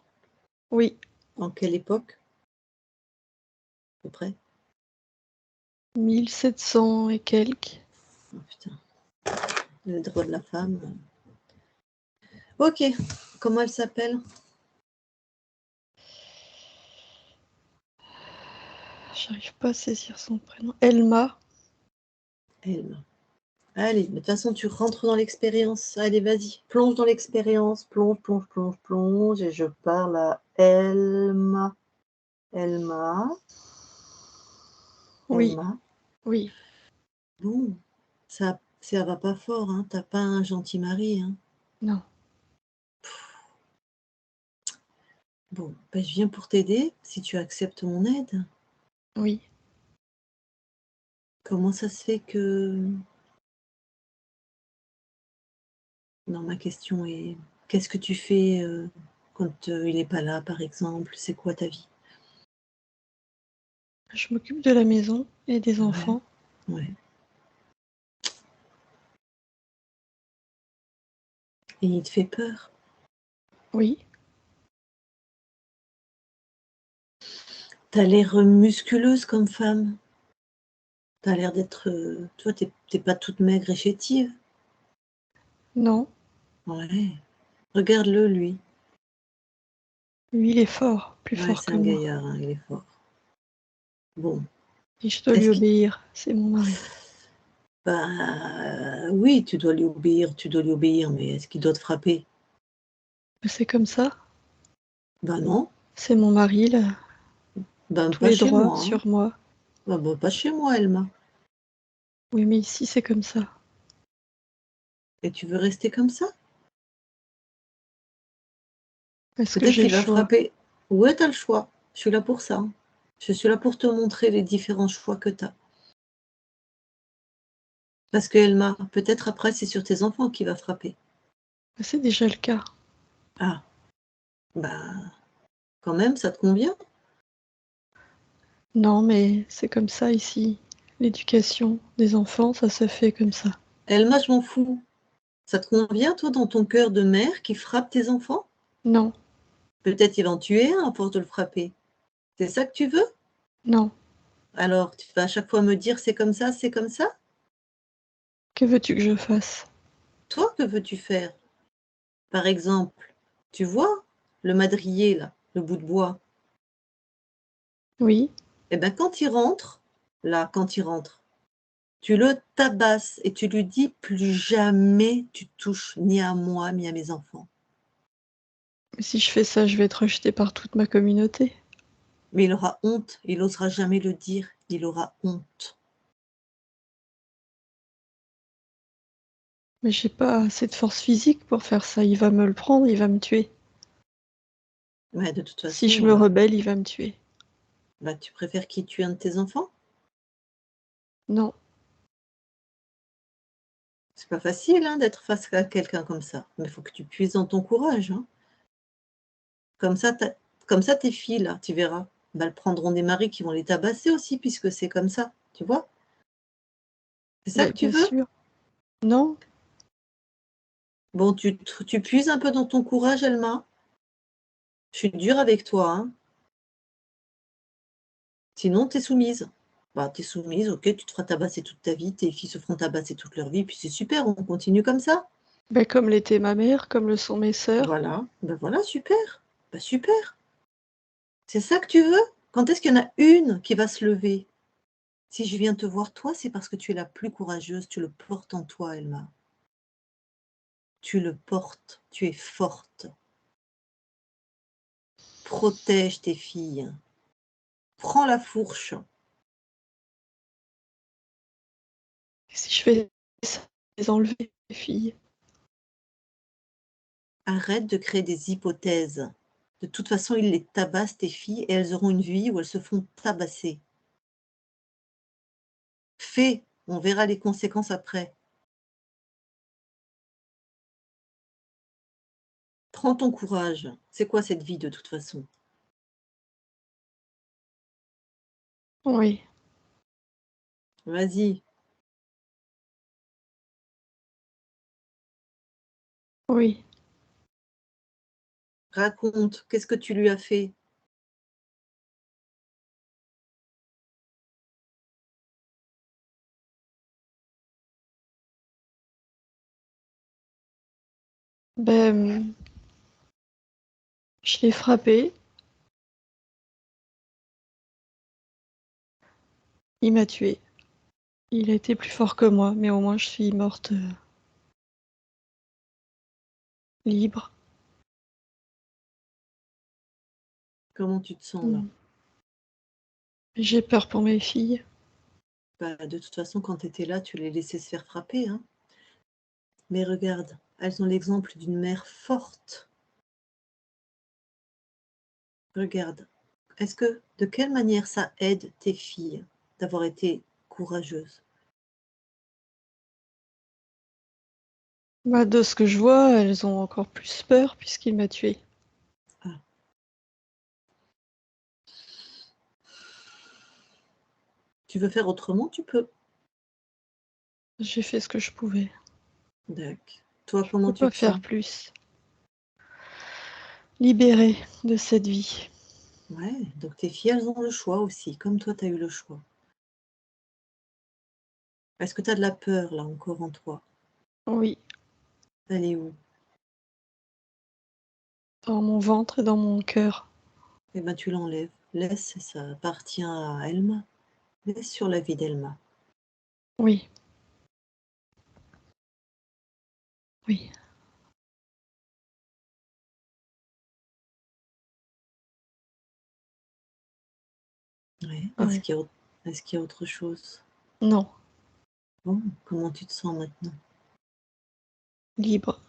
B: Oui,
A: En quelle époque? À peu près?
B: 1700 et quelques.
A: Oh putain, le droit de la femme. Ok, comment elle s'appelle?
B: J'arrive pas à saisir son prénom. Elma.
A: Elma. Allez, de toute façon, tu rentres dans l'expérience. Allez, vas-y, plonge dans l'expérience. Plonge, plonge, plonge, plonge. Et je parle à Elma. Elma.
B: Oui,
A: Elma.
B: oui.
A: Bon, ça va pas fort, hein. T'as pas un gentil mari, hein.
B: Non.
A: Bon, ben, je viens pour t'aider, si tu acceptes mon aide.
B: Oui.
A: Comment ça se fait que... Non, ma question est, qu'est-ce que tu fais quand il n'est pas là, par exemple? C'est quoi ta vie?
B: Je m'occupe de la maison et des
A: Ouais,
B: enfants.
A: ouais. Et il te fait peur?
B: Oui.
A: T'as l'air musculeuse comme femme. T'as l'air d'être... toi, t'es pas toute maigre et chétive.
B: Non.
A: Ouais. Regarde-le, lui.
B: Lui, il est fort. Plus
A: Ouais,
B: fort
A: c'est
B: que
A: un
B: moi.
A: gaillard, hein, il est fort. Bon.
B: Et je dois lui
A: Est-ce qu'il...
B: obéir. C'est mon mari.
A: Bah, oui, tu dois lui obéir, mais est-ce qu'il doit te frapper?
B: C'est comme ça.
A: Bah non,
B: C'est mon mari, il a
A: ben
B: tous
A: pas
B: les
A: chez
B: droits
A: moi, hein.
B: sur moi.
A: Bah, pas chez moi, Elma.
B: Oui, mais ici, c'est comme ça.
A: Et tu veux rester comme ça?
B: Est-ce que
A: Peut-être
B: j'ai le
A: qu'il va
B: choix?
A: frapper. Ouais, t'as le choix. Je suis là pour ça, hein. Je suis là pour te montrer les différents choix que t'as. Parce que Elma, peut-être après, c'est sur tes enfants qu'il va frapper.
B: C'est déjà le cas.
A: Ah, bah, quand même, ça te convient?
B: Non, mais c'est comme ça ici. L'éducation des enfants, ça se fait comme ça.
A: Elma, je m'en fous. Ça te convient, toi, dans ton cœur de mère qui frappe tes enfants?
B: Non,
A: Peut-être il va en tuer un à force de le frapper. C'est ça que tu veux?
B: non.
A: Alors, tu vas à chaque fois me dire c'est comme ça, c'est comme ça?
B: Que veux-tu que je fasse?
A: Toi, que veux-tu faire? Par exemple, tu vois le madrier là, le bout de bois?
B: Oui,
A: Eh ben quand il rentre, là, quand il rentre, tu le tabasses et tu lui dis: «Plus jamais tu touches ni à moi, ni à mes enfants».
B: mais si je fais ça, je vais être rejetée par toute ma communauté.
A: Mais il aura honte, il osera jamais le dire. Il aura honte.
B: Mais j'ai pas assez de force physique pour faire ça. Il va me le prendre, il va me tuer.
A: Ouais, de toute façon,
B: Si je me rebelle, il va me tuer.
A: bah, tu préfères qu'il tue un de tes enfants?
B: Non.
A: C'est pas facile hein, d'être face à quelqu'un comme ça. Mais il faut que tu puisses dans ton courage. Hein. Comme ça, tes filles, là, tu verras, bah, elles prendront des maris qui vont les tabasser aussi, puisque c'est comme ça, tu vois? C'est ça
B: Mais
A: que tu
B: bien
A: veux?
B: sûr. Non.
A: Bon, tu puises un peu dans ton courage, Elma. Je suis dure avec toi, hein. Sinon, tu es soumise. Bah, tu es soumise, ok, tu te feras tabasser toute ta vie, tes filles se feront tabasser toute leur vie, puis c'est super, on continue comme ça.
B: Ben, comme l'était ma mère, comme le sont mes sœurs.
A: Voilà, ben voilà, super. Ben super. C'est ça que tu veux? Quand est-ce qu'il y en a une qui va se lever? Si je viens te voir, toi, c'est parce que tu es la plus courageuse, tu le portes en toi, Elma. Tu le portes, tu es forte. Protège tes filles. Prends la fourche.
B: Et si je fais ça, les enlever, les filles.
A: Arrête de créer des hypothèses. De toute façon, ils les tabassent, tes filles, et elles auront une vie où elles se font tabasser. Fais, on verra les conséquences après. Prends ton courage. C'est quoi cette vie de toute façon?
B: Oui.
A: Vas-y,
B: Oui.
A: raconte, qu'est-ce que tu lui as fait?
B: Ben, je l'ai frappé. Il m'a tué. Il a été plus fort que moi, mais au moins je suis morte libre.
A: Comment tu te sens là?
B: J'ai peur pour mes filles.
A: Bah, de toute façon, quand tu étais là, tu les laissais se faire frapper, hein. Mais regarde, elles ont l'exemple d'une mère forte. Regarde, de quelle manière ça aide tes filles d'avoir été courageuses?
B: Bah, de ce que je vois, elles ont encore plus peur puisqu'il m'a tué.
A: Ah. Tu veux faire autrement, tu peux.
B: J'ai fait ce que je pouvais.
A: D'accord. Toi,
B: Je
A: comment
B: peux
A: tu
B: pas
A: te sens?
B: faire plus. Libérée de cette vie.
A: Ouais, donc tes filles, elles ont le choix aussi, comme toi, tu as eu le choix. Est-ce que tu as de la peur, là, encore en toi?
B: Oui,
A: Elle est où?
B: dans mon ventre et dans mon cœur.
A: Eh ben, tu l'enlèves. Laisse, ça appartient à Elma. Laisse sur la vie d'Elma.
B: Oui. Oui.
A: Ouais.
B: Ouais.
A: Est-ce qu'il y a autre chose?
B: Non.
A: Bon, comment tu te sens maintenant?
B: Libre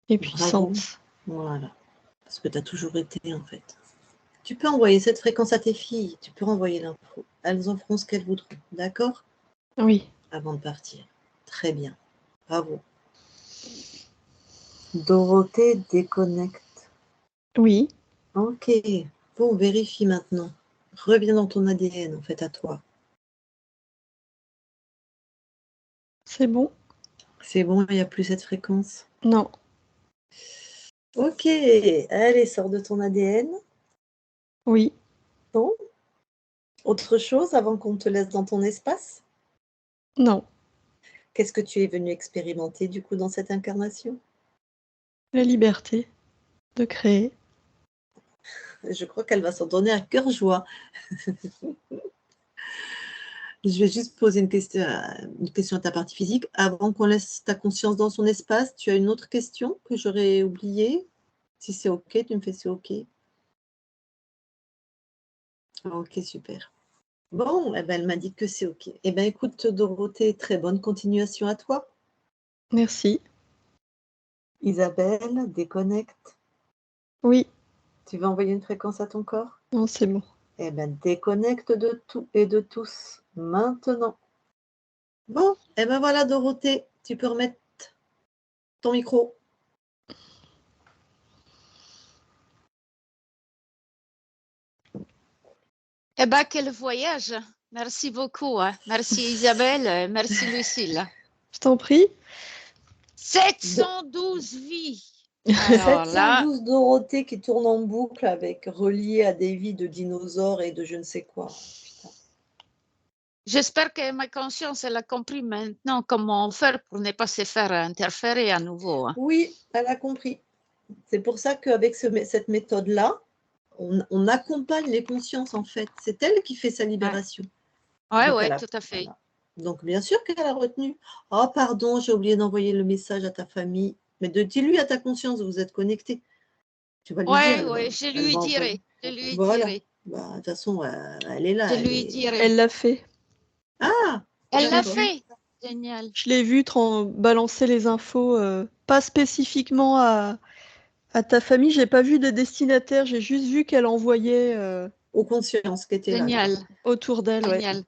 B: et
A: Bravo.
B: puissante.
A: Voilà. Parce que tu as toujours été, en fait. Tu peux envoyer cette fréquence à tes filles. Tu peux renvoyer l'info. Elles en feront ce qu'elles voudront. D'accord?
B: Oui.
A: Avant de partir. Très bien. Bravo. Dorothée déconnecte.
B: Oui.
A: Ok. Bon, vérifie maintenant. Reviens dans ton ADN, en fait, à toi.
B: C'est bon?
A: C'est bon, il n'y a plus cette fréquence.
B: Non.
A: Ok. Allez, sors de ton ADN.
B: Oui.
A: Bon. Autre chose avant qu'on te laisse dans ton espace?
B: Non.
A: Qu'est-ce que tu es venu expérimenter, du coup, dans cette incarnation?
B: La liberté de créer.
A: Je crois qu'elle va s'en donner à cœur joie. Je vais juste poser une question à ta partie physique. Avant qu'on laisse ta conscience dans son espace, tu as une autre question que j'aurais oubliée? Si c'est OK, tu me fais c'est OK? OK, super. Bon, eh ben, elle m'a dit que c'est OK. Eh bien, écoute, Dorothée, très bonne continuation à toi.
B: Merci.
A: Isabelle, déconnecte.
B: Oui,
A: Tu vas envoyer une fréquence à ton corps?
B: non, c'est bon.
A: Eh bien, déconnecte de tout et de tous maintenant. Bon, eh bien voilà, Dorothée, tu peux remettre ton micro.
C: Eh bien, quel voyage! Merci beaucoup, hein. Merci Isabelle, merci Lucille.
B: Je t'en prie.
C: 712 vies. Alors là,
A: 712 Dorothée qui tourne en boucle avec relié à des vies de dinosaures et de je ne sais quoi. Putain.
C: j'espère que ma conscience, elle a compris maintenant comment faire pour ne pas se faire interférer à nouveau, hein.
A: Oui, elle a compris. C'est pour ça qu'avec cette méthode-là, on accompagne les consciences en fait. C'est elle qui fait sa libération.
C: Ouais,
A: Donc,
C: ouais,
A: elle a-
C: tout à fait.
A: voilà. Donc, bien sûr qu'elle a retenu. Oh, pardon, j'ai oublié d'envoyer le message à ta famille. Mais dis-lui à ta conscience, vous êtes connectés. Tu vas lui dire.
C: Ouais, ouais, je lui dirai. Je lui
A: Voilà.
C: dirai.
A: Bah, de toute façon, elle est là.
C: Je lui dirai.
B: Elle l'a fait.
A: Ah,
C: Elle l'a
A: d'accord.
C: fait. Génial.
B: Je l'ai vu balancer les infos, pas spécifiquement à ta famille. J'ai pas vu de destinataire. J'ai juste vu qu'elle envoyait
A: Aux consciences qui étaient là.
C: Génial.
B: autour d'elle. Ouais.
C: Génial.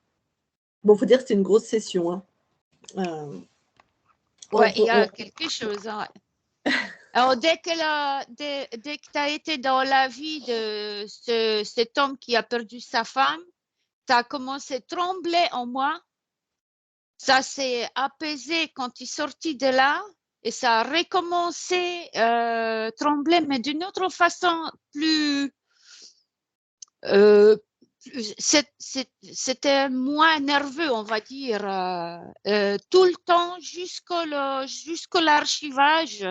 A: Bon, faut dire que c'était une grosse session. Hein.
C: Ouais, il y a quelque chose. Hein. Alors, dès que tu as été dans la vie de cet homme qui a perdu sa femme, ça a commencé à trembler en moi. Ça s'est apaisé quand tu es sorti de là et ça a recommencé à trembler, mais d'une autre façon plus. C'était moins nerveux, on va dire, tout le temps jusqu'à l'archivage,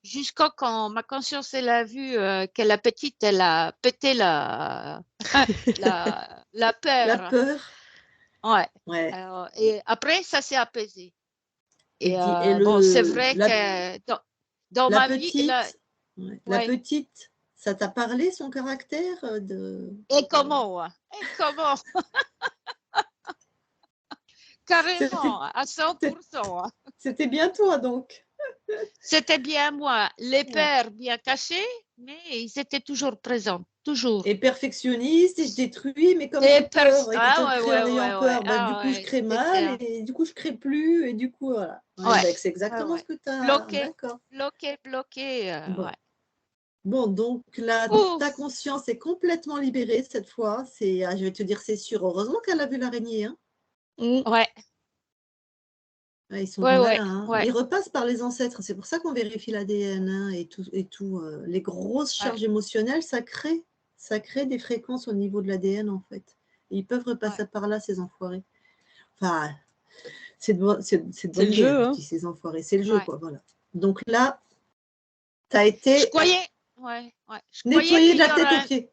C: jusqu'à quand ma conscience elle a vu que la petite elle a pété la
A: La
C: peur.
A: peur.
C: Ouais.
A: Ouais.
C: Et après ça s'est apaisé. Et,
A: Et
C: bon, c'est vrai que dans
A: la
C: ma
A: petite,
C: vie,
A: la
C: ouais.
A: petite, ça t'a parlé son caractère
C: Et comment? Et comment? Carrément, à 100%.
A: C'était bien toi donc.
C: C'était bien moi. Les pères bien cachés, mais ils étaient toujours présents, toujours.
A: Et perfectionniste, et je détruis, mais comme
C: Et
A: j'ai peur et que je
C: ouais,
A: crée
C: ouais,
A: en ayant
C: ouais,
A: peur,
C: ouais.
A: bah,
C: Ah
A: du coup je
C: ouais,
A: crée
C: c'était
A: mal
C: clair.
A: et du coup je crée plus et du coup voilà.
C: Ouais,
A: Bah, c'est
C: ouais,
A: exactement
C: ouais.
A: ce que tu as.
C: Bloqué,
A: D'accord.
C: bloqué.
A: Bon.
C: Ouais.
A: Bon, donc là,
C: Ouf.
A: ta conscience est complètement libérée cette fois. Je vais te dire, c'est sûr. Heureusement qu'elle a vu l'araignée. Hein.
C: Ouais,
A: Ouais, ils sont
C: ouais, ouais,
A: malins. Hein.
C: ouais.
A: Ils repassent par les ancêtres. C'est pour ça qu'on vérifie l'ADN hein, et tout. Les grosses charges émotionnelles, ça crée des fréquences au niveau de l'ADN en fait. Et ils peuvent repasser par là, ces enfoirés. Enfin, c'est de bonne
B: le
A: guerre,
B: jeu,
A: je
B: hein.
A: dis ces enfoirés. C'est le jeu, quoi. Voilà. Donc là, tu as été
C: Je croyais, ouais, ouais. Je croyais
A: nettoyé de
C: qu'il
A: la
C: y
A: tête
C: aurait
A: aux pieds.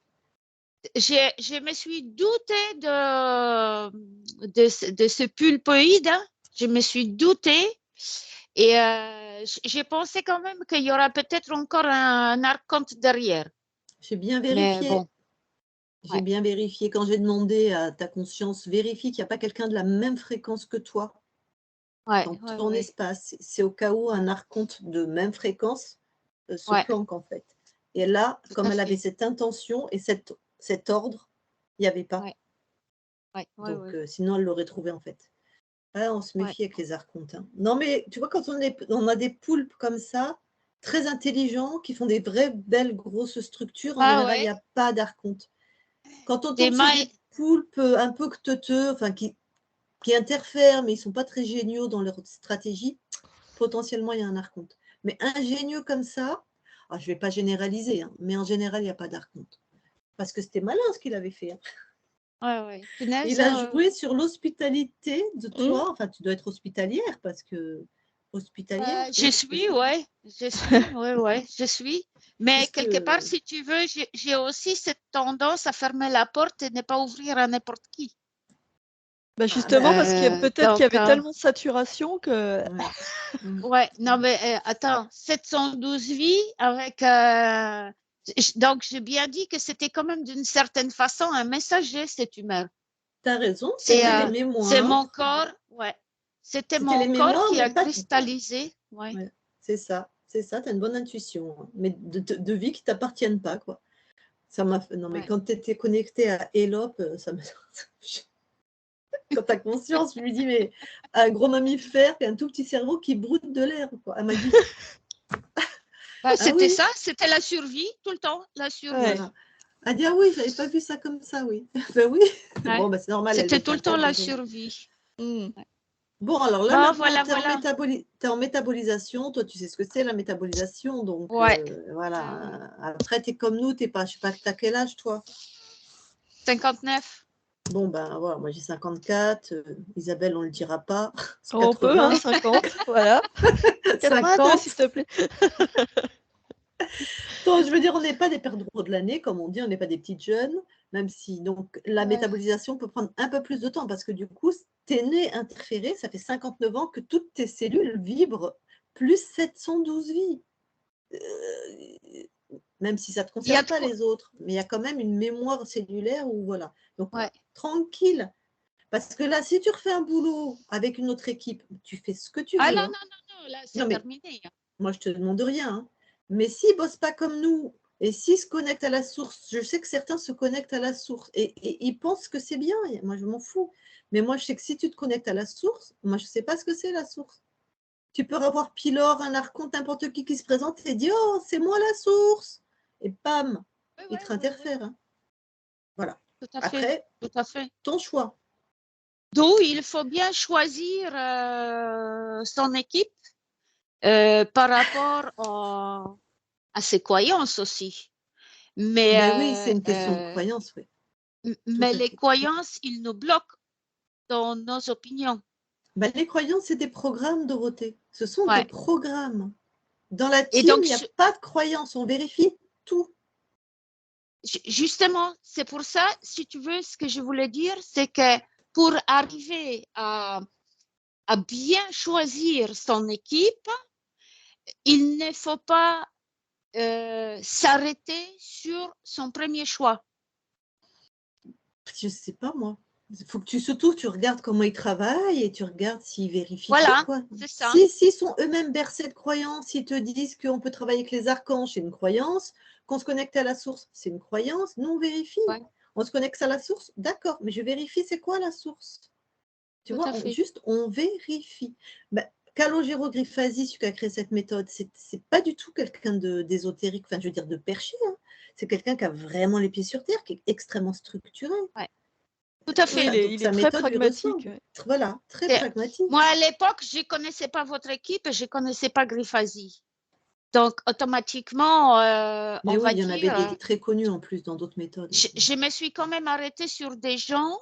C: Je me suis doutée de ce pulpoïde. Hein. Je me suis doutée. Et j'ai pensé quand même qu'il y aura peut-être encore un archonte derrière.
A: J'ai bien
C: Mais
A: vérifié.
C: bon.
A: J'ai bien vérifié. Quand j'ai demandé à ta conscience, vérifie qu'il n'y a pas quelqu'un de la même fréquence que toi dans ton espace. C'est au cas où un archonte de même fréquence se planque en fait. Et là, comme elle avait cette intention et cet ordre, il n'y avait pas. Donc, sinon, elle l'aurait trouvé en fait. Ah, on se méfie avec les archontes. Hein. Non, mais tu vois, quand on a des poulpes comme ça, très intelligents, qui font des vraies belles grosses structures, en général, il n'y a pas d'archonte. Quand on tombe sur des poulpes un peu cteux, enfin qui interfèrent, mais ils ne sont pas très géniaux dans leur stratégie, potentiellement, il y a un archonte. Mais ingénieux comme ça, je ne vais pas généraliser, hein, mais en général, il n'y a pas d'archonte. Parce que c'était malin ce qu'il avait fait. Hein. Il a joué sur l'hospitalité de toi. Enfin, tu dois être hospitalière parce que hospitalière.
C: Je suis, ouais. Je suis, ouais, je suis. Mais quelque part, si tu veux, j'ai aussi cette tendance à fermer la porte et ne pas ouvrir à n'importe qui.
B: Bah justement, parce qu'il y a peut-être qu'il y avait tellement de saturation que.
C: Ouais, non, mais attends, 712 vies avec. Donc, j'ai bien dit que c'était quand même d'une certaine façon un messager, cette humeur.
A: Tu as raison,
C: C'est
A: c'était les
C: c'est
A: mémoires.
C: mon corps, ouais. C'était
A: C'était
C: mon
A: les
C: corps
A: mémoires,
C: qui a
A: mais pas.
C: cristallisé. Ouais.
A: Ouais, c'est ça, tu as une bonne intuition, hein, mais de vie qui ne t'appartiennent pas, quoi. Ça m'a fait... Non, mais
C: Ouais.
A: quand tu étais connecté à Elop, ça me... Quand tu as conscience, je lui dis, mais un gros mammifère et un tout petit cerveau qui broute de l'air, quoi. Elle m'a dit,
C: Bah,
A: ah
C: c'était
A: oui,
C: ça, c'était la survie, tout le temps, la survie.
B: Ouais.
A: voilà. Elle dit, ah oui, j'avais pas vu ça comme ça, oui. Ben oui,
C: Ouais.
A: bon, ben, c'est normal, elle
C: C'était
A: le
C: tout
A: fait
C: le temps la
A: intégrer.
C: survie.
B: Mm.
A: Bon, alors là,
C: Bon,
A: maintenant,
C: voilà,
A: tu es
C: voilà.
A: en métabolisation. Toi, tu sais ce que c'est, la métabolisation. Donc,
C: Ouais.
A: voilà. Après, tu es comme nous, tu pas, je sais pas, t'as quel âge, toi?
C: 59.
A: Bon, ben voilà, moi j'ai 54. Isabelle, on ne le dira pas.
B: On peut, hein, 50, voilà. 82,
A: 50.
B: s'il te plaît.
A: Donc, je veux dire, on n'est pas des perdreaux de l'année, comme on dit, on n'est pas des petites jeunes, même si donc la
C: Ouais.
A: métabolisation peut prendre un peu plus de temps parce que du coup, tes nez interférés, ça fait 59 ans que toutes tes cellules vibrent plus 712 vies. Même si ça ne te
C: Il y a
A: concerne
C: de
A: pas
C: quoi.
A: les autres, mais il y a quand même une mémoire cellulaire où voilà. Donc,
C: Ouais.
A: tranquille. Parce que là, si tu refais un boulot avec une autre équipe, tu fais ce que tu
C: Ah
A: veux.
C: non,
A: Hein.
C: non, non, non, là, c'est
A: Non, mais
C: terminé.
A: moi, je te demande rien. Hein. Mais s'ils ne bossent pas comme nous et s'ils se connectent à la source, je sais que certains se connectent à la source et ils pensent que c'est bien. Moi, je m'en fous. Mais moi, je sais que si tu te connectes à la source, moi, je ne sais pas ce que c'est la source. Tu peux avoir Pylore, un archonte, n'importe qui se présente et dit oh, c'est moi la source. Et bam,
C: Oui,
A: il
C: oui,
A: te
C: oui,
A: interfère.
C: oui.
A: Hein. Voilà.
C: Tout à fait.
A: Après,
C: Tout à fait.
A: ton choix.
C: D'où il faut bien choisir son équipe par rapport à ses croyances aussi. Mais,
A: Ben oui, c'est une question de croyance, oui.
C: mais
A: à
C: les
A: fait.
C: croyances, ils nous bloquent dans nos opinions.
A: Ben, les croyances, c'est des programmes, Dorothée. Ce sont
C: Ouais.
A: des programmes. Dans la
C: Et
A: team,
C: donc,
A: il n'y a pas de croyance. On vérifie tout.
C: justement, c'est pour ça, si tu veux, ce que je voulais dire, c'est que pour arriver à bien choisir son équipe, il ne faut pas s'arrêter sur son premier choix.
A: Je ne sais pas, moi. Il faut que tu regardes comment ils travaillent et tu regardes s'ils vérifient
C: Voilà,
A: tout, quoi.
C: c'est ça.
A: S'ils sont eux-mêmes bercés de croyances, s'ils te disent qu'on peut travailler avec les archanges, c'est une croyance. Qu'on se connecte à la source, c'est une croyance. Nous, on vérifie.
C: Ouais.
A: On se connecte à la source, d'accord, mais je vérifie c'est quoi la source. Tu
C: Tout
A: vois,
C: à fait.
A: on vérifie. Ben, Calogero Grifasi, celui qui a créé cette méthode, c'est pas du tout quelqu'un d'ésotérique, enfin, je veux dire, de perché. Hein. C'est quelqu'un qui a vraiment les pieds sur terre, qui est extrêmement structuré.
C: Ouais. Tout à fait.
B: Oui,
A: Donc,
B: il
A: sa
B: est très
A: méthode lui
B: pragmatique.
A: ressemble.
B: Ouais.
A: Voilà, très
C: Et
A: pragmatique.
C: moi, à l'époque, je ne connaissais pas votre équipe et je ne connaissais pas Grifasi. Donc, automatiquement,
A: Mais
C: on
A: oui,
C: va
A: il y en avait
C: dire,
A: des très connus en plus dans d'autres méthodes.
C: je me suis quand même arrêtée sur des gens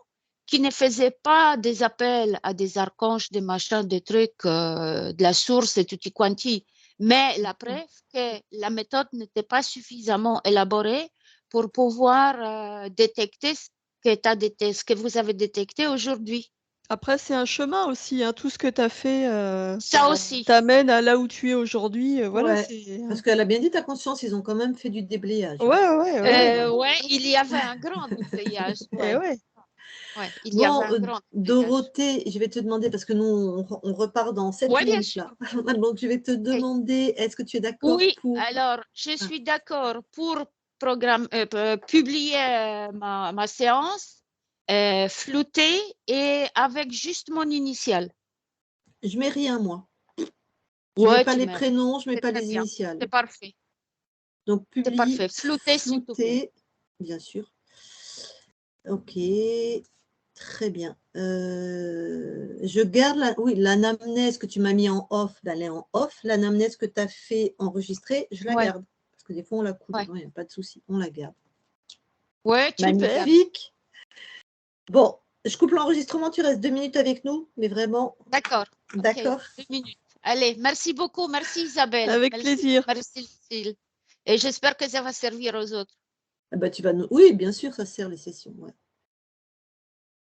C: qui ne faisaient pas des appels à des archanges, des machins, des trucs, de la source et tutti quanti. Mais la preuve que la méthode n'était pas suffisamment élaborée pour pouvoir détecter ce que vous avez détecté aujourd'hui.
B: Après, c'est un chemin aussi. Hein. Tout ce que tu as fait
C: Ça aussi.
B: t'amène à là où tu es aujourd'hui. Voilà,
A: Ouais,
B: c'est.
A: parce qu'elle a bien dit ta conscience, ils ont quand même fait du déblayage.
B: Ouais, ouais, ouais.
C: Ouais, il y avait un grand déblayage.
B: Eh ouais.
C: Ouais, il y
A: Bon,
C: avait un grand déblayage.
A: Dorothée, je vais te demander, parce que nous, on repart dans 7
C: Oui, bien
A: minutes
C: sûr.
A: là. Donc, je vais te demander, est-ce que tu es d'accord
C: Oui,
A: pour…
C: alors je suis d'accord pour publier ma séance floutée et avec juste mon initiale.
A: Je mets rien, moi. Je mets
C: Ouais,
A: pas
C: tu
A: les
C: mets.
A: prénoms, je mets
C: C'est
A: pas
C: très
A: les
C: bien.
A: initiales.
C: C'est parfait.
A: Donc,
C: C'est
A: publie,
C: parfait. Flouté, s'il te plaît.
A: flouté, bien sûr. Ok, très bien. Je garde l'anamnèse que tu m'as mis en off, elle est en off. L'anamnèse que tu as fait enregistrer, je la
C: Ouais.
A: garde. Parce que des fois, on la coupe.
C: Ouais.
A: Il n'y a pas de souci, on la garde.
C: Ouais, tu peux garder.
A: Magnifique. Bon, je coupe l'enregistrement, tu restes 2 minutes avec nous, mais vraiment.
C: D'accord.
A: D'accord.
C: Okay. 2 minutes. Allez, merci beaucoup. Merci Isabelle.
B: Avec
C: merci,
B: plaisir.
C: Merci Lucille. Et j'espère que ça va servir aux autres.
A: Ah bah, oui, bien sûr, ça sert les sessions. Ouais.